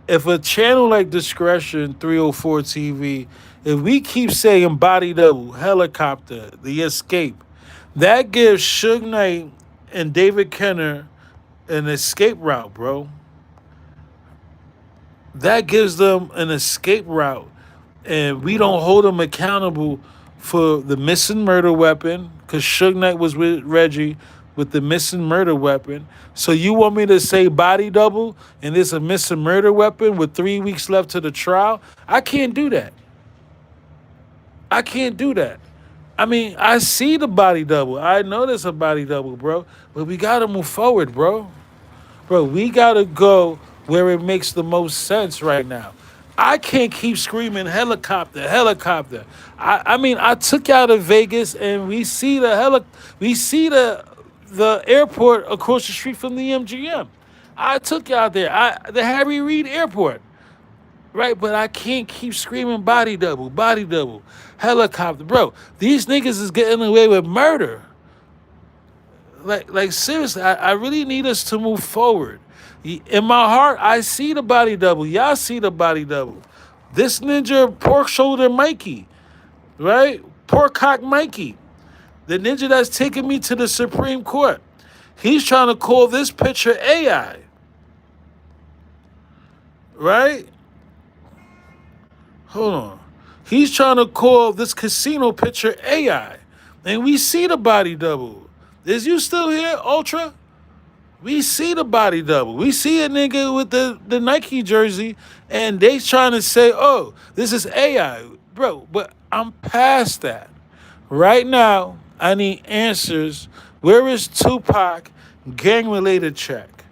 S1: if a channel like Discretion 304 TV, if we keep saying body double, helicopter, the escape, that gives Suge Knight and David Kenner an escape route, bro. That gives them an escape route. And we don't hold them accountable for the missing murder weapon, because Suge Knight was with Reggie with the missing murder weapon. So you want me to say body double and there's a missing murder weapon with 3 weeks left to the trial? I can't do that. I can't do that. I mean, I see the body double. I know there's a body double, bro. But we got to move forward, bro. Bro, we got to go where it makes the most sense right now. I can't keep screaming helicopter, helicopter. I mean, I took y'all to Vegas and we see the airport across the street from the MGM. I took y'all there. The Harry Reid Airport. Right? But I can't keep screaming body double, helicopter. Bro, these niggas is getting away with murder. Like seriously, I really need us to move forward. In my heart, I see the body double. Y'all see the body double. This ninja pork shoulder Mikey, right? Pork cock Mikey. The ninja that's taking me to the Supreme Court. He's trying to call this picture AI. Right? Hold on. He's trying to call this casino picture AI. And we see the body double. Is you still here, Ultra? We see the body double. We see a nigga with the Nike jersey, and they trying to say, oh, this is AI. Bro, but I'm past that. Right now, I need answers. Where is Tupac gang-related check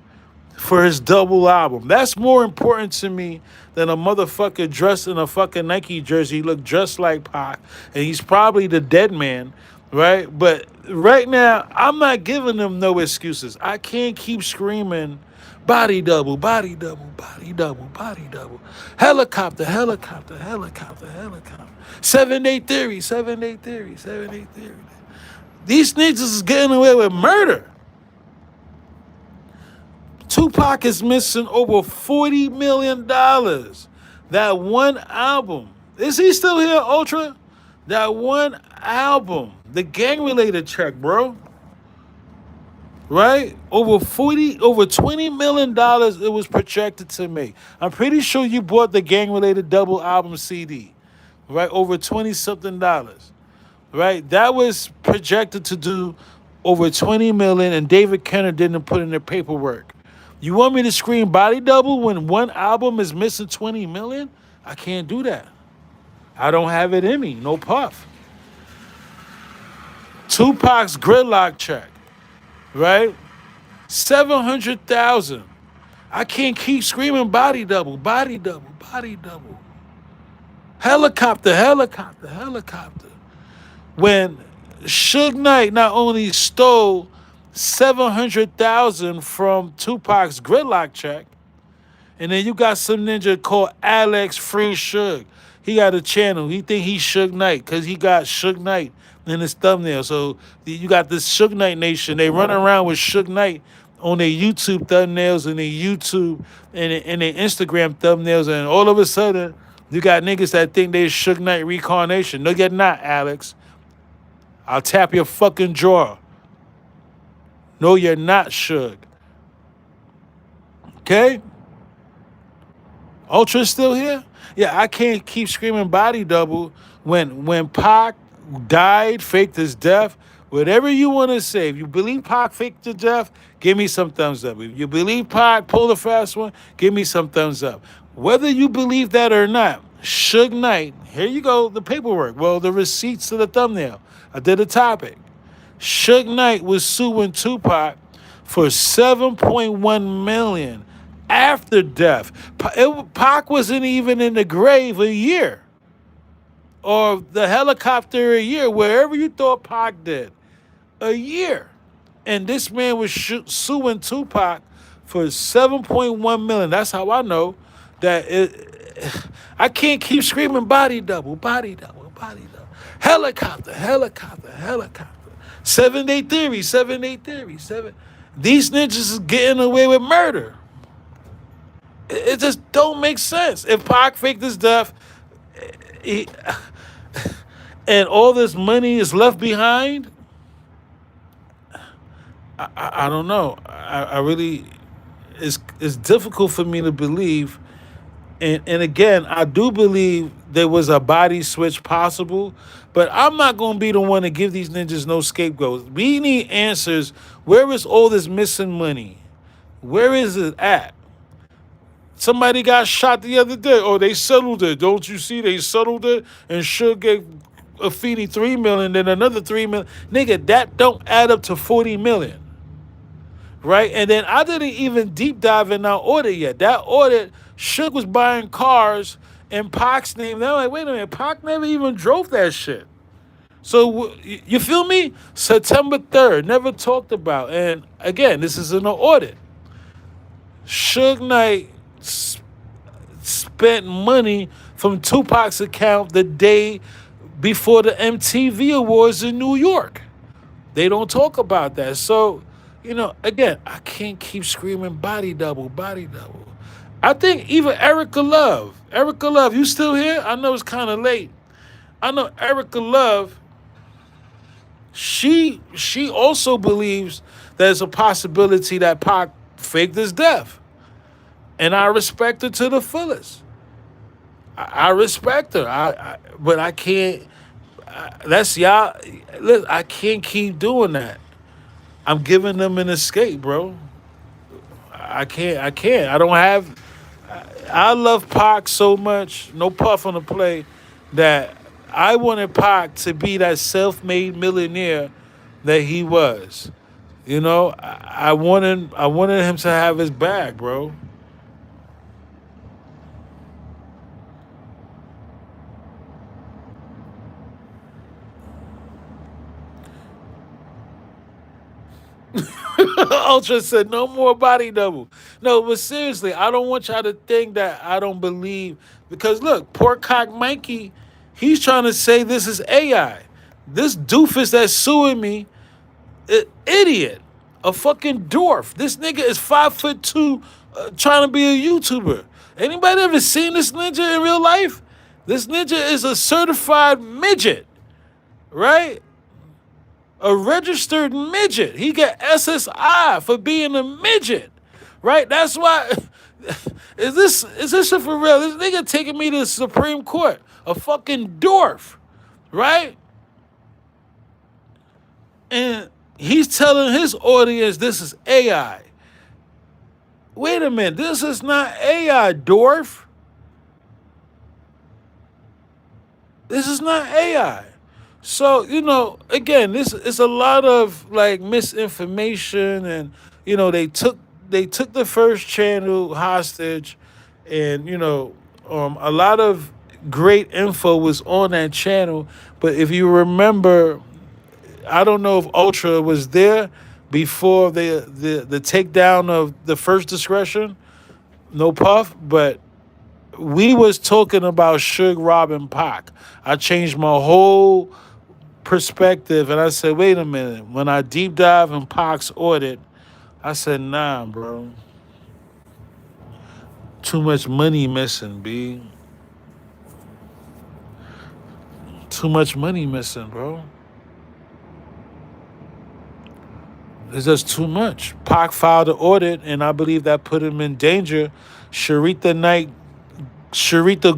S1: for his double album? That's more important to me than a motherfucker dressed in a fucking Nike jersey. He look just like Pac, and he's probably the dead man, right? But right now, I'm not giving them no excuses. I can't keep screaming body double, body double, body double, body double. Helicopter, helicopter, helicopter, helicopter. 7-day theory, 7-day theory, 7-day theory. These niggas is getting away with murder. Tupac is missing over $40 million. That one album. Is he still here, Ultra? That one album. The gang-related check, bro. Right? Over $20 million it was projected to make. I'm pretty sure you bought the gang-related double album CD. Right? Over $20-something. Right? That was projected to do over $20 million, and David Kenner didn't put in the paperwork. You want me to scream body double when one album is missing $20 million? I can't do that. I don't have it in me. No puff. Tupac's gridlock check, right? $700,000. I can't keep screaming body double, body double, body double. Helicopter, helicopter, helicopter. When Suge Knight not only stole $700,000 from Tupac's gridlock check, and then you got some ninja called Alex Free Suge. He got a channel. He think he's Suge Knight because he got Suge Knight in his thumbnail. So you got this Suge Knight Nation. They run around with Suge Knight on their YouTube thumbnails and their YouTube and their Instagram thumbnails, and all of a sudden you got niggas that think they're Suge Knight reincarnation. No, you're not, Alex. I'll tap your fucking jaw. No, you're not Suge. Okay? Ultra's still here? Yeah, I can't keep screaming body double when Pac died, faked his death. Whatever you want to say, if you believe Pac faked his death, give me some thumbs up. If you believe Pac pulled a fast one, give me some thumbs up. Whether you believe that or not, Suge Knight, here you go, the paperwork. Well, the receipts to the thumbnail. I did a topic. Suge Knight was suing Tupac for $7.1 million after death. Pac wasn't even in the grave a year, or the helicopter a year, wherever you thought Pac did, a year. And this man was suing Tupac for $7.1 million. That's how I know that I can't keep screaming body double, body double, body double. Helicopter, helicopter, helicopter. 7-day theory, 7-day theory, 7. These ninjas is getting away with murder. It just don't make sense. If Pac faked his death, and all this money is left behind, I don't know. I really, it's difficult for me to believe. And again, I do believe there was a body switch possible, but I'm not going to be the one to give these ninjas no scapegoats. We need answers. Where is all this missing money? Where is it at? Somebody got shot the other day. Oh, they settled it. Don't you see? They settled it, and Suge gave Afeni $3 million, then another $3 million. Nigga, that don't add up to $40 million. Right? And then I didn't even deep dive in our audit yet. That audit, Suge was buying cars in Pac's name. They're like, wait a minute, Pac never even drove that shit. So, you feel me? September 3rd, never talked about. And again, this is an audit. Suge Knight spent money from Tupac's account the day before the MTV Awards in New York. They don't talk about that. So, again, I can't keep screaming body double, body double. I think even Erica Love, you still here? I know it's kind of late. I know Erica Love, she also believes there's a possibility that Pac faked his death. And I respect her to the fullest. I respect her. But I can't. That's y'all. Listen, I can't keep doing that. I'm giving them an escape, bro. I can't. I don't have. I love Pac so much. No puff on the play. That I wanted Pac to be that self-made millionaire that he was. I wanted him to have his bag, bro. Ultra said, no more body double. No, but seriously, I don't want y'all to think that I don't believe. Because look, poor cock Mikey, he's trying to say this is AI. This doofus that's suing me, idiot, a fucking dwarf. This nigga is 5'2", trying to be a YouTuber. Anybody ever seen this ninja in real life? This ninja is a certified midget, right? A registered midget. He got SSI for being a midget, right? That's why. Is this shit for real? This nigga taking me to the Supreme Court. A fucking dwarf, right? And he's telling his audience this is AI. Wait a minute. This is not AI, dwarf. This is not AI. So, again, this is a lot of like misinformation, and they took the first channel hostage, and a lot of great info was on that channel. But if you remember, I don't know if Ultra was there before the takedown of the first discretion, no puff, but we was talking about Suge robbing Pac. I changed my whole perspective, and I said, wait a minute. When I deep dive in Pac's audit, I said, nah, bro. Too much money missing, B. Too much money missing, bro. It's just too much. Pac filed an audit, and I believe that put him in danger. Sharita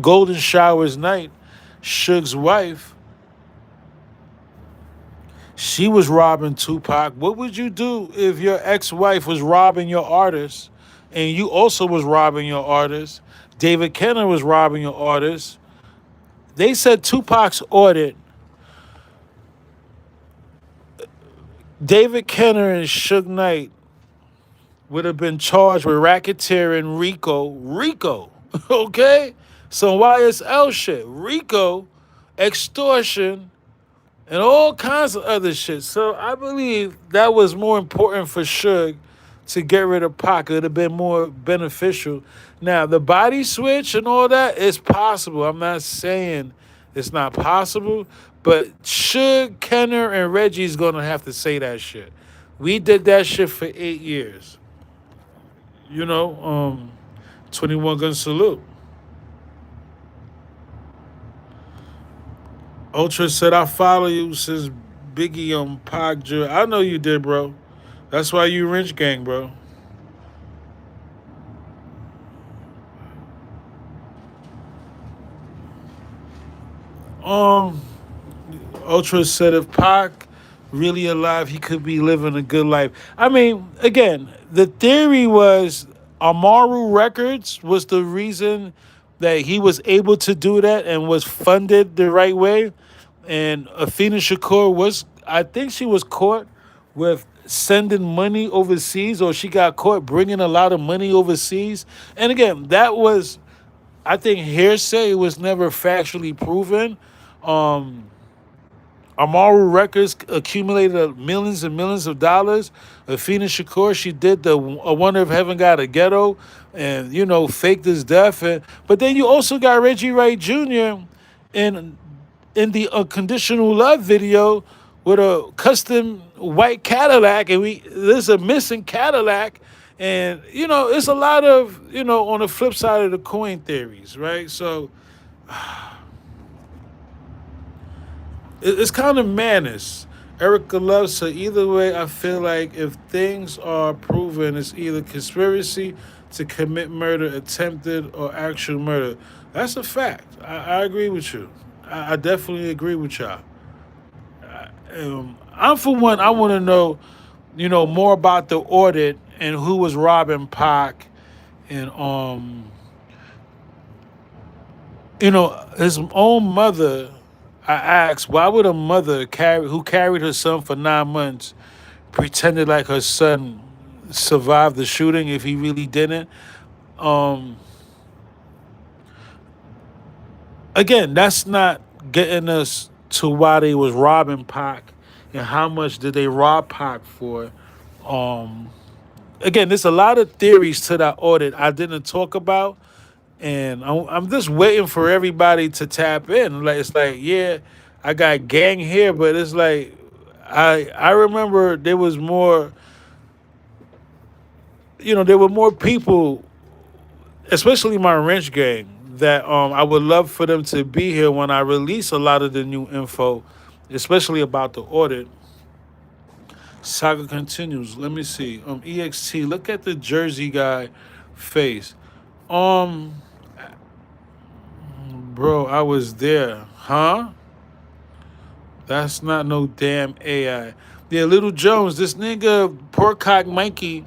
S1: Golden Showers Knight, Suge's wife, she was robbing Tupac. What would you do if your ex-wife was robbing your artist and you also was robbing your artist? David Kenner was robbing your artist. They said Tupac's audit, David Kenner and Suge Knight would have been charged with racketeering RICO, okay? Some YSL shit, RICO, extortion, and all kinds of other shit. So I believe that was more important for Suge to get rid of Pac. It would have been more beneficial. Now, the body switch and all that is possible. I'm not saying it's not possible, but Suge, Kenner, and Reggie's going to have to say that shit. We did that shit for 8 years. 21 gun salute. Ultra said, I follow you since Biggie on Pac. I know you did, bro. That's why you Wrench Gang, bro. Ultra said if Pac really alive, he could be living a good life. I mean, again, the theory was Amaru Records was the reason that he was able to do that and was funded the right way. And Athena Shakur was, I think she was caught with sending money overseas, or she got caught bringing a lot of money overseas. And again, that was, I think, hearsay. It was never factually proven. Amaru Records accumulated millions and millions of dollars. Athena Shakur, she did the A Wonder If Heaven Got a Ghetto and, faked his death. But then you also got Reggie Wright Jr. in the Unconditional Love video with a custom white Cadillac, and there's a missing Cadillac. And, it's a lot of, on the flip side of the coin theories, right? So it's kind of madness. Erica Love said, either way, I feel like if things are proven, it's either conspiracy to commit murder, attempted, or actual murder. That's a fact. I agree with you. I definitely agree with y'all. I'm for one, I want to know, more about the audit and who was robbing Pac, and his own mother. I asked, why would a mother who carried her son for 9 months pretended like her son survived the shooting if he really didn't? Again, that's not getting us to why they was robbing Pac and how much did they rob Pac for. Again, there's a lot of theories to that audit I didn't talk about, and I'm just waiting for everybody to tap in. Like, it's like, yeah, I got gang here, but it's like I remember there was more. There were more people, especially my Wrench Gang, that I would love for them to be here when I release a lot of the new info, especially about the audit. Saga continues. Let me see. EXT. Look at the Jersey guy face. Bro, I was there. Huh? That's not no damn AI. Yeah, Little Jones, this nigga, Porkcock Mikey,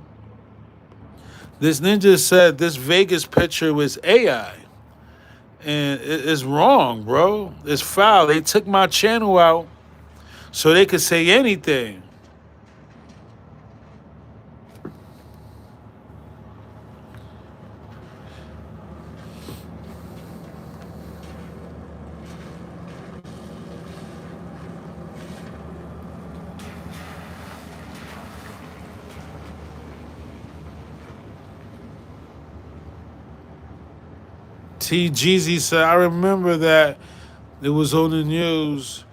S1: this ninja said this Vegas picture was AI. And it's wrong, bro. It's foul. They took my channel out so they could say anything. T. Jeezy said, I remember that it was on the news.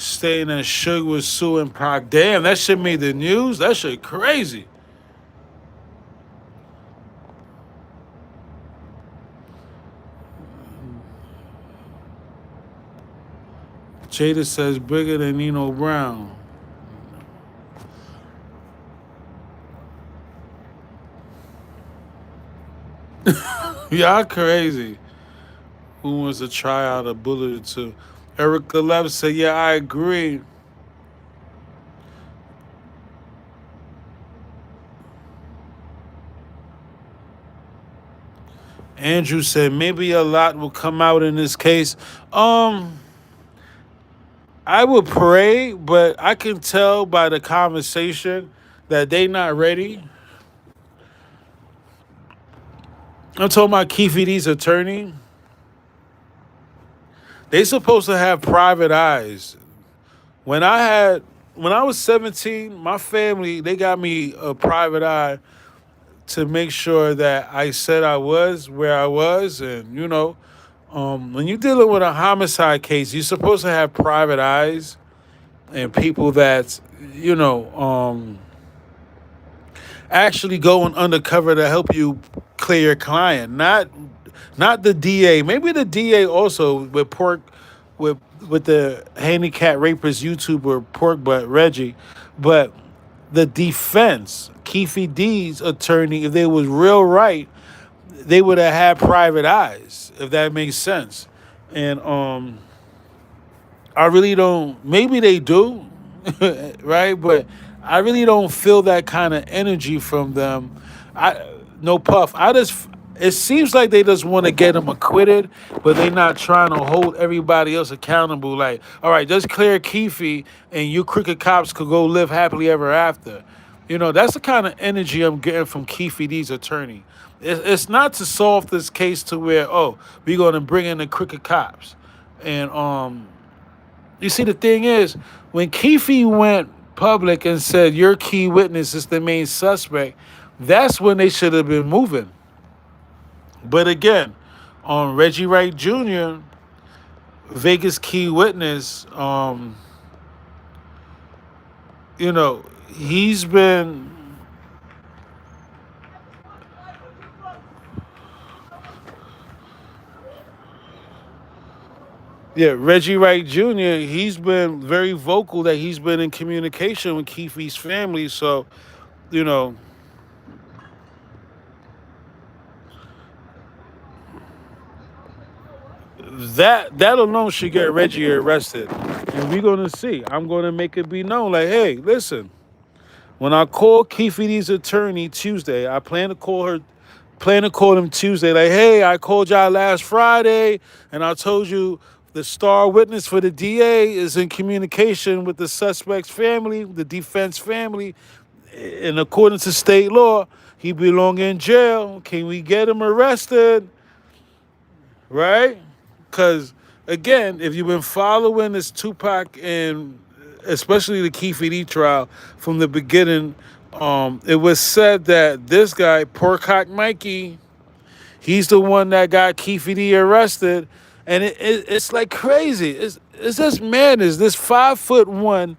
S1: stating that Suge was suing Pac. Damn, that shit made the news. That shit crazy. Jada says bigger than Nino Brown. Y'all crazy. Who wants to try out a bullet or two? Erica Love said, yeah, I agree. Andrew said maybe a lot will come out in this case. I would pray, but I can tell by the conversation that they not ready. I'm talking about Keefe D's attorney. They supposed to have private eyes. When I was 17, my family, they got me a private eye to make sure that I said I was where I was. And, when you're dealing with a homicide case, you're supposed to have private eyes and people that, you know, actually going undercover to help you clear your client, not the DA. Maybe the DA also with the handicap rapist YouTuber Pork Butt Reggie, but the defense, Keefe D's attorney, if they was real right, they would have had private eyes, if that makes sense. And I really don't. Maybe they do, right? But I really don't feel that kind of energy from them. I no puff. I just. It seems like they just want to get him acquitted, but they're not trying to hold everybody else accountable. Like, all right, just clear Keefe, and you crooked cops could go live happily ever after. That's the kind of energy I'm getting from Keefe D's attorney. It's not to solve this case to where, we're going to bring in the crooked cops. And you see, the thing is, when Keefe went public and said your key witness is the main suspect, that's when they should have been moving. But again, on Reggie Wright Jr., Vegas key witness, he's been. Yeah, Reggie Wright Jr., he's been very vocal that he's been in communication with Keefe's family. So, you know, that alone should get Reggie arrested. And we're gonna see. I'm gonna make it be known, like, hey, listen, when I call Keefe D's attorney Tuesday, I plan to call him Tuesday, like, hey, I called y'all last Friday and I told you the star witness for the DA is in communication with the suspect's family, the defense family, and according to state law, he belong in jail. Can we get him arrested? Right? Because, again, if you've been following this Tupac and especially the Keefe D trial from the beginning, it was said that this guy, Porcock Mikey, he's the one that got Keefe D arrested. And it's like crazy. It's just madness. This 5'1"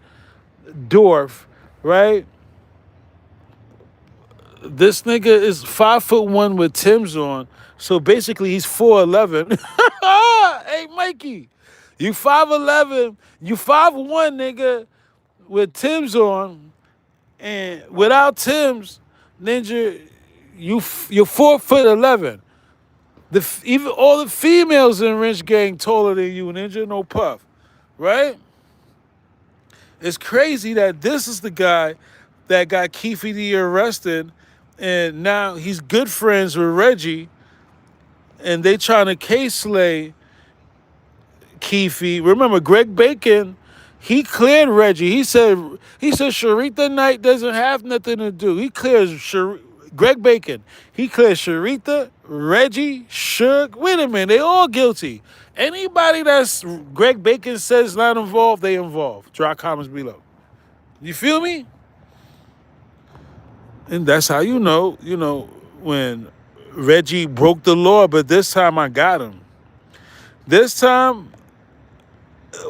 S1: dwarf, right? This nigga is 5'1" with Tim's on. So basically he's 4'11". Hey, Mikey, you 5'11", you 5'1", nigga, with Tim's on, and without Tim's, Ninja, you're 4'11". Even all the females in Wrench Gang taller than you, Ninja, no puff, right? It's crazy that this is the guy that got Keefe D arrested, and now he's good friends with Reggie, and they trying to case slay Keefe. Remember, Greg Bacon, he cleared Reggie. He said Sharita Knight doesn't have nothing to do. He clears Greg Bacon. He clears Sharita, Reggie, Suge. Wait a minute, they all guilty. Anybody that's Greg Bacon says not involved, they involved. Drop comments below. You feel me? And that's how when Reggie broke the law, but this time I got him. This time,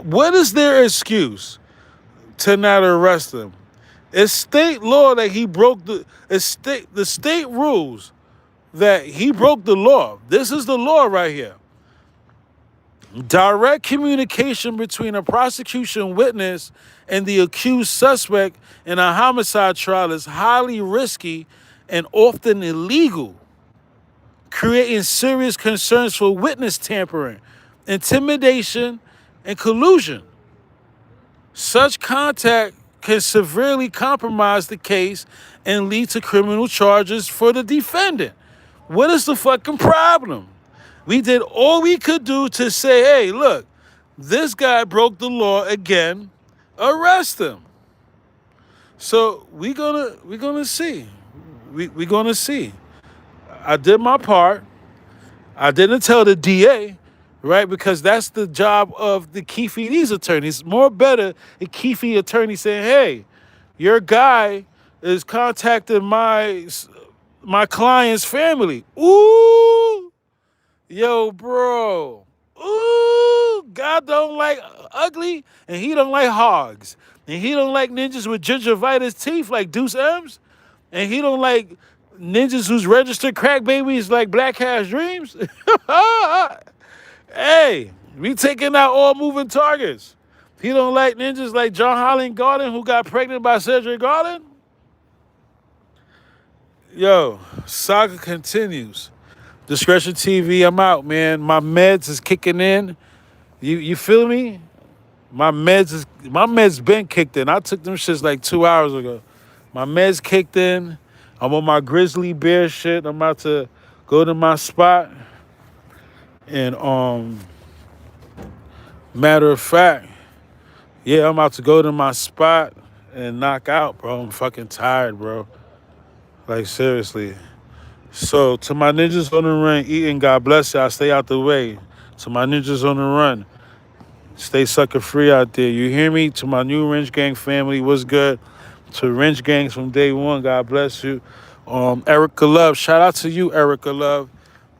S1: What is their excuse to not arrest him? It's state law that he broke the state rules that he broke the law. This is the law right here. Direct communication between a prosecution witness and the accused suspect in a homicide trial is highly risky and often illegal, creating serious concerns for witness tampering, intimidation, and collusion. Such contact can severely compromise the case and lead to criminal charges for the defendant. What is the fucking problem? We did all we could do to say, hey, look, this guy broke the law again. Arrest him. So we gonna see. We gonna see. I did my part. I didn't tell the DA, right? Because that's the job of the Keefe attorneys. More better a Keefe attorney saying, hey, your guy is contacting my client's family. Ooh, yo, bro. Ooh, God don't like ugly, and he don't like hogs. And he don't like ninjas with gingivitis teeth like Deuce M's. And he don't like ninjas who's registered crack babies like Black Cash Dreams. Hey, we taking out all moving targets. He don't like ninjas like John Holland Garden who got pregnant by Cedric Garland. Yo, saga continues. Discretion TV, I'm out, man. My meds is kicking in. You feel me? My meds been kicked in. I took them shits like 2 hours ago. My meds kicked in. I'm on my grizzly bear shit. I'm about to go to my spot. And matter of fact, yeah, I'm about to go to my spot and knock out, bro. I'm fucking tired, bro. Like seriously. So to my ninjas on the run, eating, God bless y'all. Stay out the way. To my ninjas on the run, stay sucker free out there. You hear me? To my new Wrench Gang family, what's good? To Wrench Gangs from day one, God bless you. Erica Love, shout out to you, Erica Love.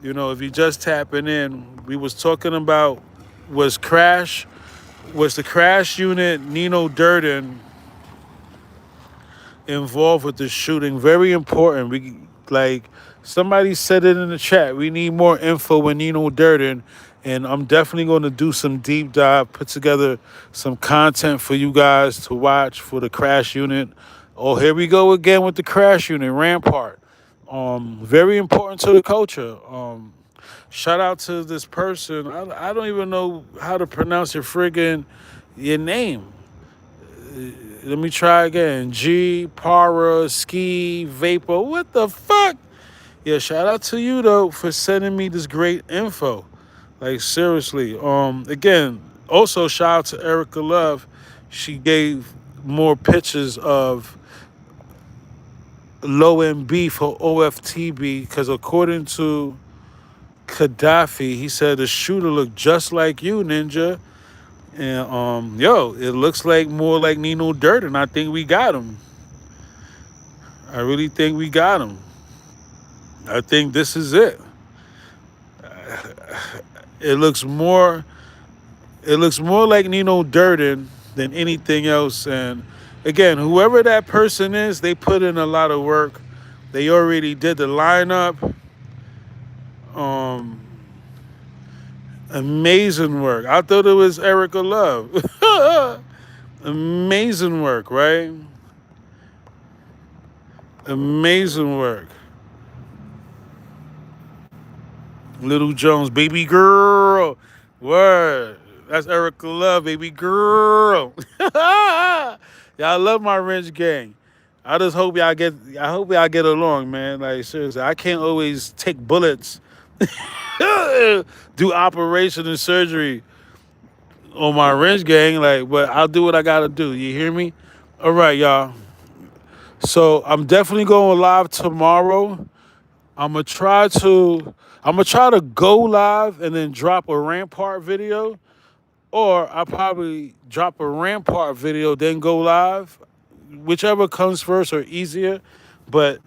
S1: You know, if you just tapping in, we was talking about was the crash unit Nino Durden involved with the shooting. Very important. We like somebody said it in the chat. We need more info with Nino Durden. And I'm definitely going to do some deep dive, put together some content for you guys to watch for the crash unit. Oh, here we go again with the crash unit, Rampart. Very important to the culture. Shout out to this person. I don't even know how to pronounce your name. Let me try again. G, Para, Ski, Vapor. What the fuck? Yeah, shout out to you, though, for sending me this great info. Like, seriously. Again, also shout out to Erica Love. She gave more pictures of low end beef for OFTB because according to Kadafi, he said the shooter looked just like you, Ninja. And it looks like more like Nino Durden. I think we got him. I really think we got him. I think this is it. It looks more like Nino Durden than anything else. And again, whoever that person is, they put in a lot of work. They already did the lineup. Amazing work. I thought it was Erica Love. Amazing work, right? Amazing work. Little Jones, baby girl. Word. That's Erica Love, baby girl. Y'all love my Wrench Gang. I hope y'all get along, man. Like seriously, I can't always take bullets, do operation and surgery on my Wrench Gang, but I'll do what I gotta do. You hear me? All right, y'all. So I'm definitely going live tomorrow. I'm gonna try to go live and then drop a Rampart video, or I'll probably drop a Rampart video then go live, whichever comes first or easier. But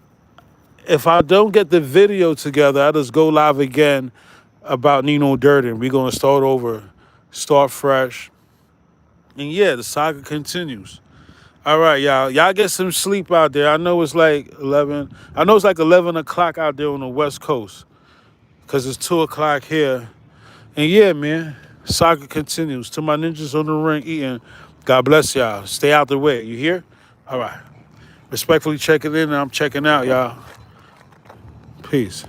S1: if I don't get the video together, I'll just go live again about Nino Durden. We're gonna start over, start fresh. And yeah, the saga continues. All right, y'all. Y'all get some sleep out there. I know it's like 11. I know it's like 11 o'clock out there on the West Coast because it's 2 o'clock here. And yeah, man, saga continues. To my ninjas on the ring eating, God bless y'all. Stay out the way. You hear? All right. Respectfully checking in and I'm checking out, y'all. Peace.